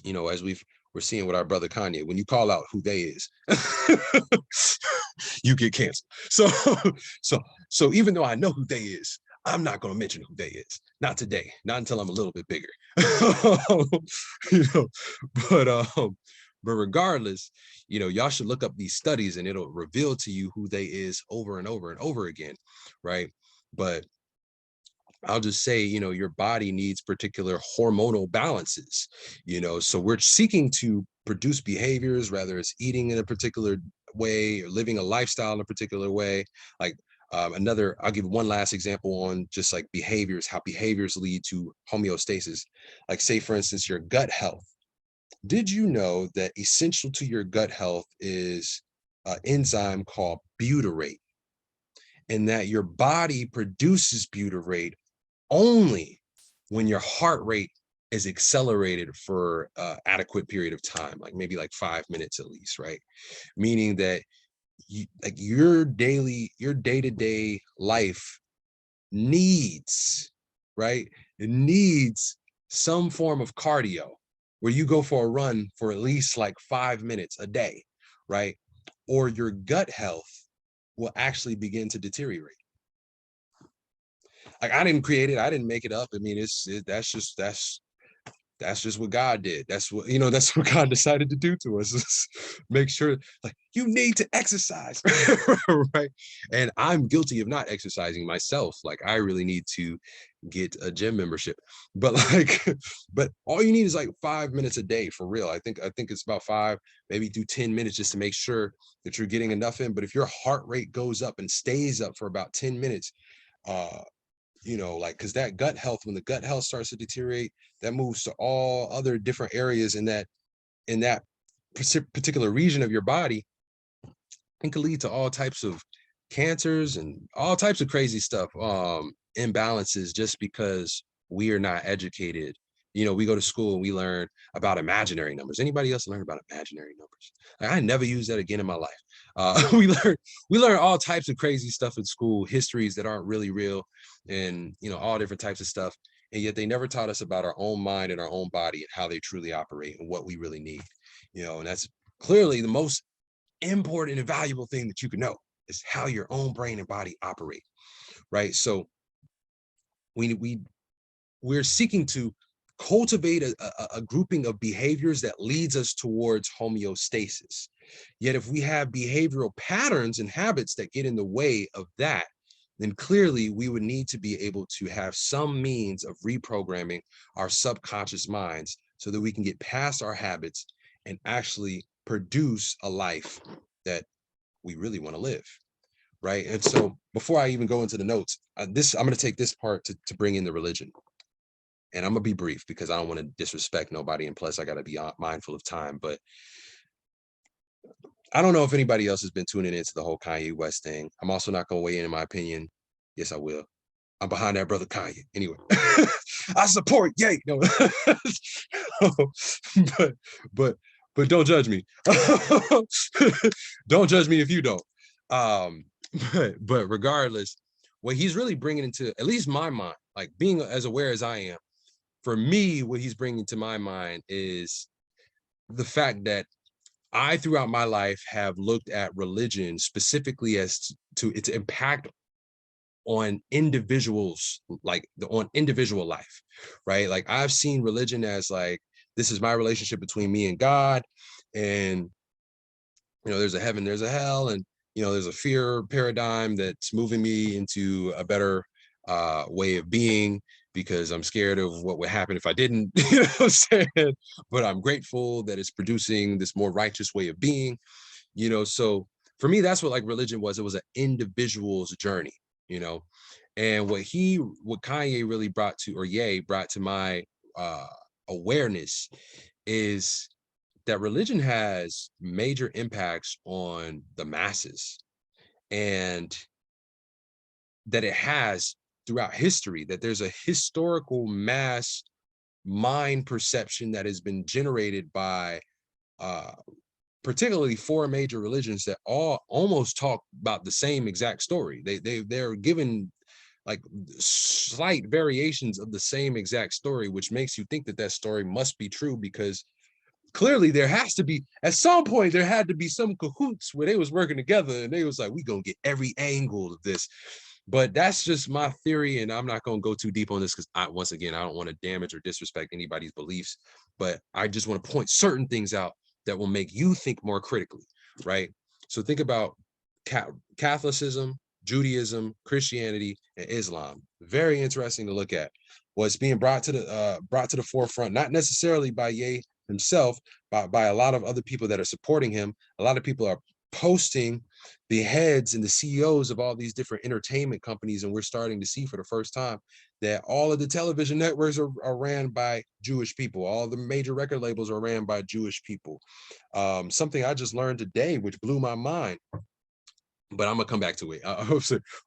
you know, as we're seeing with our brother Kanye, when you call out who they is, you get canceled. So even though I know who they is, I'm not going to mention who they is. Not today. Not until I'm a little bit bigger. You know, but regardless, you know, y'all should look up these studies and it'll reveal to you who they is over and over and over again, right? But I'll just say, you know, your body needs particular hormonal balances, you know, so we're seeking to produce behaviors, whether it's eating in a particular way or living a lifestyle in a particular way. Like I'll give one last example on just like behaviors, how behaviors lead to homeostasis. Like say, for instance, your gut health. Did you know that essential to your gut health is an enzyme called butyrate, and that your body produces butyrate only when your heart rate is accelerated for adequate period of time, like maybe like 5 minutes at least, right? Meaning that like your day-to-day life needs, right? It needs some form of cardio where you go for a run for at least like 5 minutes a day, right? Or your gut health will actually begin to deteriorate. Like I didn't create it, I didn't make it up. I mean, that's just what God did. That's what, that's what God decided to do to us. Make sure, like, you need to exercise, right? And I'm guilty of not exercising myself. Like, I really need to get a gym membership. But like, but all you need is like 5 minutes a day for real. I think it's about 5, maybe do 10 minutes just to make sure that you're getting enough in. But if your heart rate goes up and stays up for about 10 minutes, like, because that gut health, when the gut health starts to deteriorate, that moves to all other different areas in that particular region of your body, and can lead to all types of cancers and all types of crazy stuff, imbalances, just because we are not educated. We go to school and we learn about imaginary numbers. Anybody else learn about imaginary numbers? Like, I never use that again in my life. We learn all types of crazy stuff in school, histories that aren't really real, and all different types of stuff. And yet they never taught us about our own mind and our own body and how they truly operate and what we really need. And that's clearly the most important and valuable thing that you can know, is how your own brain and body operate, right? So we're seeking to cultivate a grouping of behaviors that leads us towards homeostasis. Yet if we have behavioral patterns and habits that get in the way of that, then clearly we would need to be able to have some means of reprogramming our subconscious minds so that we can get past our habits and actually produce a life that we really want to live, right? And so before I even go into the notes, I'm going to take this part to bring in the religion. And I'm gonna be brief because I don't want to disrespect nobody, and plus I got to be mindful of time. But I don't know if anybody else has been tuning into the whole Kanye West thing. I'm also not gonna weigh in my opinion. Yes, I will. I'm behind that brother Kanye. Anyway, I support Ye. No, but but don't judge me. Don't judge me if you don't. But regardless, what he's really bringing into at least my mind, like being as aware as I am, for me, what he's bringing to my mind is the fact that I, throughout my life, have looked at religion specifically as to its impact on individuals, like on individual life, right? Like I've seen religion as like, this is my relationship between me and God, and there's a heaven, there's a hell, and there's a fear paradigm that's moving me into a better way of being, because I'm scared of what would happen if I didn't, what I'm saying? But I'm grateful that it's producing this more righteous way of being, so for me, that's what like religion was. It was an individual's journey, and what Kanye really brought to, or Ye brought to my awareness, is that religion has major impacts on the masses, and that it has throughout history, that there's a historical mass mind perception that has been generated by particularly 4 major religions that all almost talk about the same exact story. They're given like slight variations of the same exact story, which makes you think that that story must be true, because clearly there has to be, at some point there had to be some cahoots where they was working together and they was like, we gonna get every angle of this. But that's just my theory, and I'm not gonna go too deep on this because once again, I don't want to damage or disrespect anybody's beliefs, but I just want to point certain things out that will make you think more critically, right? So think about Catholicism, Judaism, Christianity, and Islam. Very interesting to look at. What's being brought to the forefront, not necessarily by Ye himself, by a lot of other people that are supporting him. A lot of people are posting the heads and the CEOs of all these different entertainment companies, and we're starting to see for the first time that all of the television networks are ran by Jewish people. All the major record labels are ran by Jewish people. Something I just learned today, which blew my mind, but I'm gonna come back to it.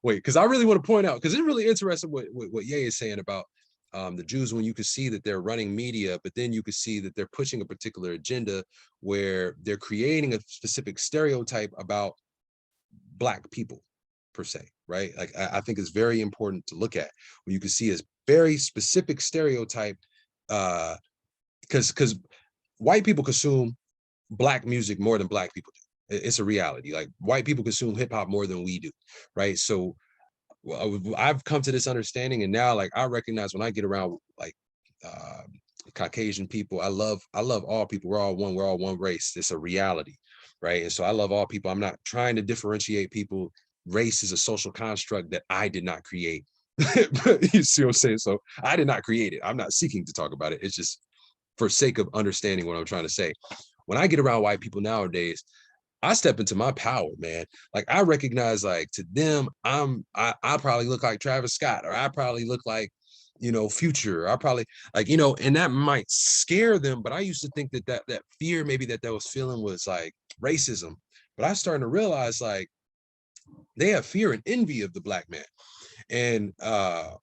Wait, because I really want to point out, because it's really interesting what Ye is saying about the Jews, when you could see that they're running media, but then you could see that they're pushing a particular agenda where they're creating a specific stereotype about Black people per se, right? Like I think it's very important to look at when you can see a very specific stereotype, because white people consume Black music more than Black people do. It's a reality. Like white people consume hip hop more than we do, right? So I've come to this understanding, and now like I recognize when I get around like Caucasian people, I love all people. We're all one race. It's a reality, right? And so I love all people. I'm not trying to differentiate people. Race is a social construct that I did not create. You see what I'm saying? So I did not create it. I'm not seeking to talk about it. It's just for sake of understanding what I'm trying to say. When I get around white people nowadays, I step into my power, man. Like I recognize, like to them, I probably look like Travis Scott, or I probably look like, Future. I probably like, and that might scare them. But I used to think that fear, maybe that was feeling was like racism. But I starting to realize like they have fear and envy of the Black man. And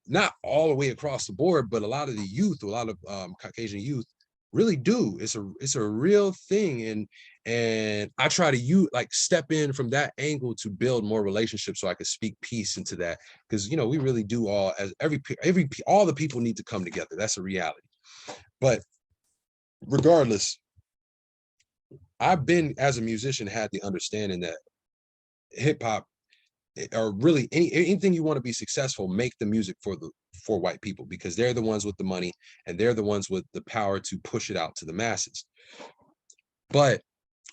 not all the way across the board, but a lot of the youth, a lot of Caucasian youth really do. It's a real thing. And I try to step in from that angle to build more relationships so I could speak peace into that. Because we really do all, as all the people need to come together. That's a reality. But regardless, I've been, as a musician, had the understanding that hip hop, or really anything you want to be successful, make the music for white people, because they're the ones with the money and they're the ones with the power to push it out to the masses. But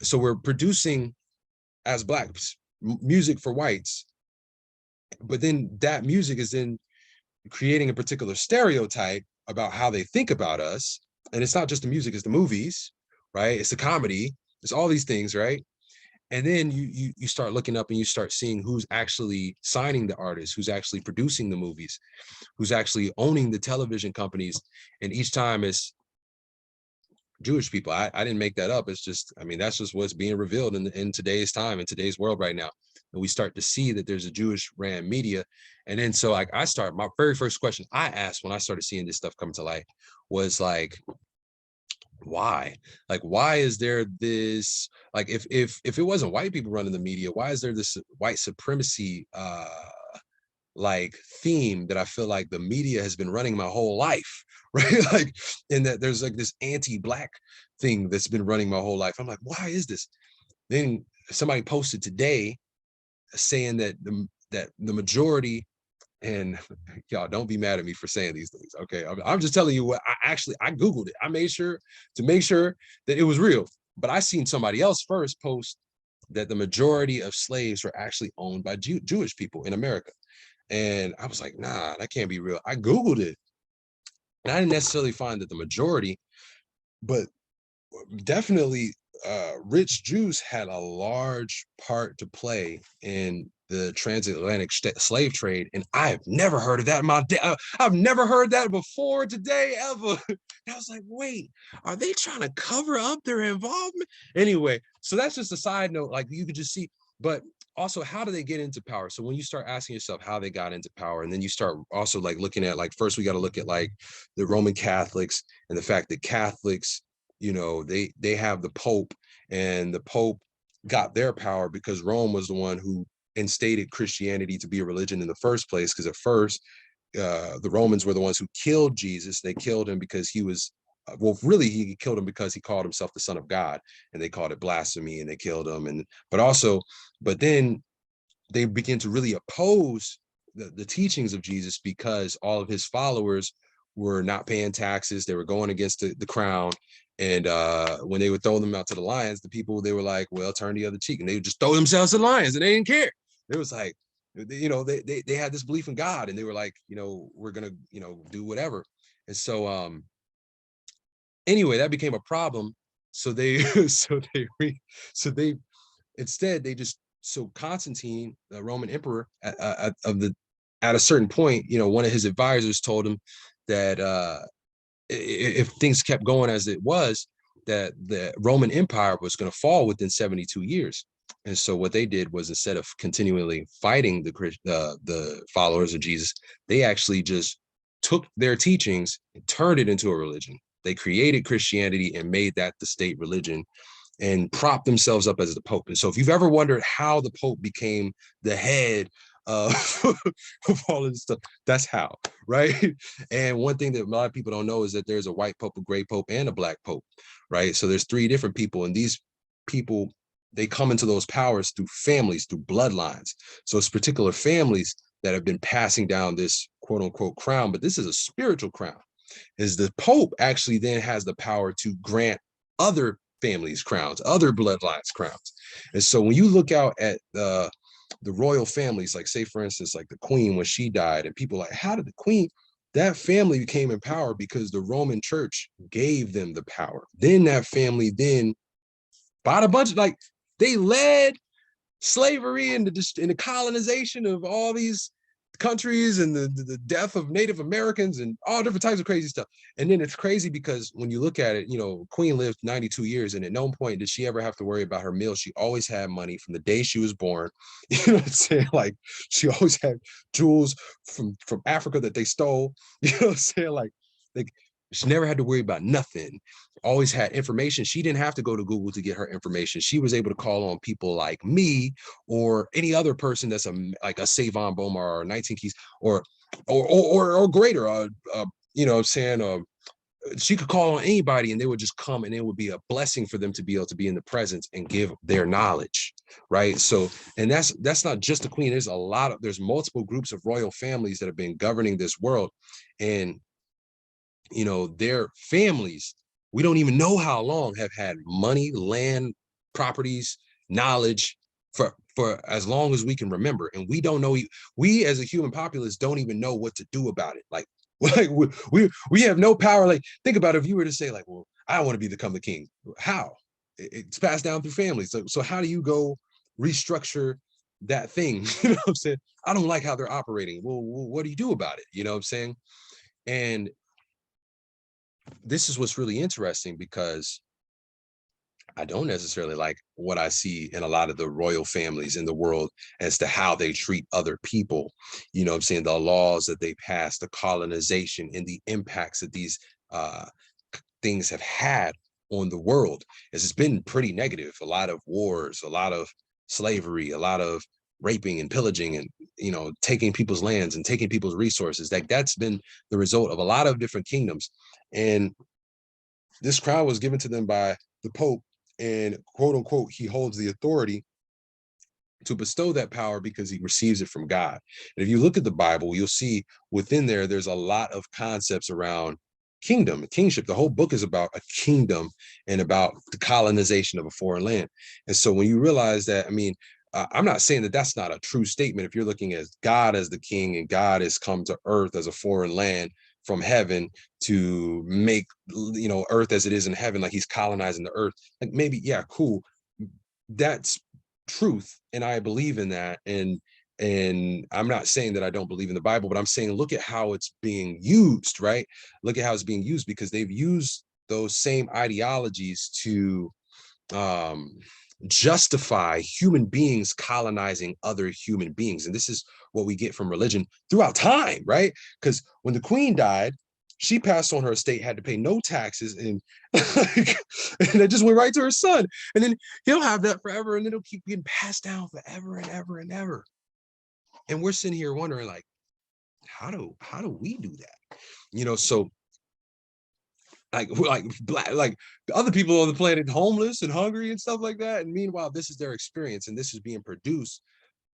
so we're producing as Blacks music for whites, but then that music is then creating a particular stereotype about how they think about us. And it's not just the music, it's the movies, right? It's the comedy, it's all these things, right? And then you start looking up and you start seeing who's actually signing the artists, who's actually producing the movies, who's actually owning the television companies. And each time it's Jewish people. I didn't make that up. It's just, that's just what's being revealed in today's time, in today's world right now. And we start to see that there's a Jewish ran media. And then so like my very first question I asked when I started seeing this stuff come to light was like, why? Like, why is there this, like, if it wasn't white people running the media, why is there this white supremacy like theme that I feel like the media has been running my whole life, right? Like, and that there's like this anti-Black thing that's been running my whole life. I'm like, why is this? Then somebody posted today saying that the majority, and y'all don't be mad at me for saying these things, okay? I'm just telling you what I Googled it. I made sure to make sure that it was real. But I seen somebody else first post that the majority of slaves were actually owned by Jewish people in America. And I was like, nah, that can't be real. I Googled it. And I didn't necessarily find that the majority, but definitely rich Jews had a large part to play in the transatlantic slave trade. And I've never heard of that in my day. I've never heard that before today, ever. And I was like, wait, are they trying to cover up their involvement? Anyway, so that's just a side note. Like you could just see, but also how do they get into power? So when you start asking yourself how they got into power, and then you start also like looking at, like, first we got to look at like the Roman Catholics and the fact that Catholics, they have the Pope, and the Pope got their power because Rome was the one who instated Christianity to be a religion in the first place. Because at first, the Romans were the ones who killed Jesus. They killed him because he was, really, he killed him because he called himself the Son of God, and they called it blasphemy, and they killed him. But then they begin to really oppose the teachings of Jesus, because all of his followers were not paying taxes. They were going against the crown. And when they would throw them out to the lions, the people, they were like, well, turn the other cheek. And they would just throw themselves to the lions, and they didn't care. It was like, they had this belief in God, and they were like, we're going to, do whatever. And so anyway, that became a problem. So they, so they Instead, they just, so Constantine, the Roman emperor, at a certain point, one of his advisors told him that if things kept going as it was, that the Roman Empire was going to fall within 72 years. And so what they did was, instead of continually fighting the followers of Jesus, they actually just took their teachings and turned it into a religion. They created Christianity and made that the state religion, and prop themselves up as the Pope. And so if you've ever wondered how the Pope became the head of, of all of this stuff, that's how, right? And one thing that a lot of people don't know is that there's a white Pope, a gray Pope, and a black Pope, right? So there's 3 different people, and these people, they come into those powers through families, through bloodlines. So it's particular families that have been passing down this quote unquote crown, but this is a spiritual crown. Is the Pope actually then has the power to grant other families crowns, other bloodlines crowns. And so when you look out at the royal families, like say for instance, like the Queen, when she died, and people like, how did the Queen, that family became in power because the Roman Church gave them the power. Then that family then bought a bunch of, like, they led slavery and the colonization of all these countries, and the death of Native Americans and all different types of crazy stuff. And then it's crazy because when you look at it, Queen lived 92 years, and at no point did she ever have to worry about her meals. She always had money from the day she was born. You know what I'm saying? Like, she always had jewels from Africa that they stole. You know what I'm saying? Like she never had to worry about nothing. Always had information. She didn't have to go to Google to get her information. She was able to call on people like me or any other person that's like a Savon Bomar or 19 Keys or greater. She could call on anybody and they would just come, and it would be a blessing for them to be able to be in the presence and give their knowledge, right? So, and that's not just the Queen. There's multiple groups of royal families that have been governing this world, and their families, we don't even know how long, have had money, land, properties, knowledge for as long as we can remember. And we don't know, we as a human populace don't even know what to do about it. Like we have no power. Like, think about if you were to say like, well, I want to become the king. How? It's passed down through families. So how do you go restructure that thing? You know what I'm saying? I don't like how they're operating. Well, what do you do about it? You know what I'm saying? And this is what's really interesting, because I don't necessarily like what I see in a lot of the royal families in the world as to how they treat other people. You know what I'm saying? The laws that they pass, the colonization, and the impacts that these things have had on the world. It's been pretty negative. A lot of wars, a lot of slavery, a lot of raping and pillaging, and taking people's lands and taking people's resources. That's been the result of a lot of different kingdoms. And this crown was given to them by the Pope, and quote unquote, he holds the authority to bestow that power because he receives it from God. And if you look at the Bible, you'll see within there's a lot of concepts around kingdom, kingship. The whole book is about a kingdom and about the colonization of a foreign land. And so when you realize that, I'm not saying that that's not a true statement. If you're looking at God as the king, and God has come to earth as a foreign land from heaven to make earth as it is in heaven, like he's colonizing the earth, like maybe, yeah, cool, that's truth, and I believe in that. And I'm not saying that I don't believe in the Bible, but I'm saying look at how it's being used, right? Look at how it's being used, because they've used those same ideologies to justify human beings colonizing other human beings. And this is what we get from religion throughout time, right? Because when the Queen died, she passed on her estate, had to pay no taxes, and and it just went right to her son. And then he'll have that forever, and it'll keep getting passed down forever and ever and ever. And we're sitting here wondering, like, how do we do that? So like other people on the planet homeless and hungry and stuff like that, and meanwhile this is their experience, and this is being produced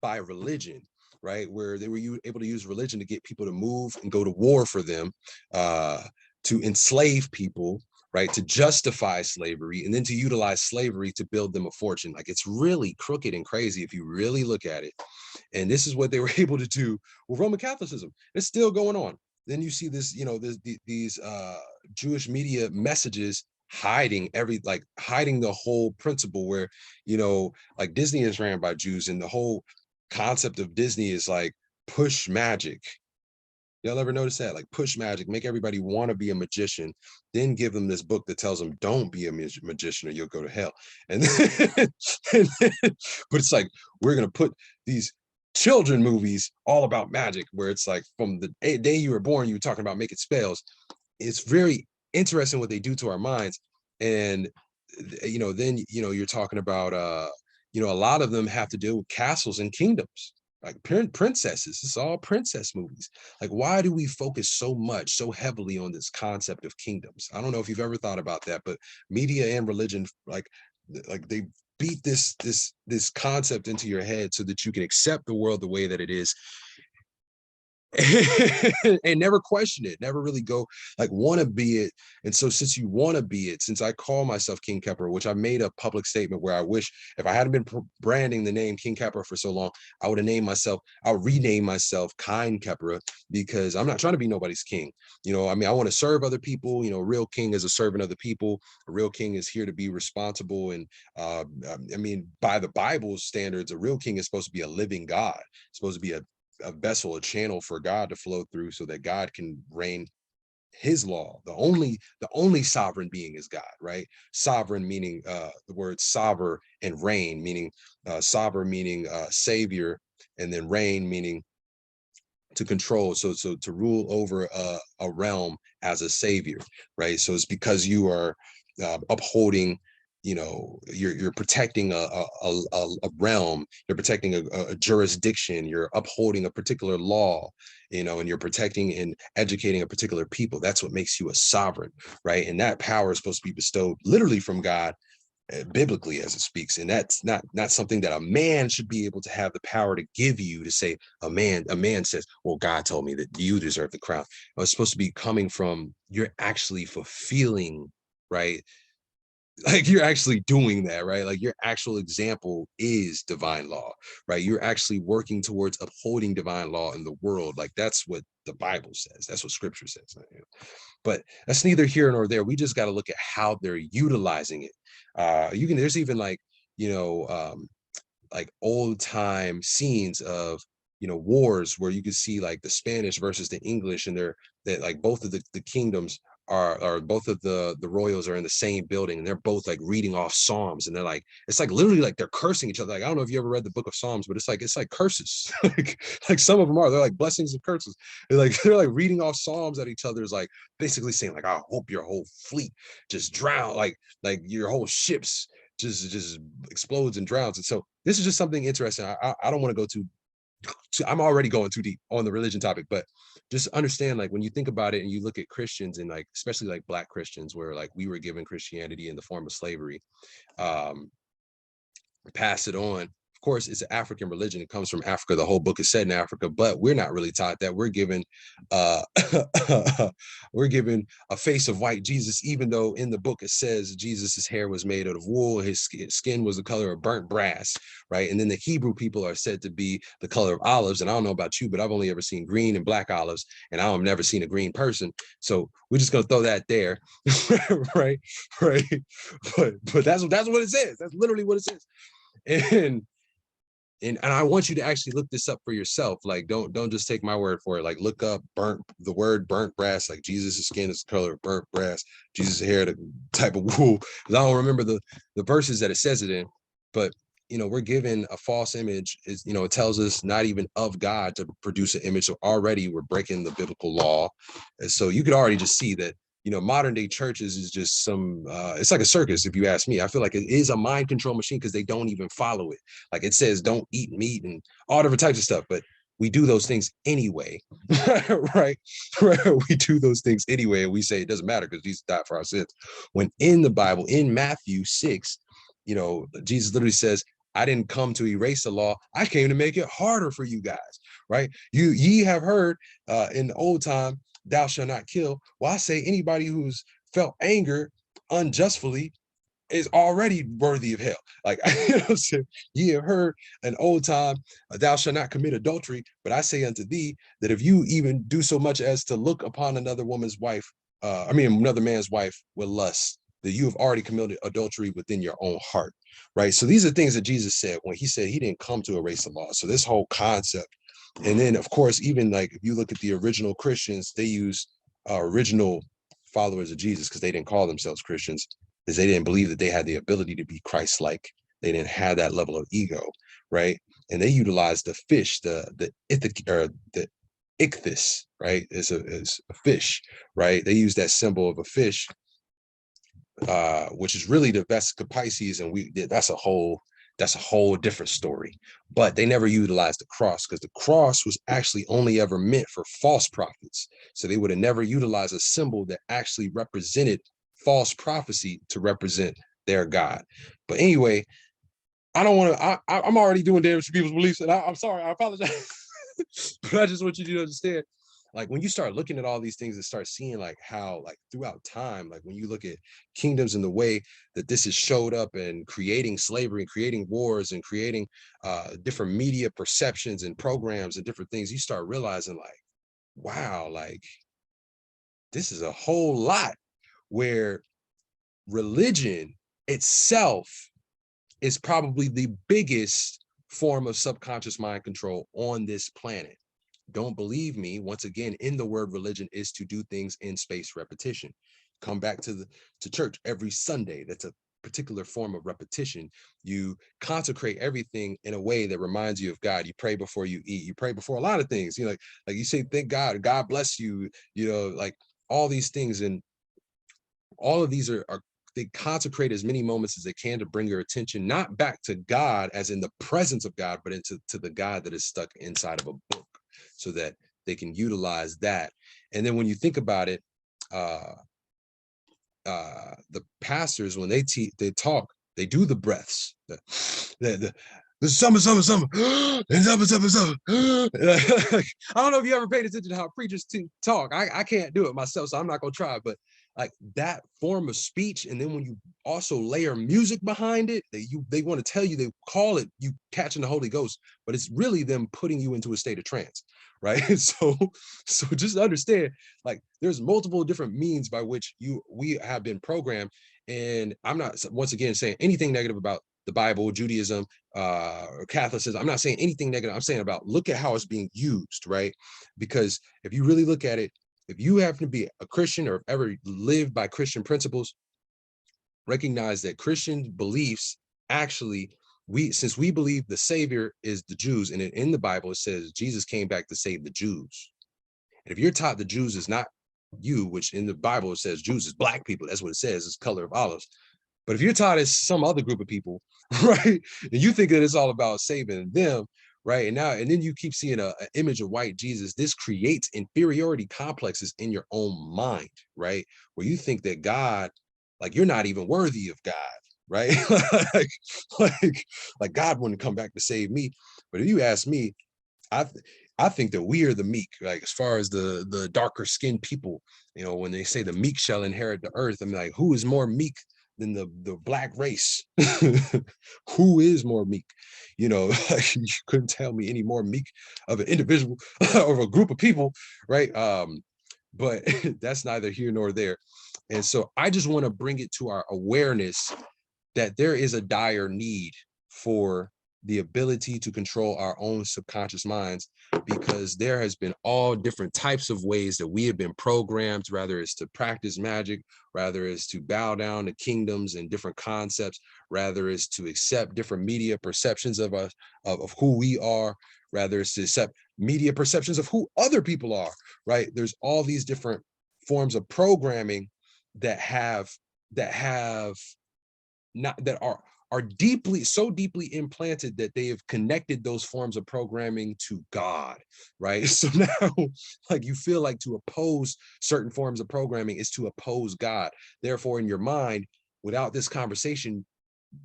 by religion, right? Where they were able to use religion to get people to move and go to war for them, to enslave people, right? To justify slavery, and then to utilize slavery to build them a fortune. Like, it's really crooked and crazy if you really look at it. And this is what they were able to do with Roman Catholicism. It's still going on. Then you see this, these Jewish media messages hiding hiding the whole principle where, you know, like Disney is ran by Jews, and the whole concept of Disney is like push magic. Y'all ever notice that? Like push magic, make everybody want to be a magician, then give them this book that tells them don't be a magician or you'll go to hell. And then, but it's like, we're going to put these children movies all about magic, where it's like from the day you were born, you were talking about making spells. It's very interesting what they do to our minds. And, you know, then, you know, you're talking about, you know, a lot of them have to deal with castles and kingdoms, like princesses. It's all princess movies. Like, why do we focus so heavily on this concept of kingdoms? I don't know if you've ever thought about that, but media and religion, like they beat this concept into your head so that you can accept the world the way that it is, and never question it, never really go like want to be it. And so since you want to be it, since I call myself King Kepper, which I made a public statement where I wish if I hadn't been branding the name King Kepper for so long, I would have named myself, I'll rename myself Kind Kepper, because I'm not trying to be nobody's king. You know, I mean, I want to serve other people. You know, a real king is a servant of the people. A real king is here to be responsible. And I mean, by the Bible standards, a real king is supposed to be a living God, supposed to be a vessel, a channel for God to flow through so that God can reign his law. The only sovereign being is God, right? Sovereign meaning the word sovereign, and reign meaning sovereign meaning savior, and then reign meaning to control, so to rule over a realm as a savior, right? So it's because you are upholding, you know, you're protecting a realm, you're protecting a jurisdiction, you're upholding a particular law, you know, and you're protecting and educating a particular people. That's what makes you a sovereign, right? And that power is supposed to be bestowed literally from God, biblically as it speaks. And that's not something that a man should be able to have the power to give you, to say a man says, well, God told me that you deserve the crown. It's supposed to be coming from, you're actually fulfilling, right? Like you're actually doing that, right? Like your actual example is divine law, right? You're actually working towards upholding divine law in the world. Like that's what the Bible says. That's what scripture says. You know? But that's neither here nor there. We just got to look at how they're utilizing it. There's even like, you know, like old time scenes of, you know, wars where you can see like the Spanish versus the English, and that like both of the kingdoms are both of the royals are in the same building, and they're both like reading off Psalms, and they're like, it's like literally like they're cursing each other. Like, I don't know if you ever read the book of Psalms, but it's like curses. like some of them are, they're like blessings and curses. They're like reading off Psalms at each other, is like basically saying like, I hope your whole fleet just drown, like your whole ships just explodes and drowns. And so this is just something interesting. I don't want to go too, I'm already going too deep on the religion topic, but just understand, like when you think about it and you look at Christians, and like especially like Black Christians, where like we were given Christianity in the form of slavery, pass it on. Of course, it's an African religion. It comes from Africa. The whole book is set in Africa, but we're not really taught that. We're given we're given a face of white Jesus, even though in the book it says Jesus's hair was made out of wool, his skin was the color of burnt brass, right? And then the Hebrew people are said to be the color of olives. And I don't know about you, but I've only ever seen green and black olives, and I've never seen a green person. So we're just gonna throw that there, right? Right. But that's what it says. That's literally what it says. And I want you to actually look this up for yourself. Like, don't just take my word for it. Like, look up the word burnt brass. Like, Jesus' skin is the color of burnt brass. Jesus' hair, the type of wool. Because I don't remember the verses that it says it in. But you know, we're given a false image. Is, you know, it tells us not even of God to produce an image. So already we're breaking the biblical law. And so you could already just see that, you know, modern day churches is just some, it's like a circus, if you ask me. I feel like it is a mind control machine because they don't even follow it. Like it says, don't eat meat and all different types of stuff, but we do those things anyway, right? We do those things anyway, and we say it doesn't matter because Jesus died for our sins. When in the Bible, in Matthew 6, you know, Jesus literally says, I didn't come to erase the law. I came to make it harder for you guys, right? Ye have heard in the old time, thou shalt not kill. Well, I say anybody who's felt anger unjustly is already worthy of hell. Like, you know what I'm saying? Ye have heard an old time, thou shalt not commit adultery. But I say unto thee that if you even do so much as to look upon another woman's wife, another man's wife with lust, that you have already committed adultery within your own heart, right? So these are things that Jesus said when he said he didn't come to erase the law. So this whole concept, and then of course, even like if you look at the original Christians, they use original followers of Jesus because they didn't call themselves Christians, because they didn't believe that they had the ability to be Christ-like. They didn't have that level of ego, right? And they utilized the fish, the ichthys, right? Is a fish, right? They use that symbol of a fish, which is really the Vesica Pisces, and that's a whole different story. But they never utilized the cross because the cross was actually only ever meant for false prophets. So they would have never utilized a symbol that actually represented false prophecy to represent their God. But anyway, I don't want to. I'm already doing damage to people's beliefs, and I'm sorry. I apologize, but I just want you to understand. Like when you start looking at all these things and start seeing like how like throughout time, like when you look at kingdoms and the way that this has showed up and creating slavery and creating wars and creating different media perceptions and programs and different things, you start realizing like, wow, like this is a whole lot where religion itself is probably the biggest form of subconscious mind control on this planet. Don't believe me, once again, in the word religion is to do things in space repetition. Come back to church every Sunday. That's a particular form of repetition. You consecrate everything in a way that reminds you of God. You pray before you eat. You pray before a lot of things. You know, like you say, thank God, God bless you. You know, like all these things, and all of these are they consecrate as many moments as they can to bring your attention not back to God as in the presence of God, but into the God that is stuck inside of a book, so that they can utilize that. And then when you think about it, the pastors, when they talk, they do the breaths, the summer, and summer. I don't know if you ever paid attention to how preachers talk. I can't do it myself, so I'm not gonna try. But like that form of speech, and then when you also layer music behind it, they want to tell you, they call it you catching the Holy Ghost, but it's really them putting you into a state of trance, right? So just understand, like there's multiple different means by which we have been programmed. And I'm not once again saying anything negative about the Bible, Judaism, or Catholicism. I'm not saying anything negative. I'm saying about look at how it's being used, right? Because if you really look at it, if you happen to be a Christian or have ever lived by Christian principles, recognize that Christian beliefs actually, since we believe the Savior is the Jews, and in the Bible it says Jesus came back to save the Jews. And if you're taught the Jews is not you, which in the Bible it says Jews is black people, that's what it says, it's color of olives. But if you're taught as some other group of people, right, and you think that it's all about saving them, right, and then you keep seeing an image of white Jesus, this creates inferiority complexes in your own mind, right, where you think that God, like you're not even worthy of God, right? like God wouldn't come back to save me. But if you ask me, I think that we are the meek, like as far as the darker skinned people, you know, when they say the meek shall inherit the earth, I'm like, who is more meek than the black race? Who is more meek? You know, like, you couldn't tell me any more meek of an individual or a group of people, right? But that's neither here nor there. And so I just want to bring it to our awareness that there is a dire need for the ability to control our own subconscious minds, because there has been all different types of ways that we have been programmed, rather it's to practice magic, rather it's to bow down to kingdoms and different concepts, rather it's to accept different media perceptions of us, of who we are, rather it's to accept media perceptions of who other people are, right? There's all these different forms of programming that have not that are deeply, so deeply implanted that they have connected those forms of programming to God, right? So now, like you feel like to oppose certain forms of programming is to oppose God. Therefore, in your mind, without this conversation,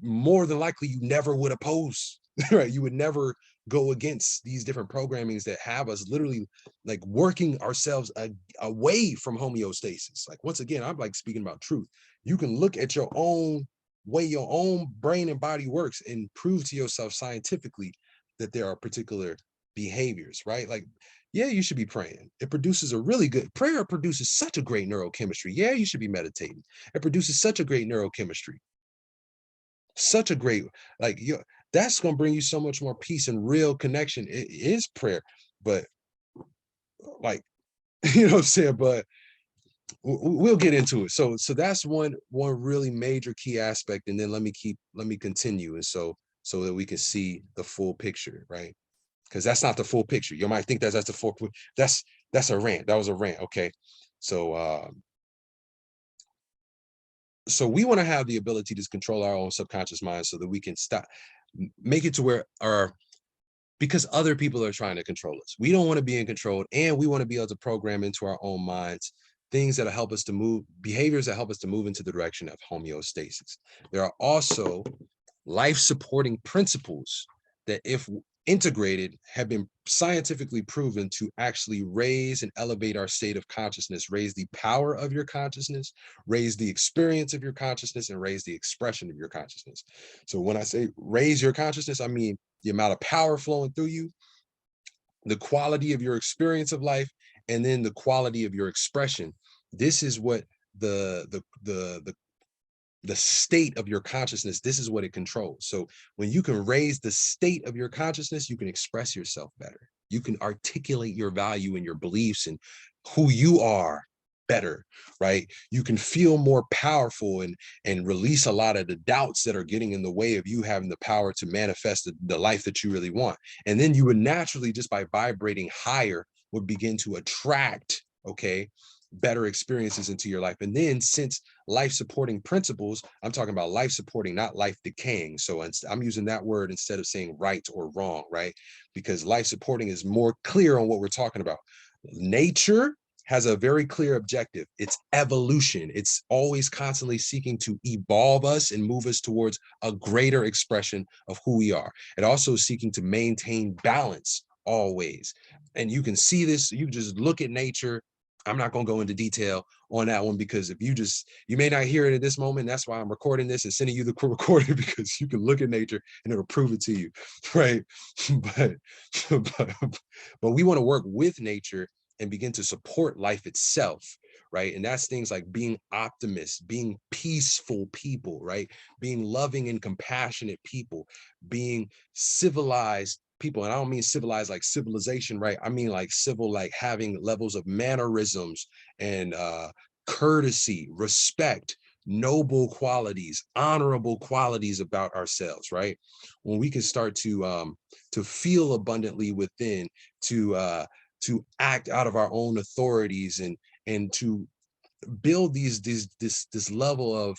more than likely you never would oppose, right? You would never go against these different programmings that have us literally like working ourselves away from homeostasis. Like once again, I'm like speaking about truth. You can look at your own way your own brain and body works and prove to yourself scientifically that there are particular behaviors, right? Like, Yeah, you should be praying. It produces a really good prayer, produces such a great neurochemistry. Yeah, you should be meditating. It produces such a great neurochemistry. Such a great, like, that's going to bring you so much more peace and real connection. It is prayer, but like, you know what I'm saying? But we'll get into it. So that's one really major key aspect. And then let me continue. And so that we can see the full picture, right? Because that's not the full picture. You might think that's the full. That's a rant. That was a rant. Okay. So so we want to have the ability to control our own subconscious mind so that we can make it to where because other people are trying to control us. We don't want to be in control, and we want to be able to program into our own minds things that help us to move, behaviors that help us to move into the direction of homeostasis. There are also life-supporting principles that, if integrated, have been scientifically proven to actually raise and elevate our state of consciousness, raise the power of your consciousness, raise the experience of your consciousness, and raise the expression of your consciousness. So when I say raise your consciousness, I mean the amount of power flowing through you, the quality of your experience of life, and then the quality of your expression. This is what the state of your consciousness, this is what it controls. So when you can raise the state of your consciousness, you can express yourself better. You can articulate your value and your beliefs and who you are better, right? You can feel more powerful and release a lot of the doubts that are getting in the way of you having the power to manifest the life that you really want. And then you would naturally, just by vibrating higher, would begin to attract, okay, better experiences into your life. And then, since life supporting principles, I'm talking about life supporting, not life decaying. So I'm using that word instead of saying right or wrong, right? Because life supporting is more clear on what we're talking about. Nature has a very clear objective. It's evolution. It's always constantly seeking to evolve us and move us towards a greater expression of who we are. It also is seeking to maintain balance always. And you can see this, you just look at nature. I'm not going to go into detail on that one, because if you may not hear it at this moment. That's why I'm recording this and sending you the recording, because you can look at nature and it'll prove it to you, right? but, but we want to work with nature and begin to support life itself, right? And that's things like being optimists, being peaceful people, right? Being loving and compassionate people, being civilized people. And I don't mean civilized like civilization, right? I mean like civil, like having levels of mannerisms and courtesy, respect, noble qualities, honorable qualities about ourselves, right? When we can start to feel abundantly within, to act out of our own authorities, and to build this level of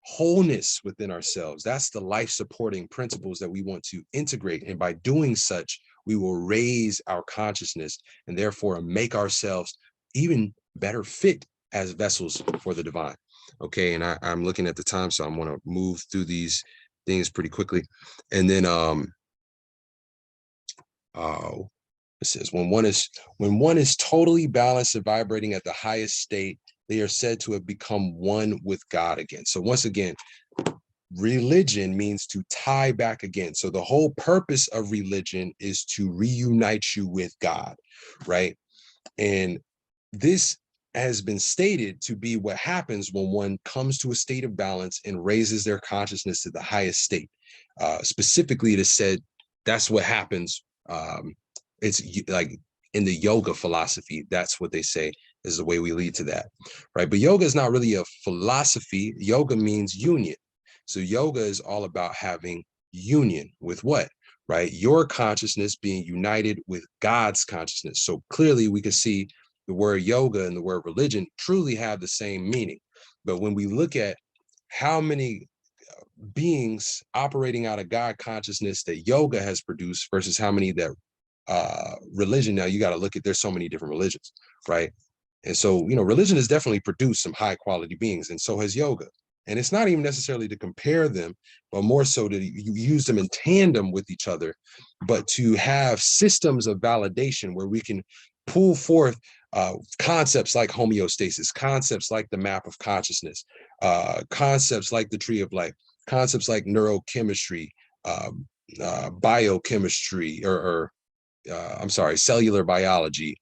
wholeness within ourselves. That's the life supporting principles that we want to integrate. And by doing such, we will raise our consciousness and therefore make ourselves even better fit as vessels for the divine. Okay. And I'm looking at the time, so I'm going to move through these things pretty quickly. And then it says when one is totally balanced and vibrating at the highest state, they are said to have become one with God again. So once again, religion means to tie back again. So the whole purpose of religion is to reunite you with God, right? And this has been stated to be what happens when one comes to a state of balance and raises their consciousness to the highest state. Specifically, it is said that's what happens. It's like in the yoga philosophy, that's what they say is the way we lead to that, right? But yoga is not really a philosophy. Yoga means union. So yoga is all about having union with what, right? Your consciousness being united with God's consciousness. So clearly we can see the word yoga and the word religion truly have the same meaning. But when we look at how many beings operating out of God consciousness that yoga has produced versus how many that religion, now you got to look at, there's so many different religions, right? And so, religion has definitely produced some high quality beings, and so has yoga. And it's not even necessarily to compare them, but more so to you use them in tandem with each other, but to have systems of validation where we can pull forth concepts like homeostasis, concepts like the map of consciousness, concepts like the tree of life, concepts like neurochemistry, biochemistry, or I'm sorry, cellular biology,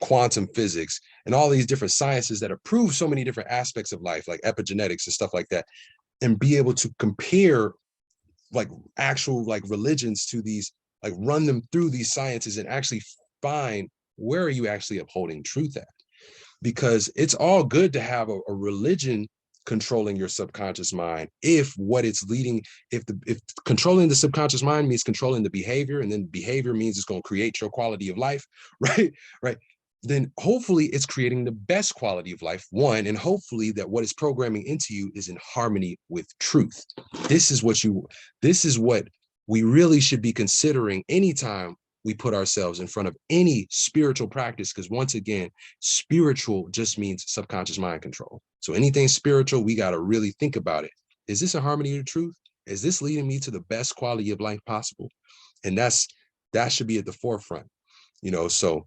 quantum physics, and all these different sciences that approve so many different aspects of life, like epigenetics and stuff like that, and be able to compare like actual like religions to these, like run them through these sciences and actually find where are you actually upholding truth at. Because it's all good to have a religion controlling your subconscious mind if what it's leading, if controlling the subconscious mind means controlling the behavior, and then behavior means it's going to create your quality of life, right, then hopefully it's creating the best quality of life, one, and hopefully that what it's programming into you is in harmony with truth. This is what we really should be considering anytime we put ourselves in front of any spiritual practice, because once again, spiritual just means subconscious mind control. So anything spiritual, we got to really think about it. Is this in harmony with truth? Is this leading me to the best quality of life possible? And that should be at the forefront, so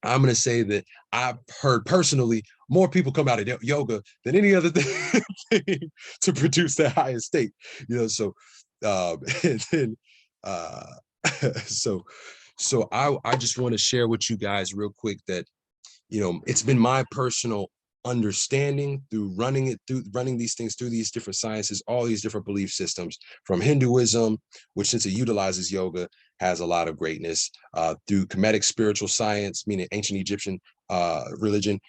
I'm going to say that I've heard personally more people come out of yoga than any other thing to produce that highest state, so and then so I just want to share with you guys real quick that it's been my personal understanding through running these things through these different sciences, all these different belief systems, from Hinduism, which since it utilizes yoga has a lot of greatness, through Kemetic spiritual science, meaning ancient Egyptian religion,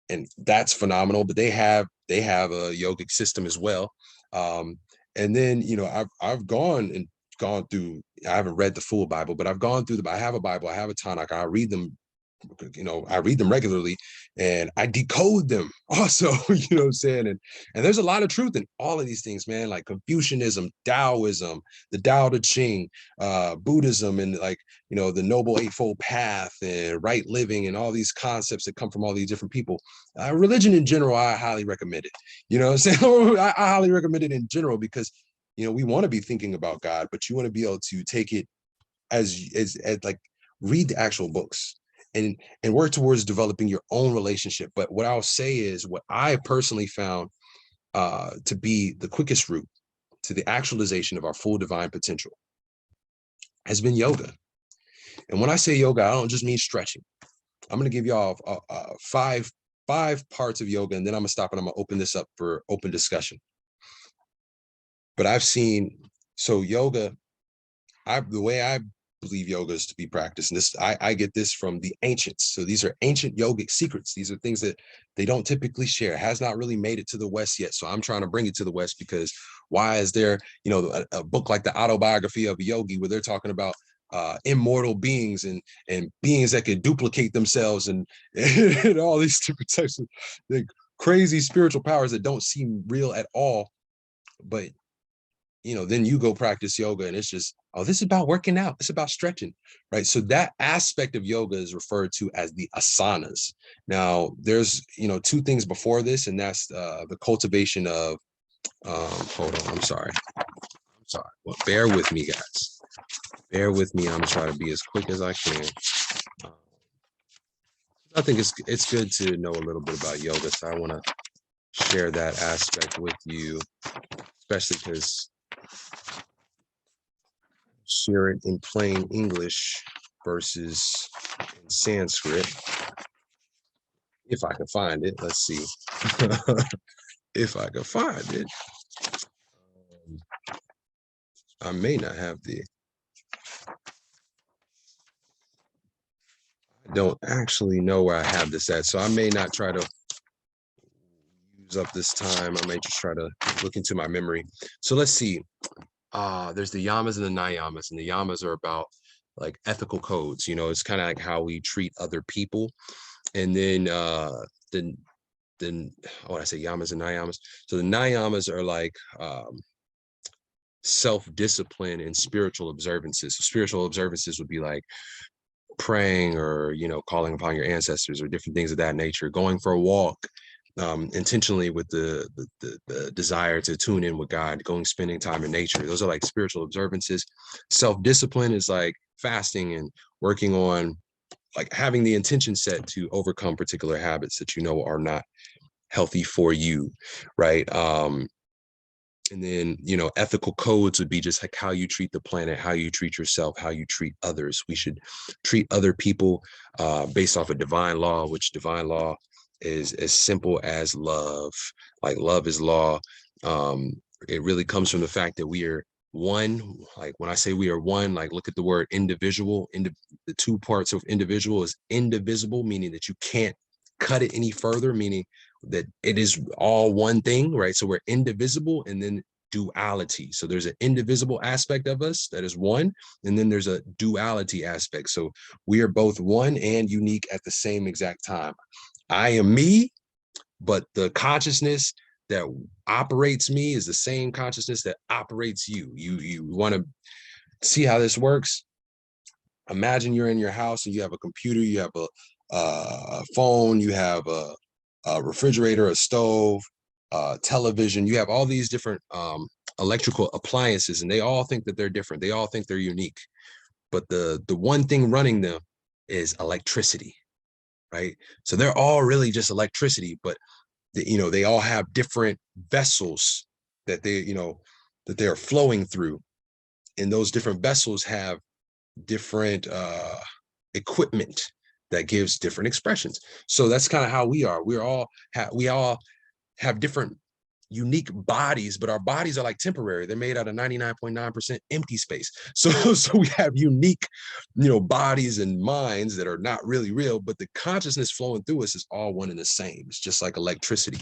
and that's phenomenal. But they have a yogic system as well, and then I've gone through. I haven't read the full Bible, but I've gone through I have a Bible, I have a Tanakh, I read them. I read them regularly and I decode them also, what I'm saying? And there's a lot of truth in all of these things, man, like Confucianism, Taoism, the Tao Te Ching, Buddhism, and the Noble Eightfold Path and right living and all these concepts that come from all these different people. Religion in general, I highly recommend it. You know what I'm saying? I highly recommend it in general because, we want to be thinking about God, but you want to be able to take it as like read the actual books and work towards developing your own relationship. But what I'll say is what I personally found to be the quickest route to the actualization of our full divine potential has been yoga. And when I say yoga, I don't just mean stretching. I'm going to give y'all five parts of yoga, and then I'm going to stop and I'm going to open this up for open discussion. But I've seen, so yoga, the way I believe yoga is to be practiced, and this I get this from the ancients. So these are ancient yogic secrets. These are things that they don't typically share, has not really made it to the West yet. So I'm trying to bring it to the West, because why is there a book like the Autobiography of a Yogi where they're talking about immortal beings and beings that could duplicate themselves and all these different types of crazy spiritual powers that don't seem real at all, but then you go practice yoga and it's just, oh, this is about working out. It's about stretching, right? So that aspect of yoga is referred to as the asanas. Now, there's, two things before this, and that's the cultivation of, hold on, I'm sorry. Well, bear with me, guys. Bear with me. I'm gonna try to be as quick as I can. I think it's good to know a little bit about yoga, so I want to share that aspect with you, especially because share it in plain English versus in Sanskrit. If I can find it, let's see. If I can find it. I may not have I don't actually know where I have this at, so I may not try to use up this time. I may just try to look into my memory. So let's see. There's the yamas and the niyamas, and the yamas are about like ethical codes. It's kind of like how we treat other people. And then oh, I say yamas and niyamas. So the niyamas are like self-discipline and spiritual observances. So spiritual observances would be like praying or calling upon your ancestors or different things of that nature, going for a walk intentionally with the desire to tune in with God, spending time in nature. Those are like spiritual observances. Self-discipline is like fasting and working on like having the intention set to overcome particular habits that are not healthy for you, right? And then, you know, ethical codes would be just like how you treat the planet, how you treat yourself, how you treat others. We should treat other people based off of divine law, which divine law is as simple as love. Like love is law. It really comes from the fact that we are one. Like when I say we are one, like look at the word individual. The two parts of individual is indivisible, meaning that you can't cut it any further, meaning that it is all one thing, right? So we're indivisible, and then duality. So there's an indivisible aspect of us that is one, and then there's a duality aspect. So we are both one and unique at the same exact time. I am me, but the consciousness that operates me is the same consciousness that operates you. You want to see how this works? Imagine you're in your house and you have a computer, you have a phone, you have a refrigerator, a stove, television. You have all these different electrical appliances, and they all think that they're different. They all think they're unique. But the one thing running them is electricity, right? So they're all really just electricity, but they all have different vessels that that they're flowing through, and those different vessels have different equipment that gives different expressions. So that's kind of how we are. We all have different unique bodies, but our bodies are like temporary. They're made out of 99.9% empty space. So we have unique, bodies and minds that are not really real, but the consciousness flowing through us is all one and the same. It's just like electricity.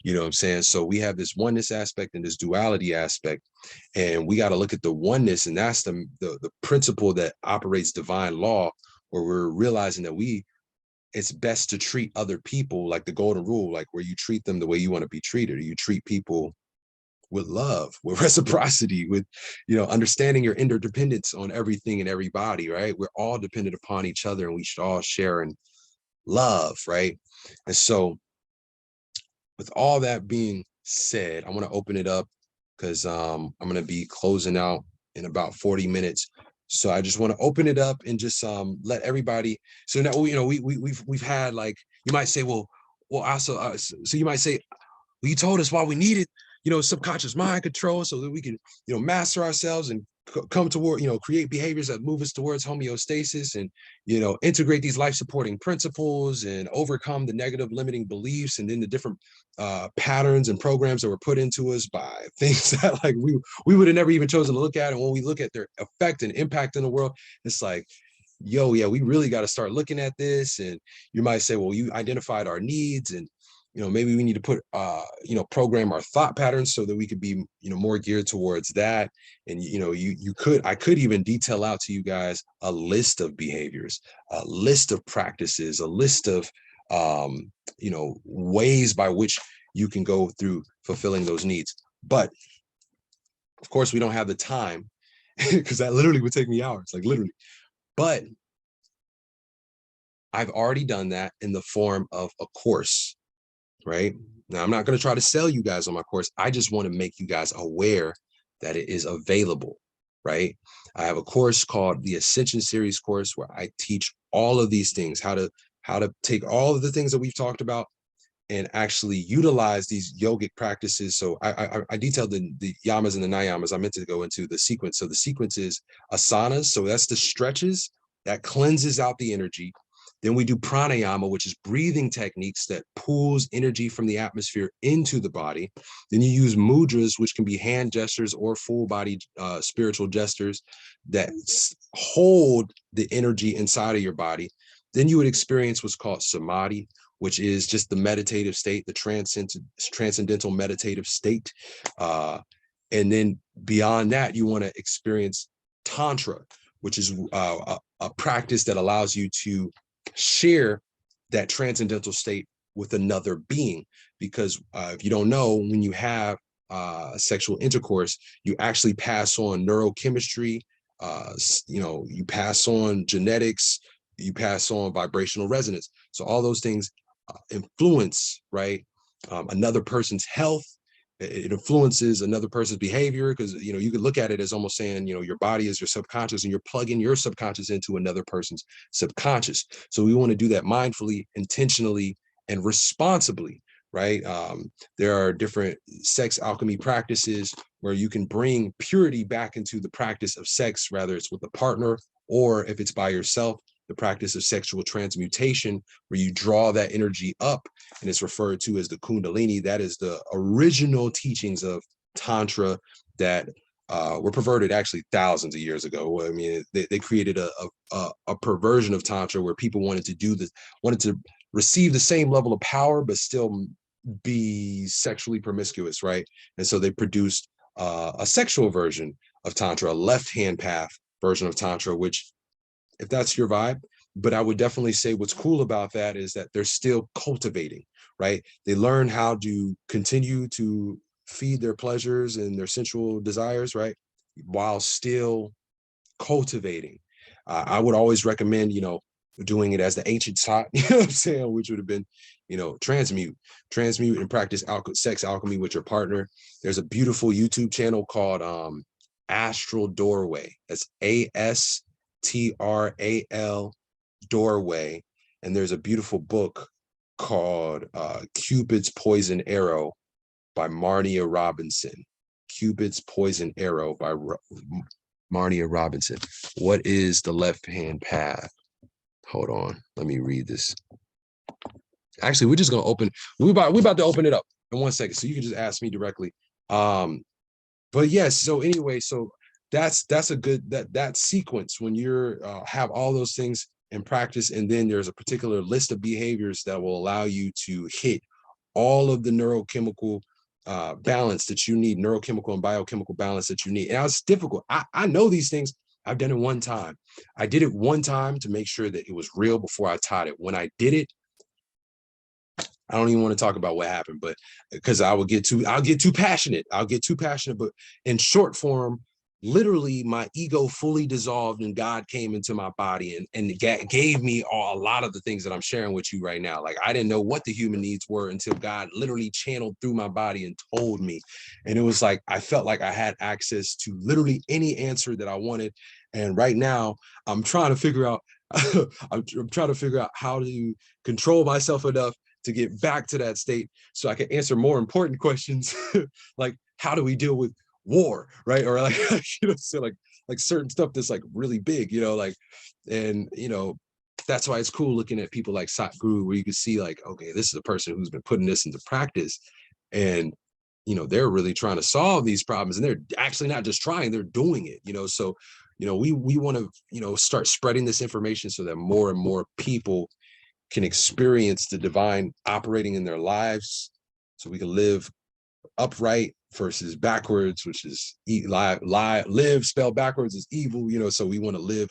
You know what I'm saying? So we have this oneness aspect and this duality aspect, and we got to look at the oneness, and that's the principle that operates divine law, where we're realizing that it's best to treat other people like the golden rule, like where you treat them the way you want to be treated, or you treat people with love, with reciprocity, with, understanding your interdependence on everything and everybody, right? We're all dependent upon each other, and we should all share in love, right? And so with all that being said, I want to open it up because I'm going to be closing out in about 40 minutes. So I just want to open it up and just let everybody. So now we've had, like, you might say, well also so you might say, well, you told us why we needed subconscious mind control, so that we can master ourselves and come toward create behaviors that move us towards homeostasis, and integrate these life supporting principles and overcome the negative limiting beliefs, and then the different patterns and programs that were put into us by things that like we would have never even chosen to look at. And when we look at their effect and impact in the world, it's like, yo, yeah, we really got to start looking at this. And you might say, well, you identified our needs, and maybe we need to put program our thought patterns so that we could be more geared towards that. And I could even detail out to you guys a list of behaviors, a list of practices, a list of ways by which you can go through fulfilling those needs. But of course we don't have the time, because that literally would take me hours, like literally. But I've already done that in the form of a course. Right now, I'm not going to try to sell you guys on my course. I just want to make you guys aware that it is available. Right. I have a course called the Ascension Series course, where I teach all of these things, how to take all of the things that we've talked about and actually utilize these yogic practices. So I detailed the yamas and the niyamas. I meant to go into the sequence. So the sequence is asanas. So that's the stretches that cleanses out the energy. Then we do pranayama, which is breathing techniques that pulls energy from the atmosphere into the body. Then you use mudras, which can be hand gestures or full body spiritual gestures that hold the energy inside of your body. Then you would experience what's called samadhi, which is just the meditative state, the transcendental meditative state. And then beyond that, you want to experience tantra, which is a practice that allows you to share that transcendental state with another being. Because if you don't know, when you have sexual intercourse, you actually pass on neurochemistry, you pass on genetics, you pass on vibrational resonance. So all those things influence, right, another person's health. It influences another person's behavior, because you could look at it as almost saying your body is your subconscious, and you're plugging your subconscious into another person's subconscious. So we want to do that mindfully, intentionally, and responsibly, right? There are different sex alchemy practices where you can bring purity back into the practice of sex, whether it's with a partner or if it's by yourself. The practice of sexual transmutation, where you draw that energy up, and it's referred to as the Kundalini. That is the original teachings of Tantra that were perverted actually thousands of years ago. I mean, they created a perversion of Tantra where people wanted to do this, wanted to receive the same level of power, but still be sexually promiscuous, right? And so they produced a sexual version of Tantra, a left-hand path version of Tantra, which, if that's your vibe. But I would definitely say what's cool about that is that they're still cultivating, right? They learn how to continue to feed their pleasures and their sensual desires, right? While still cultivating. I would always recommend, doing it as the ancients taught, you know what I'm saying, which would have been, transmute and practice sex alchemy with your partner. There's a beautiful YouTube channel called Astral Doorway. That's ASTRAL Doorway. And there's a beautiful book called Cupid's Poison Arrow by Marnia Robinson. Cupid's Poison Arrow by Marnia Robinson. What is the left-hand path? Hold on, let me read this. Actually, we're just gonna open. We're about to open it up in 1 second, so you can just ask me directly. But yes. So anyway, so that's a good that sequence when you're have all those things in practice, and then there's a particular list of behaviors that will allow you to hit all of the neurochemical balance that you need, neurochemical and biochemical balance that you need. And it's difficult. I know these things. I've done it one time. I did it one time to make sure that it was real before I taught it. When I did it, I don't even want to talk about what happened, but because I'll get too passionate. But in short form, literally my ego fully dissolved and God came into my body and gave me a lot of the things that I'm sharing with you right now. Like, I didn't know what the human needs were until God literally channeled through my body and told me. And it was like, I felt like I had access to literally any answer that I wanted. And right now I'm trying to figure out, I'm trying to figure out how to control myself enough to get back to that state so I can answer more important questions like, how do we deal with war, right? Or like, so like certain stuff that's like really big, and that's why it's cool looking at people like Satguru, where you can see like, okay, this is a person who's been putting this into practice, and they're really trying to solve these problems, and they're actually not just trying, they're doing it, so we want to start spreading this information so that more and more people can experience the divine operating in their lives, so we can live upright versus backwards, which is live spelled backwards is evil, so we want to live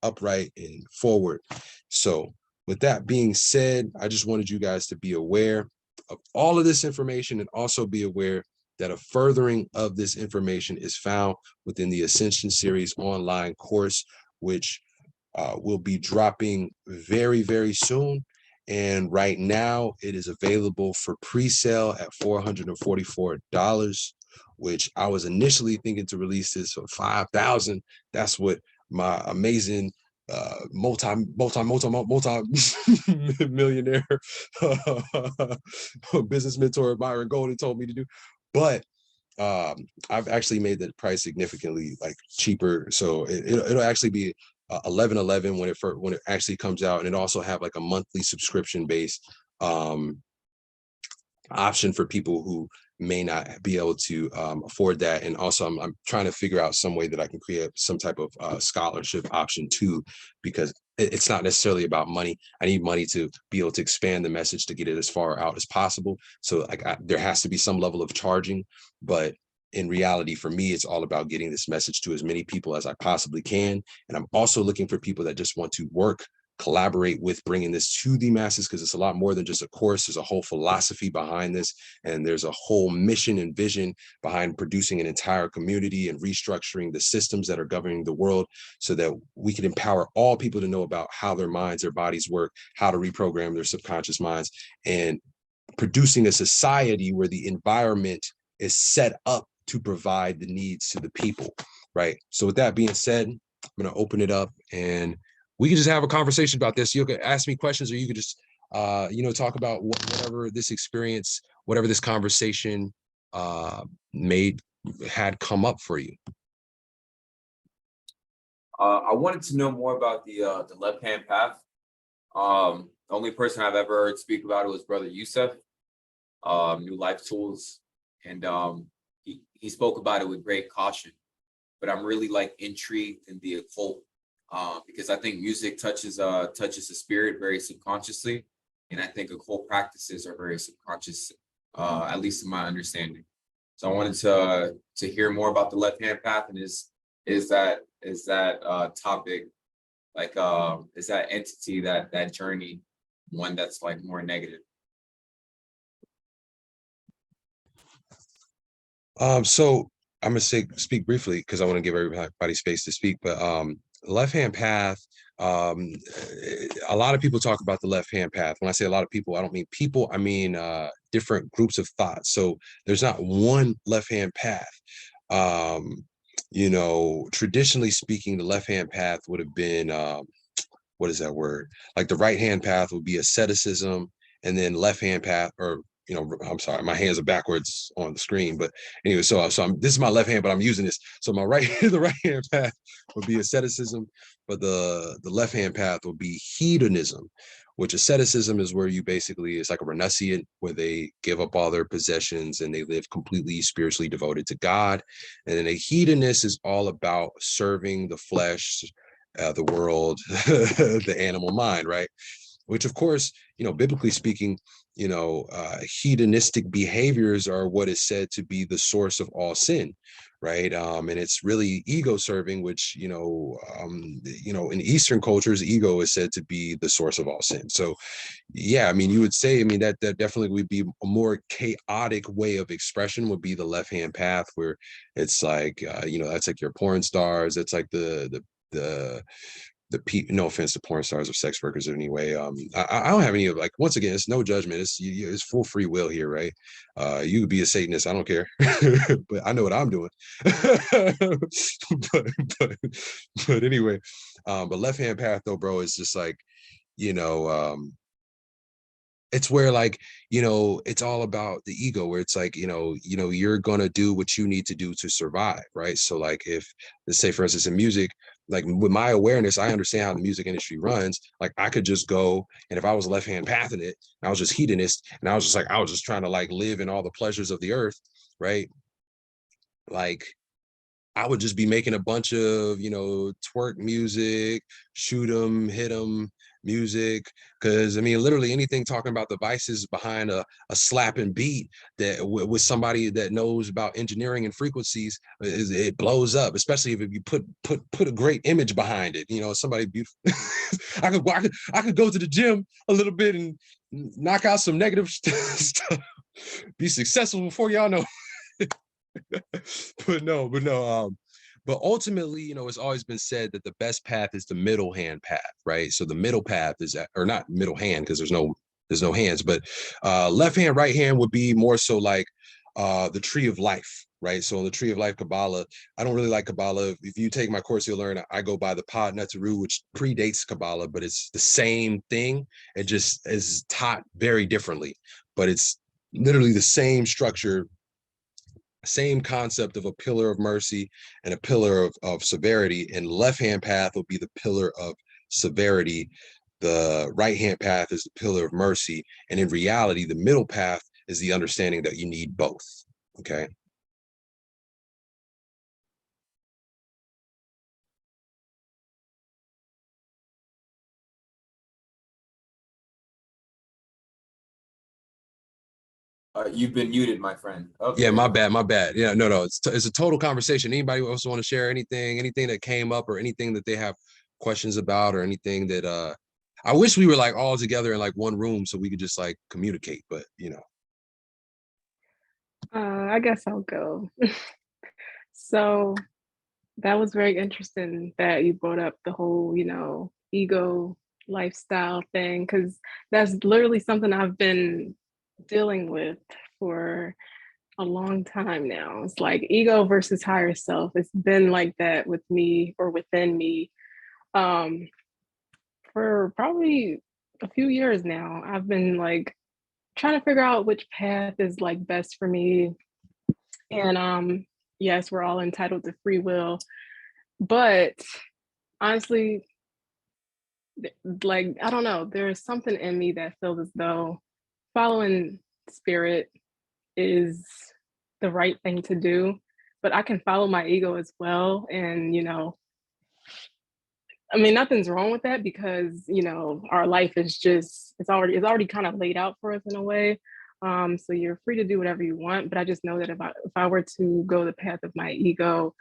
upright and forward. So with that being said, I just wanted you guys to be aware of all of this information, and also be aware that a furthering of this information is found within the Ascension Series online course, which will be dropping very, very soon. And right now it is available for pre-sale at $444, which I was initially thinking to release this for $5,000. That's what my amazing multi-millionaire business mentor Byron Golden told me to do. But I've actually made the price significantly like cheaper, so it'll actually be $11.11 when it actually comes out, and it also have like a monthly subscription based option for people who may not be able to afford that. And also I'm trying to figure out some way that I can create some type of scholarship option too, because it's not necessarily about money. I need money to be able to expand the message to get it as far out as possible. So like there has to be some level of charging, but in reality, for me, it's all about getting this message to as many people as I possibly can. And I'm also looking for people that just want to collaborate with bringing this to the masses, because it's a lot more than just a course. There's a whole philosophy behind this, and there's a whole mission and vision behind producing an entire community and restructuring the systems that are governing the world, so that we can empower all people to know about how their minds, their bodies work, how to reprogram their subconscious minds, and producing a society where the environment is set up to provide the needs to the people, right? So with that being said, I'm going to open it up, and we can just have a conversation about this. You can ask me questions, or you could just talk about whatever this experience, whatever this conversation had come up for you. I wanted to know more about the left hand path. The only person I've ever heard speak about it was Brother Yusef, New Life Tools, and he spoke about it with great caution. But I'm really like intrigued in the occult because I think music touches the spirit very subconsciously, and I think occult practices are very subconscious, at least in my understanding. So I wanted to hear more about the left hand path, and is that topic, like is that entity, that journey, one that's like more negative? So I'm gonna speak briefly because I want to give everybody space to speak. But left hand path, a lot of people talk about the left hand path. When I say a lot of people, I don't mean people, I mean different groups of thought. So there's not one left hand path. Traditionally speaking, the left hand path would have been what is that word? Like the right hand path would be asceticism, and then left hand path, or I'm sorry, my hands are backwards on the screen, but anyway, so this is my left hand, but I'm using this. So my the right hand path would be asceticism, but the left hand path would be hedonism, which asceticism is where you basically, it's like a renunciate, where they give up all their possessions and they live completely spiritually devoted to God. And then a hedonist is all about serving the flesh, the world, the animal mind, right? Which, of course, biblically speaking, hedonistic behaviors are what is said to be the source of all sin, right? And it's really ego serving, which, in Eastern cultures, ego is said to be the source of all sin. So, yeah, I mean, you would say, that definitely would be a more chaotic way of expression would be the left-hand path, where it's like, that's like your porn stars. It's like the no offense to porn stars or sex workers anyway. I don't have any of, like, once again, it's no judgment. It's full free will here, right? You could be a Satanist, I don't care, but I know what I'm doing. but anyway, but left hand path though, bro, is just like, it's where, like, it's all about the ego, where it's like, you're gonna do what you need to do to survive, right? So like, if, let's say for instance in music, like with my awareness, I understand how the music industry runs. Like I could just go, and if I was left hand pathing it, and I was just hedonist, and I was just trying to like live in all the pleasures of the earth, right? Like I would just be making a bunch of, twerk music, shoot 'em, hit 'em music. Cause I mean, literally anything talking about the vices behind a slapping beat that with somebody that knows about engineering and frequencies, it blows up, especially if you put a great image behind it, somebody beautiful. I could go to the gym a little bit and knock out some negative stuff, be successful before y'all know. But ultimately, it's always been said that the best path is the middle hand path, right? So the middle path is or not middle hand, because there's no hands, but left hand, right hand would be more so like the tree of life, right? So in the tree of life Kabbalah, I don't really like Kabbalah. If you take my course, you'll learn I go by the Pod Neteru, which predates Kabbalah, but it's the same thing. It just is taught very differently, but it's literally the same structure, same concept of a pillar of mercy and a pillar of severity. And left hand path will be the pillar of severity. The right hand path is the pillar of mercy. And in reality, the middle path is the understanding that you need both. Okay. You've been muted, my friend. Okay. Yeah, my bad. Yeah, no. It's a total conversation. Anybody else want to share anything that came up, or anything that they have questions about, or anything that I wish we were like all together in like one room so we could just like communicate, but I guess I'll go. So that was very interesting that you brought up the whole, ego lifestyle thing, because that's literally something I've been dealing with for a long time now. It's like ego versus higher self. It's been like that with me, or within me, for probably a few years now. I've been like trying to figure out which path is like best for me. And yes, we're all entitled to free will, but honestly, like I don't know, there's something in me that feels as though following spirit is the right thing to do, but I can follow my ego as well. And, I mean, nothing's wrong with that because, our life is just, it's already kind of laid out for us in a way. So you're free to do whatever you want. But I just know that if I were to go the path of my ego,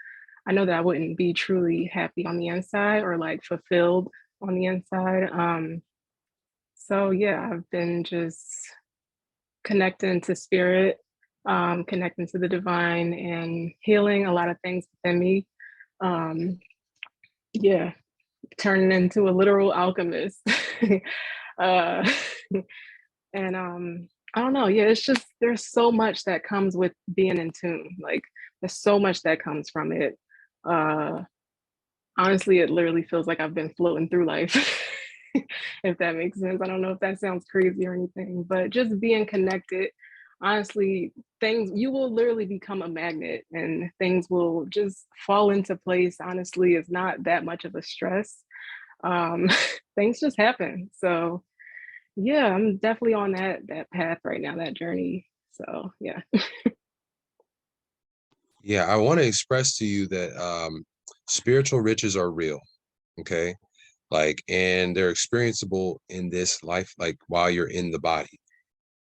I know that I wouldn't be truly happy on the inside or like fulfilled on the inside. So yeah, I've been just connecting to spirit, connecting to the divine, and healing a lot of things within me. Yeah, turning into a literal alchemist. uh, and I don't know. Yeah, it's just there's so much that comes with being in tune. Like there's so much that comes from it. Uh, Honestly, it literally feels like I've been floating through life. If that makes sense. I don't know if that sounds crazy or anything, but just being connected, honestly, things you will literally become a magnet and things will just fall into place. Honestly, it's not that much of a stress. Um, things just happen. So yeah, I'm definitely on that path right now, that journey. So yeah. Yeah, I want to express to you that spiritual riches are real, okay? Like, and they're experienceable in this life, like while you're in the body.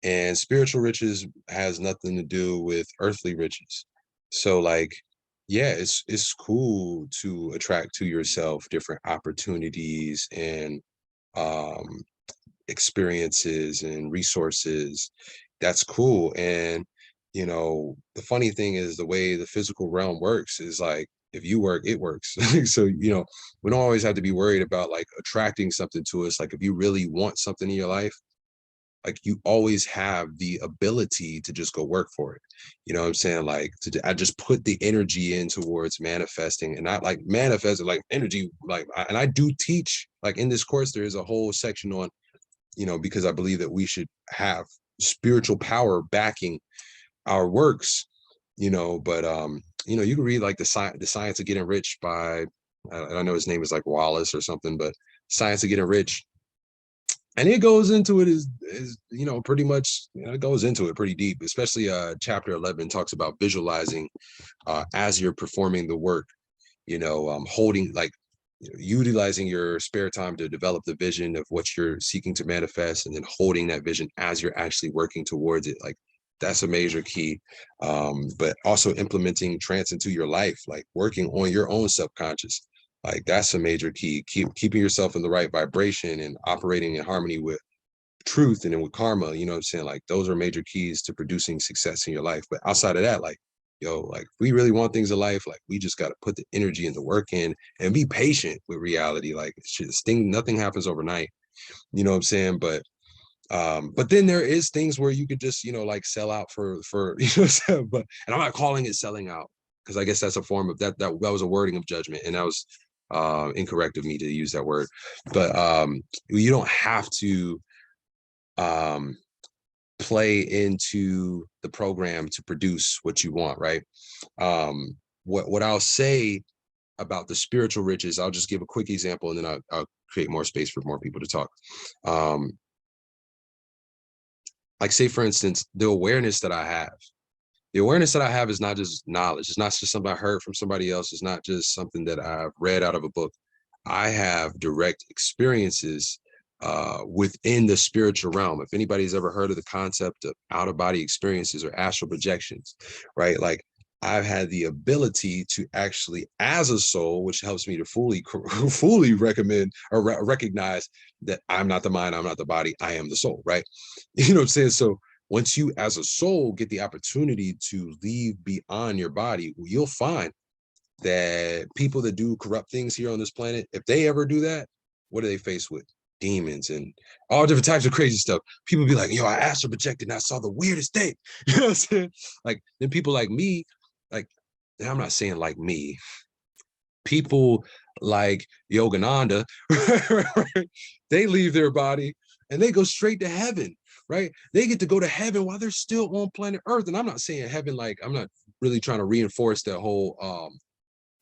And spiritual riches has nothing to do with earthly riches. So like, yeah, it's cool to attract to yourself different opportunities and um experiences and resources. That's cool. And the funny thing is the way the physical realm works is like if you work, it works. So, we don't always have to be worried about like attracting something to us. Like if you really want something in your life, like you always have the ability to just go work for it. You know what I'm saying? Like I just put the energy in towards manifesting, and I like manifesting like energy, like and I do teach like in this course, there is a whole section on, because I believe that we should have spiritual power backing our works, but you can read like the science of getting rich by I know his name is like Wallace or something, but Science of Getting Rich. And it goes into it is pretty much, it goes into it pretty deep, especially chapter 11 talks about visualizing as you're performing the work, holding like utilizing your spare time to develop the vision of what you're seeking to manifest, and then holding that vision as you're actually working towards it. Like that's a major key. But also implementing trance into your life, like working on your own subconscious, like that's a major key. Keeping yourself in the right vibration and operating in harmony with truth and then with karma, you know what I'm saying? Like those are major keys to producing success in your life. But outside of that, like, like if we really want things in life, like we just got to put the energy and the work in and be patient with reality. Like nothing happens overnight, you know what I'm saying? But then there is things where you could just, like sell out for but, and I'm not calling it selling out, because I guess that's a form of that was a wording of judgment, and that was incorrect of me to use that word. But you don't have to um play into the program to produce what you want, right? What I'll say about the spiritual riches, I'll just give a quick example, and then I'll create more space for more people to talk. Like say for instance, the awareness that I have is not just knowledge. It's not just something I heard from somebody else. It's not just something that I've read out of a book. I have direct experiences within the spiritual realm. If anybody's ever heard of the concept of out-of-body experiences or astral projections, right? Like I've had the ability to actually, as a soul, which helps me to fully recommend or recognize that I'm not the mind, I'm not the body, I am the soul, right? You know what I'm saying? So once you as a soul get the opportunity to leave beyond your body, you'll find that people that do corrupt things here on this planet, if they ever do that, what are they faced with? Demons and all different types of crazy stuff. People be like, yo, I astral projected and I saw the weirdest thing. You know what I'm saying? Like then people like me, like, and I'm not saying like me, people like Yogananda, they leave their body and they go straight to heaven, right? They get to go to heaven while they're still on planet Earth. And I'm not saying heaven, like, I'm not really trying to reinforce that whole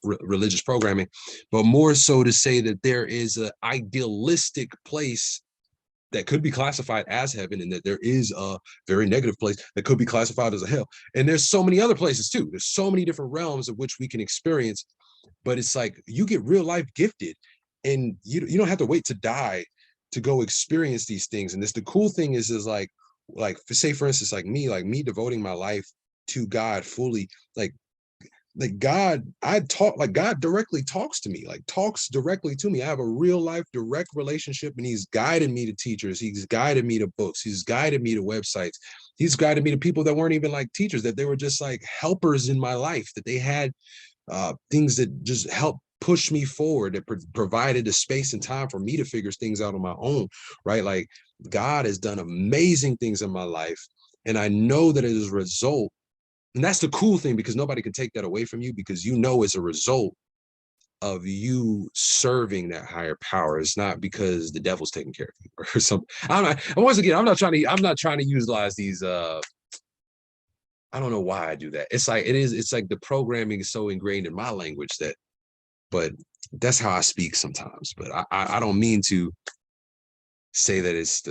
religious programming, but more so to say that there is an idealistic place that could be classified as heaven, and that there is a very negative place that could be classified as a hell. And there's so many other places too. There's so many different realms of which we can experience, but it's like you get real life gifted, and you don't have to wait to die to go experience these things. And this, the cool thing is like say for instance, like me devoting my life to God fully, like God, God directly talks to me, like talks directly to me. I have a real life direct relationship, and he's guided me to teachers. He's guided me to books. He's guided me to websites. He's guided me to people that weren't even like teachers, that they were just like helpers in my life, that they had things that just helped push me forward, that provided a space and time for me to figure things out on my own, right? Like God has done amazing things in my life. And I know that it is a result. And that's the cool thing, because nobody can take that away from you, because you know it's a result of you serving that higher power. It's not because the devil's taking care of you or something. And once again, I'm not trying to utilize these I don't know why I do that. It's like the programming is so ingrained in my language that, but that's how I speak sometimes. But I don't mean to say that it's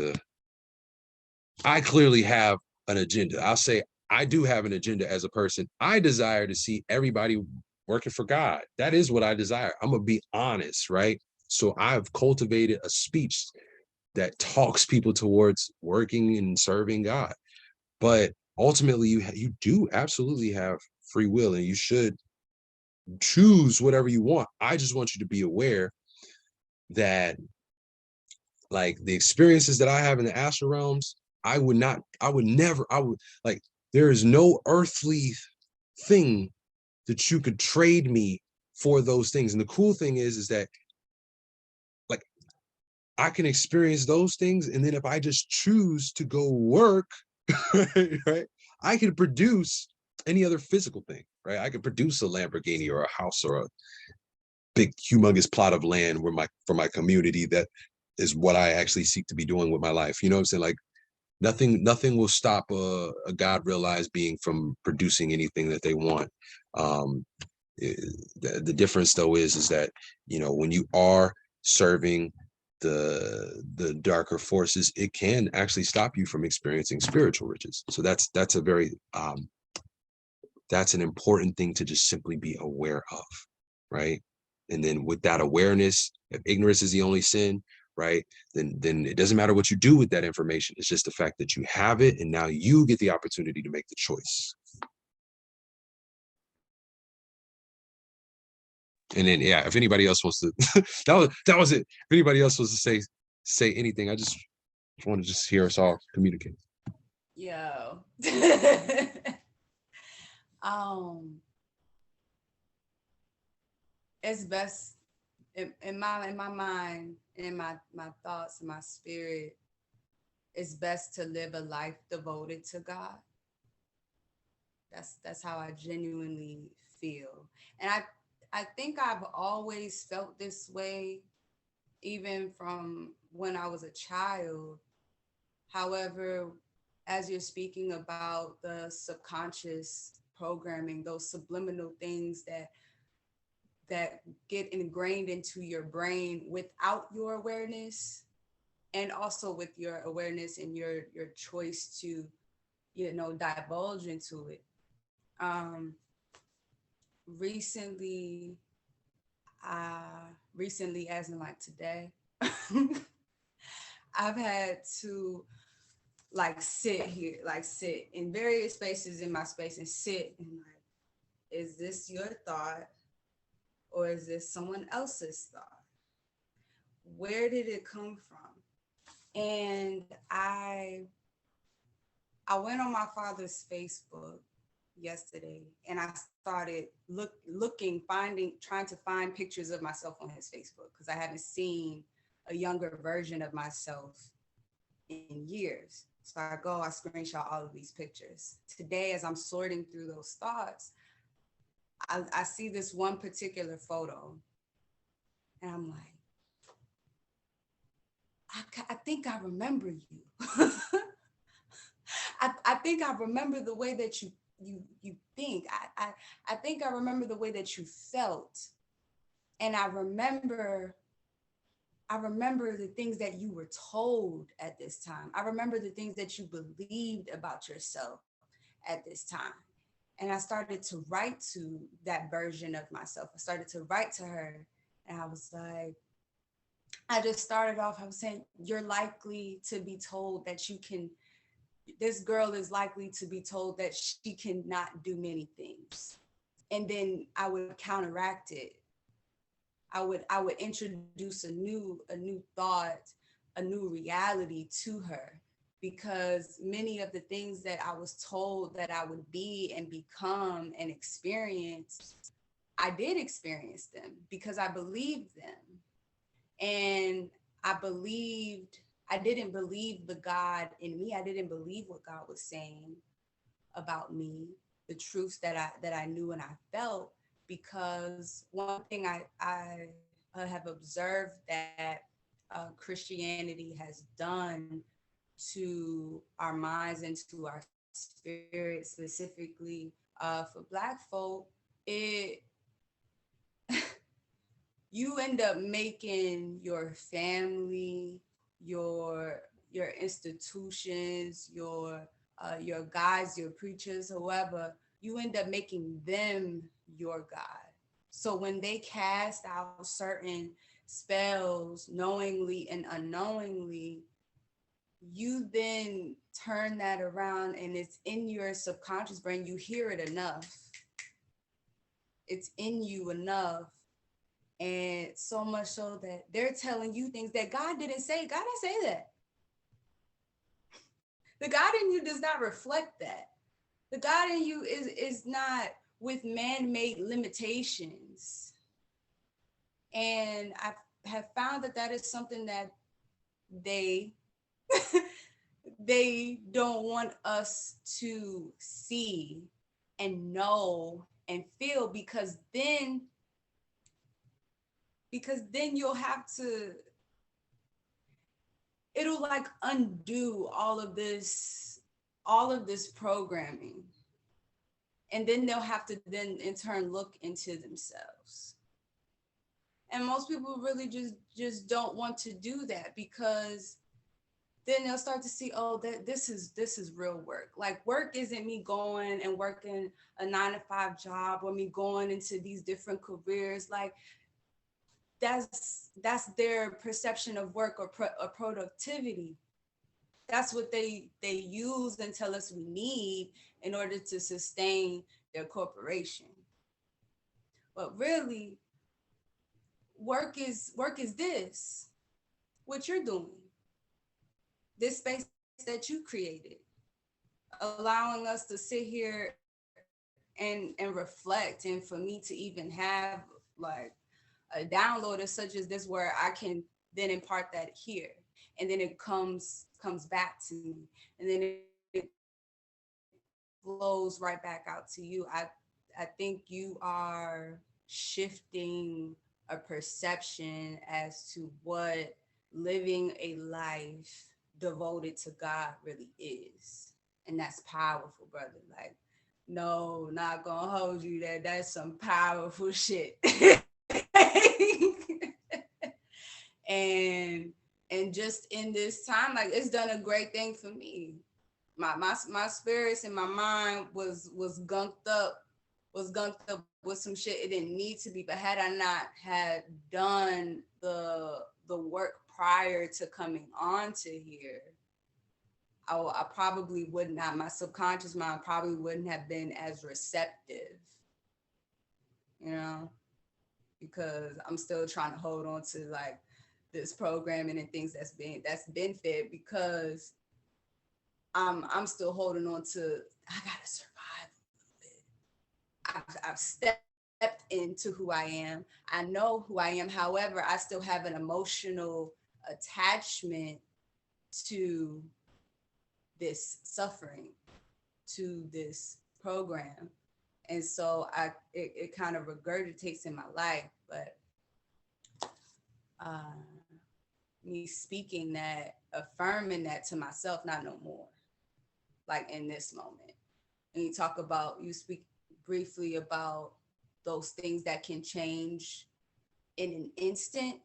I clearly have an agenda. I'll say I do have an agenda as a person. I desire to see everybody working for God. That is what I desire. I'm gonna be honest, right? So I've cultivated a speech that talks people towards working and serving God. But ultimately, you do absolutely have free will, and you should choose whatever you want. I just want you to be aware that, like, the experiences that I have in the astral realms, I would never, like, there is no earthly thing that you could trade me for those things. And the cool thing is that, like, I can experience those things, and then if I just choose to go work, right, I can produce any other physical thing, right? I could produce a Lamborghini or a house or a big, humongous plot of land for my community. That is what I actually seek to be doing with my life. You know what I'm saying? Like, nothing will stop a God realized being from producing anything that they want. Um, the difference though is that, you know, when you are serving the darker forces, it can actually stop you from experiencing spiritual riches. So that's a very that's an important thing to just simply be aware of, right? And then with that awareness, if ignorance is the only sin, right, then it doesn't matter what you do with that information. It's just the fact that you have it, and now you get the opportunity to make the choice. And then, yeah, if anybody else wants to, that was it. If anybody else wants to say anything, I just want to just hear us all communicate. Yo. It's best in my mind, in my thoughts, and my spirit, it's best to live a life devoted to God. That's how I genuinely feel. And I think I've always felt this way, even from when I was a child. However, as you're speaking about the subconscious programming, those subliminal things that get ingrained into your brain without your awareness, and also with your awareness and your choice to, you know, divulge into it. Recently, as in like today, I've had to like sit in various spaces in my space and sit and like, is this your thought or is this someone else's thought? Where did it come from? And I went on my father's Facebook yesterday, and I started trying to find pictures of myself on his Facebook, because I haven't seen a younger version of myself in years. So I screenshot all of these pictures. Today, as I'm sorting through those thoughts, I see this one particular photo, and I'm like, I think I remember you. I think I remember the way that you think. I think I remember the way that you felt. And I remember the things that you were told at this time. I remember the things that you believed about yourself at this time. And I started to write to that version of myself. I started to write to her, and I was like, I just started off, I was saying, you're likely to be told that this girl is likely to be told that she cannot do many things. And then I would counteract it. I would introduce a new thought, a new reality to her, because many of the things that I was told that I would be and become and experience, I did experience them because I believed them. And I didn't believe the God in me. I didn't believe what God was saying about me, the truths that I knew and I felt, because one thing I have observed that Christianity has done to our minds and to our spirit, specifically for Black folk, you end up making your family, your institutions, your guides, your preachers, whoever, you end up making them your God. So when they cast out certain spells knowingly and unknowingly, you then turn that around and it's in your subconscious brain. You hear it enough. It's in you enough. And so much so that they're telling you things that God didn't say. God didn't say that. The God in you does not reflect that. The God in you is not with man-made limitations. And I have found that is something that they don't want us to see and know and feel, because then you'll have to, it'll like undo all of this programming. And then they'll have to then in turn look into themselves. And most people really just don't want to do that, because then they'll start to see, oh, that this is real work. Like, work isn't me going and working a 9-to-5 job, or me going into these different careers. Like, that's their perception of work or productivity. That's what they use and tell us we need in order to sustain their corporation. But really, work is this, what you're doing, this space that you created, allowing us to sit here and reflect, and for me to even have like a download as such as this, where I can then impart that here, and then it comes back to me, and then it flows right back out to you. I think you are shifting a perception as to what living a life devoted to God really is. And that's powerful, brother. Like, no, not gonna hold you there. That's some powerful shit. and just in this time, like, it's done a great thing for me. My spirits and my mind was gunked up with some shit it didn't need to be. But had I not had done the work prior to coming on to here, I probably would not, my subconscious mind probably wouldn't have been as receptive, you know, because I'm still trying to hold on to like this programming and things that's been fed, because I'm still holding on to, I gotta survive a little bit. I've stepped into who I am. I know who I am. However, I still have an emotional attachment to this suffering, to this program. And so it kind of regurgitates in my life. But me speaking that, affirming that to myself, not no more. Like in this moment. And you speak briefly about those things that can change in an instant.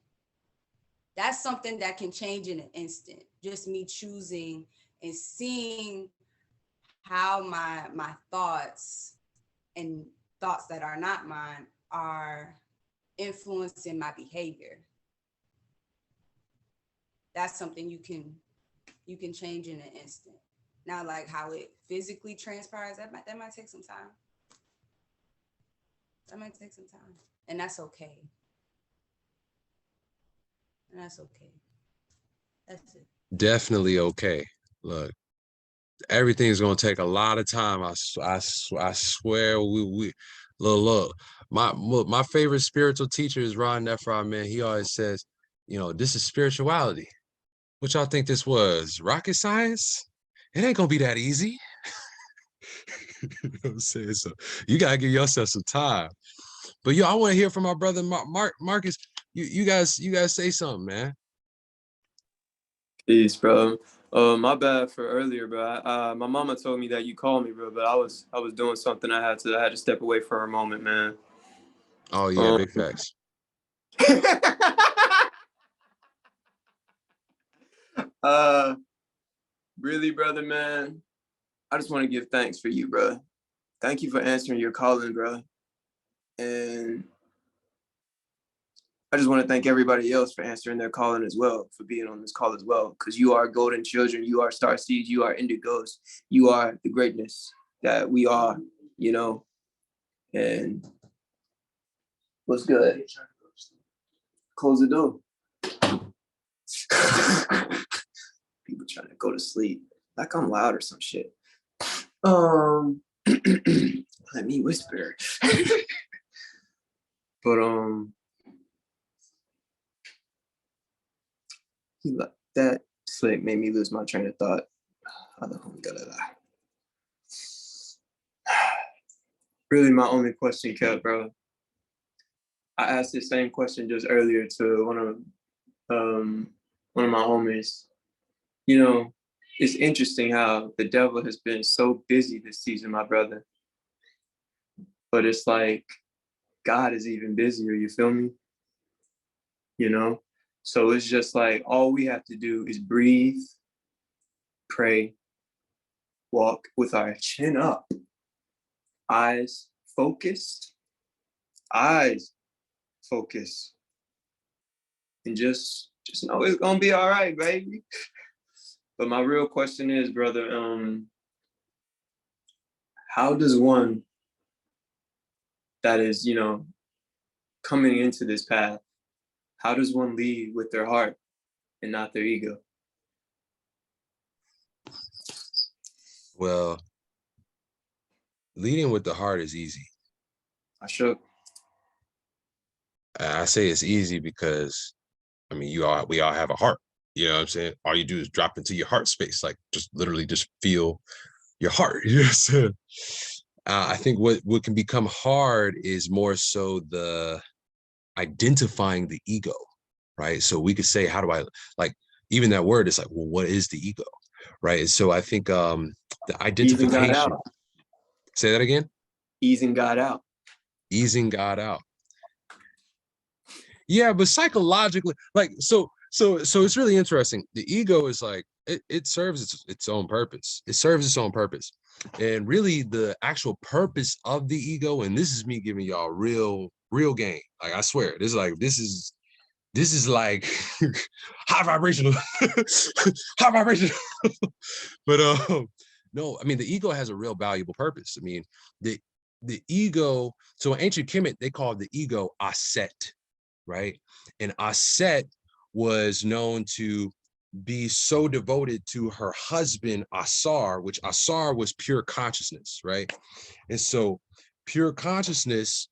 That's something that can change in an instant. Just me choosing and seeing how my thoughts and thoughts that are not mine are influencing my behavior. That's something you can change in an instant. Now, like how it physically transpires, that might take some time. That might take some time, and that's okay. And that's okay. That's it. Definitely okay. Look, everything's gonna take a lot of time. I swear we look. My favorite spiritual teacher is Ron Nephron, man. He always says, you know, this is spirituality. What y'all think this was? Rocket science? It ain't gonna be that easy. You know what I'm saying? So you gotta give yourself some time. But yo, I want to hear from my brother Marcus. You guys say something, man. Peace, bro. My bad for earlier, bro. My mama told me that you called me, bro, but I was doing something. I had to step away for a moment, man. Oh yeah, big facts. Really, brother, man. I just want to give thanks for you, bro. Thank you for answering your calling, bro. And I just want to thank everybody else for answering their calling as well, for being on this call as well, because you are golden children, you are star seeds, you are indigos, you are the greatness that we are, you know. And what's good? Close the door. People trying to go to sleep, like I'm loud or some shit. Let me whisper. But that slick made me lose my train of thought. Really, my only question, Kev, bro. I asked the same question just earlier to one of my homies. You know, it's interesting how the devil has been so busy this season, my brother. But it's like God is even busier, you feel me? You know? So it's just like all we have to do is breathe, pray, walk with our chin up, eyes focused, and just know it's gonna be all right, baby. But my real question is, brother, how does one that is, you know, coming into this path, how does one lead with their heart and not their ego? Well, leading with the heart is easy. I say it's easy because, I mean, we all have a heart. You know what I'm saying? All you do is drop into your heart space, like just literally just feel your heart. You know what I'm saying? I think what can become hard is more so the identifying the ego, right? So we could say, how do I, like, even that word is like, well, what is the ego, right? And so I think the identification. Say that again. Easing God out. Easing God out. Yeah, but psychologically, like, so it's really interesting. The ego is like, it serves its own purpose. It serves its own purpose. And really the actual purpose of the ego, and this is me giving y'all real game. Like, I swear, this is like high vibrational, high vibrational. But no, I mean, the ego has a real valuable purpose. I mean, the ego, so in ancient Kemet, they called the ego Aset, right? And Aset was known to be so devoted to her husband Asar, which Asar was pure consciousness, right? And so pure consciousness,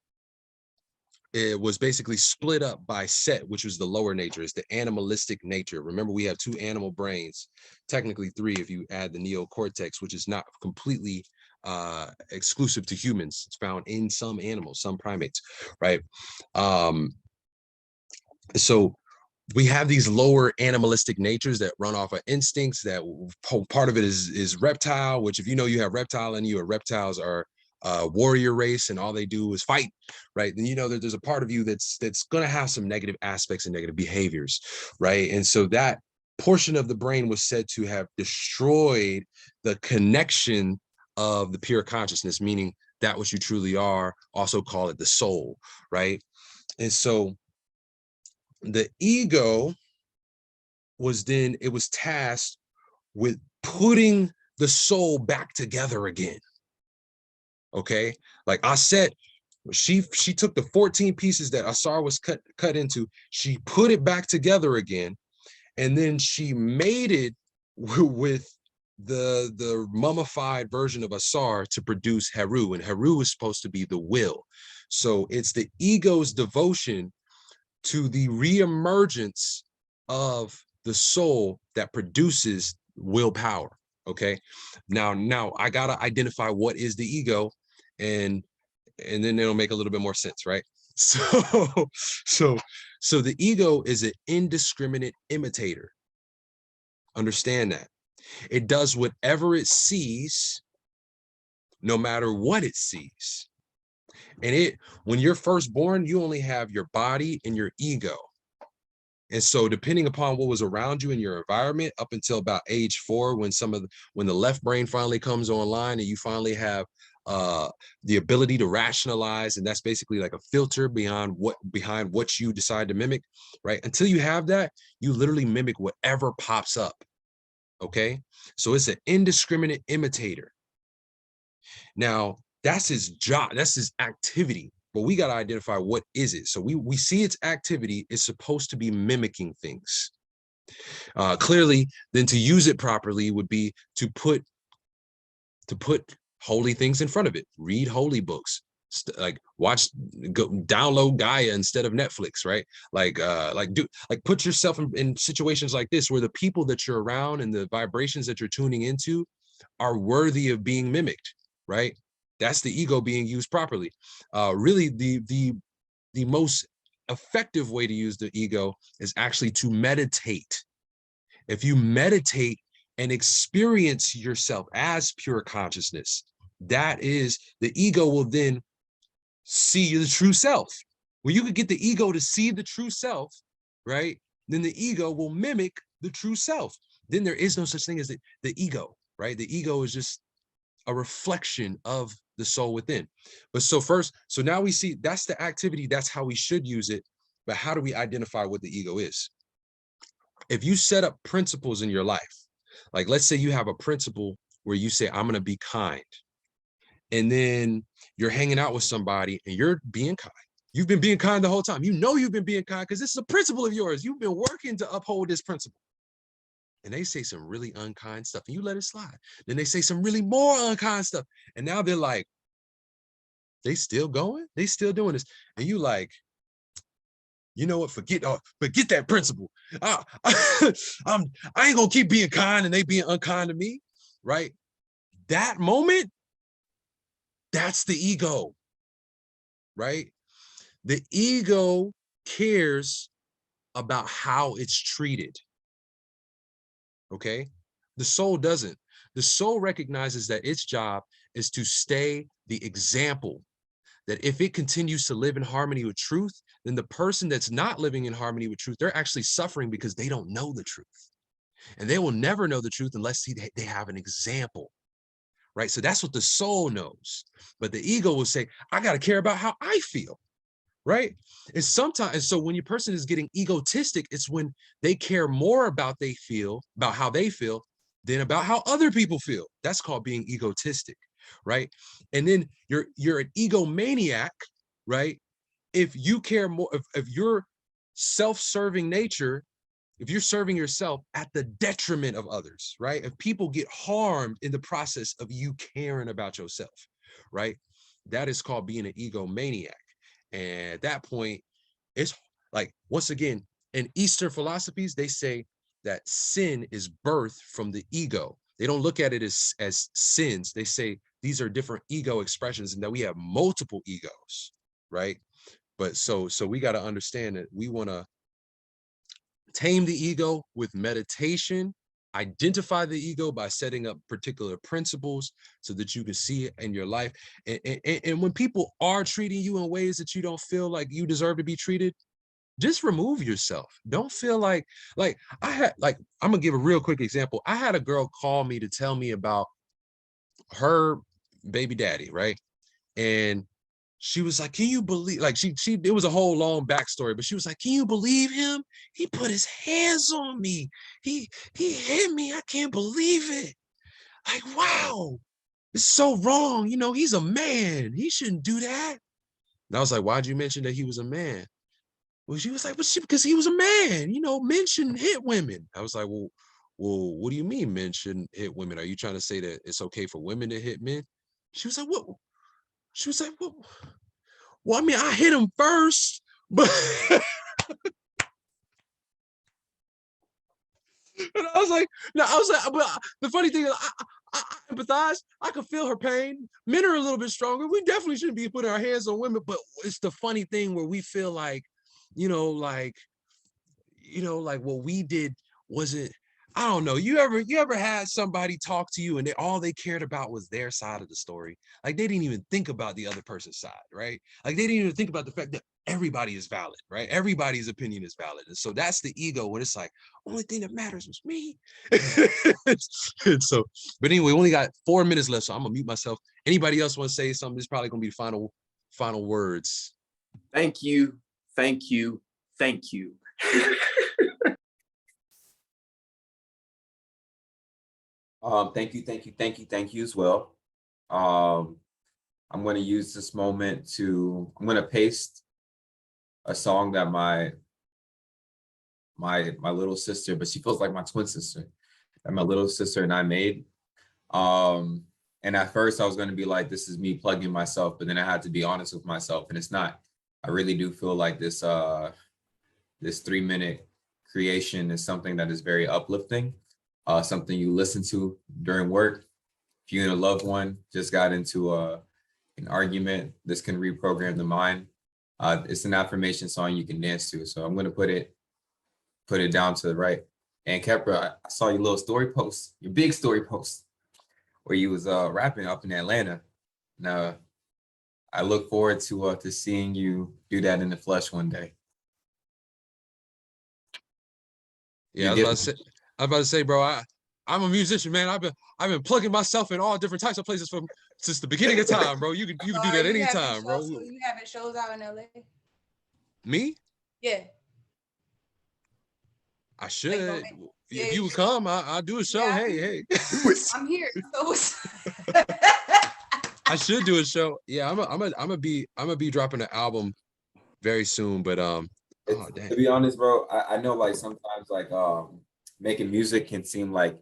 it was basically split up by Set, which was the lower nature. It's the animalistic nature. Remember, we have 2 animal brains, technically 3 if you add the neocortex, which is not completely exclusive to humans. It's found in some animals, some primates, right? So we have these lower animalistic natures that run off of instincts. That part of it is reptile, which if you know you have reptile in you, or reptiles are warrior race and all they do is fight, right? Then you know that there's a part of you that's going to have some negative aspects and negative behaviors, right? And so that portion of the brain was said to have destroyed the connection of the pure consciousness, meaning that which you truly are. Also call it the soul, right? And so the ego was then, it was tasked with putting the soul back together again. Okay, like Aset, she took the 14 pieces that Asar was cut into, she put it back together again, and then she made it with the mummified version of Asar to produce Heru, and Heru is supposed to be the will. So it's the ego's devotion to the reemergence of the soul that produces willpower. Okay, now I gotta identify what is the ego, and then it'll make a little bit more sense, right? So so the ego is an indiscriminate imitator. Understand that. It does whatever it sees, no matter what it sees. And when you're first born, you only have your body and your ego. And so depending upon what was around you in your environment up until about age 4, when the left brain finally comes online and you finally have the ability to rationalize, and that's basically like a filter behind what you decide to mimic, right? Until you have that, you literally mimic whatever pops up. Okay, so it's an indiscriminate imitator. Now that's his job, that's his activity, but we got to identify what is it. So we see its activity is supposed to be mimicking things. Clearly, then to use it properly would be to put holy things in front of it. Read holy books, like download Gaia instead of Netflix, right? Like put yourself in situations like this where the people that you're around and the vibrations that you're tuning into are worthy of being mimicked, right? That's the ego being used properly. Really, the most effective way to use the ego is actually to meditate. If you meditate and experience yourself as pure consciousness, that is, the ego will then see the true self. When you could get the ego to see the true self, right, then the ego will mimic the true self. Then there is no such thing as the ego, right? The ego is just a reflection of the soul within. But so now we see that's the activity, that's how we should use it. But how do we identify what the ego is? If you set up principles in your life, like let's say you have a principle where you say, I'm going to be kind. And then you're hanging out with somebody and you're being kind. You've been being kind the whole time. You know you've been being kind because this is a principle of yours. You've been working to uphold this principle. And they say some really unkind stuff and you let it slide. Then they say some really more unkind stuff. And now they're like, they still going? They still doing this. And you like, you know what, forget that principle. I ain't gonna keep being kind and they being unkind to me, right? That moment, that's the ego, right? The ego cares about how it's treated, okay? The soul doesn't. The soul recognizes that its job is to stay the example, that if it continues to live in harmony with truth, then the person that's not living in harmony with truth, they're actually suffering because they don't know the truth. And they will never know the truth unless they have an example, right? So that's what the soul knows. But the ego will say, I got to care about how I feel, right? And so when your person is getting egotistic, it's when they care more about how they feel than about how other people feel. That's called being egotistic, right? And then you're an egomaniac, right? If you care more, if your self-serving nature, if you're serving yourself at the detriment of others, right? If people get harmed in the process of you caring about yourself, right? That is called being an egomaniac. And at that point, it's like, once again, in Eastern philosophies, they say that sin is birthed from the ego. They don't look at it as sins. They say these are different ego expressions and that we have multiple egos, right? But so we got to understand that we want to tame the ego with meditation, identify the ego by setting up particular principles so that you can see it in your life. And when people are treating you in ways that you don't feel like you deserve to be treated, just remove yourself. Don't feel like I had, like, I'm gonna give a real quick example. I had a girl call me to tell me about her baby daddy, right? And she was like, can you believe, like, she it was a whole long backstory, but she was like, can you believe him? He put his hands on me. He hit me. I can't believe it. Like, wow, it's so wrong. You know, he's a man. He shouldn't do that. And I was like, why'd you mention that he was a man? Well, she was like, well, because he was a man. You know, men shouldn't hit women. I was like, well, what do you mean men shouldn't hit women? Are you trying to say that it's okay for women to hit men? She was like, what? She was like, well, I mean, I hit him first, but and I was like, no, I was like, but the funny thing is, I empathize. I could feel her pain. Men are a little bit stronger. We definitely shouldn't be putting our hands on women, but it's the funny thing where we feel like, you know, like, like what we did wasn't, I don't know. You ever had somebody talk to you and all they cared about was their side of the story? Like they didn't even think about the other person's side, right? Like they didn't even think about the fact that everybody is valid, right? Everybody's opinion is valid. And so that's the ego when it's like, only thing that matters was me. And so, but anyway, we only got 4 minutes left, so I'm gonna mute myself. Anybody else want to say something? This is probably gonna be the final words. Thank you, thank you, thank you. Thank you as well. I'm going to use this moment I'm going to paste a song that my little sister, but she feels like my twin sister, that my little sister and I made. And at first I was going to be like, this is me plugging myself, but then I had to be honest with myself, and it's not. I really do feel like this 3-minute creation is something that is very uplifting, something you listen to during work. If you and a loved one just got into an argument, this can reprogram the mind. It's an affirmation song you can dance to. So I'm going to put it down to the right. And Kepra, I saw your little story post, your big story post, where you was rapping up in Atlanta. Now, I look forward to seeing you do that in the flesh one day. Yeah, I was about to say, bro, I'm a musician, man. I've been plugging myself in all different types of places since the beginning of time, bro. You can do that anytime, bro. So you having shows out in LA? Me? Yeah. I should. If you would come, I'll do a show. Yeah, hey. I'm here. So I should do a show. Yeah, I'm gonna be dropping an album very soon, but to be honest, bro, I know like sometimes like making music can seem like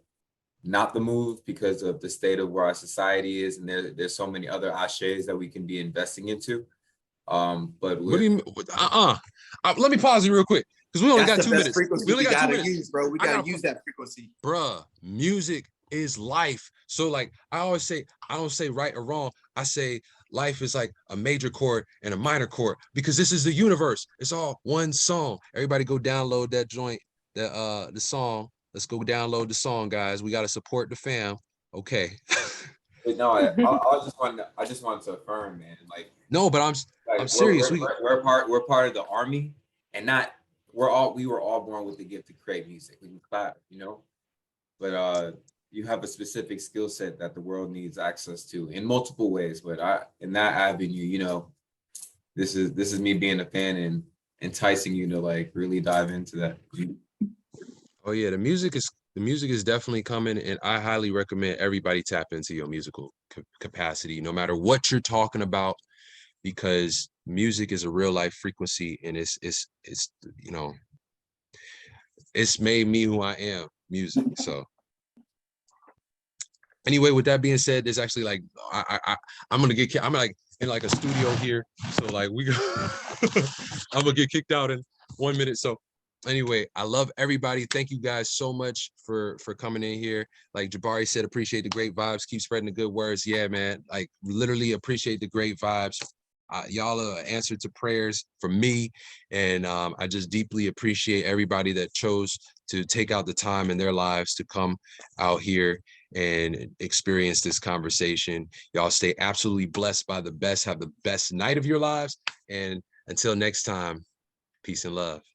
not the move because of the state of where our society is, and there's so many other ashes that we can be investing into. But what do you mean? Let me pause you real quick because we only got 2 minutes. We only got 2 minutes. Use, bro. We gotta use that frequency. Bruh, music is life. So like I always say, I don't say right or wrong. I say life is like a major chord and a minor chord because this is the universe. It's all one song. Everybody go download that joint, the song. Let's go download the song, guys. We got to support the fam. Okay. But no, I just wanted to affirm, man. Like no, but I'm serious. We're part of the army, and not we were all born with the gift to create music. We can clap, you know. But you have a specific skill set that the world needs access to in multiple ways. But in that avenue, you know, this is me being a fan and enticing you to like really dive into that. Oh yeah, the music is definitely coming, and I highly recommend everybody tap into your musical capacity, no matter what you're talking about, because music is a real life frequency, and it's you know, it's made me who I am, music. So anyway, with that being said, there's actually like I'm like in like a studio here, so like I'm gonna get kicked out in 1 minute. So anyway, I love everybody. Thank you guys so much for coming in here. Like Jabari said, appreciate the great vibes. Keep spreading the good words. Yeah, man. Like literally appreciate the great vibes. y'all are an answer to prayers from me. And I just deeply appreciate everybody that chose to take out the time in their lives to come out here and experience this conversation. Y'all stay absolutely blessed by the best. Have the best night of your lives. And until next time, peace and love.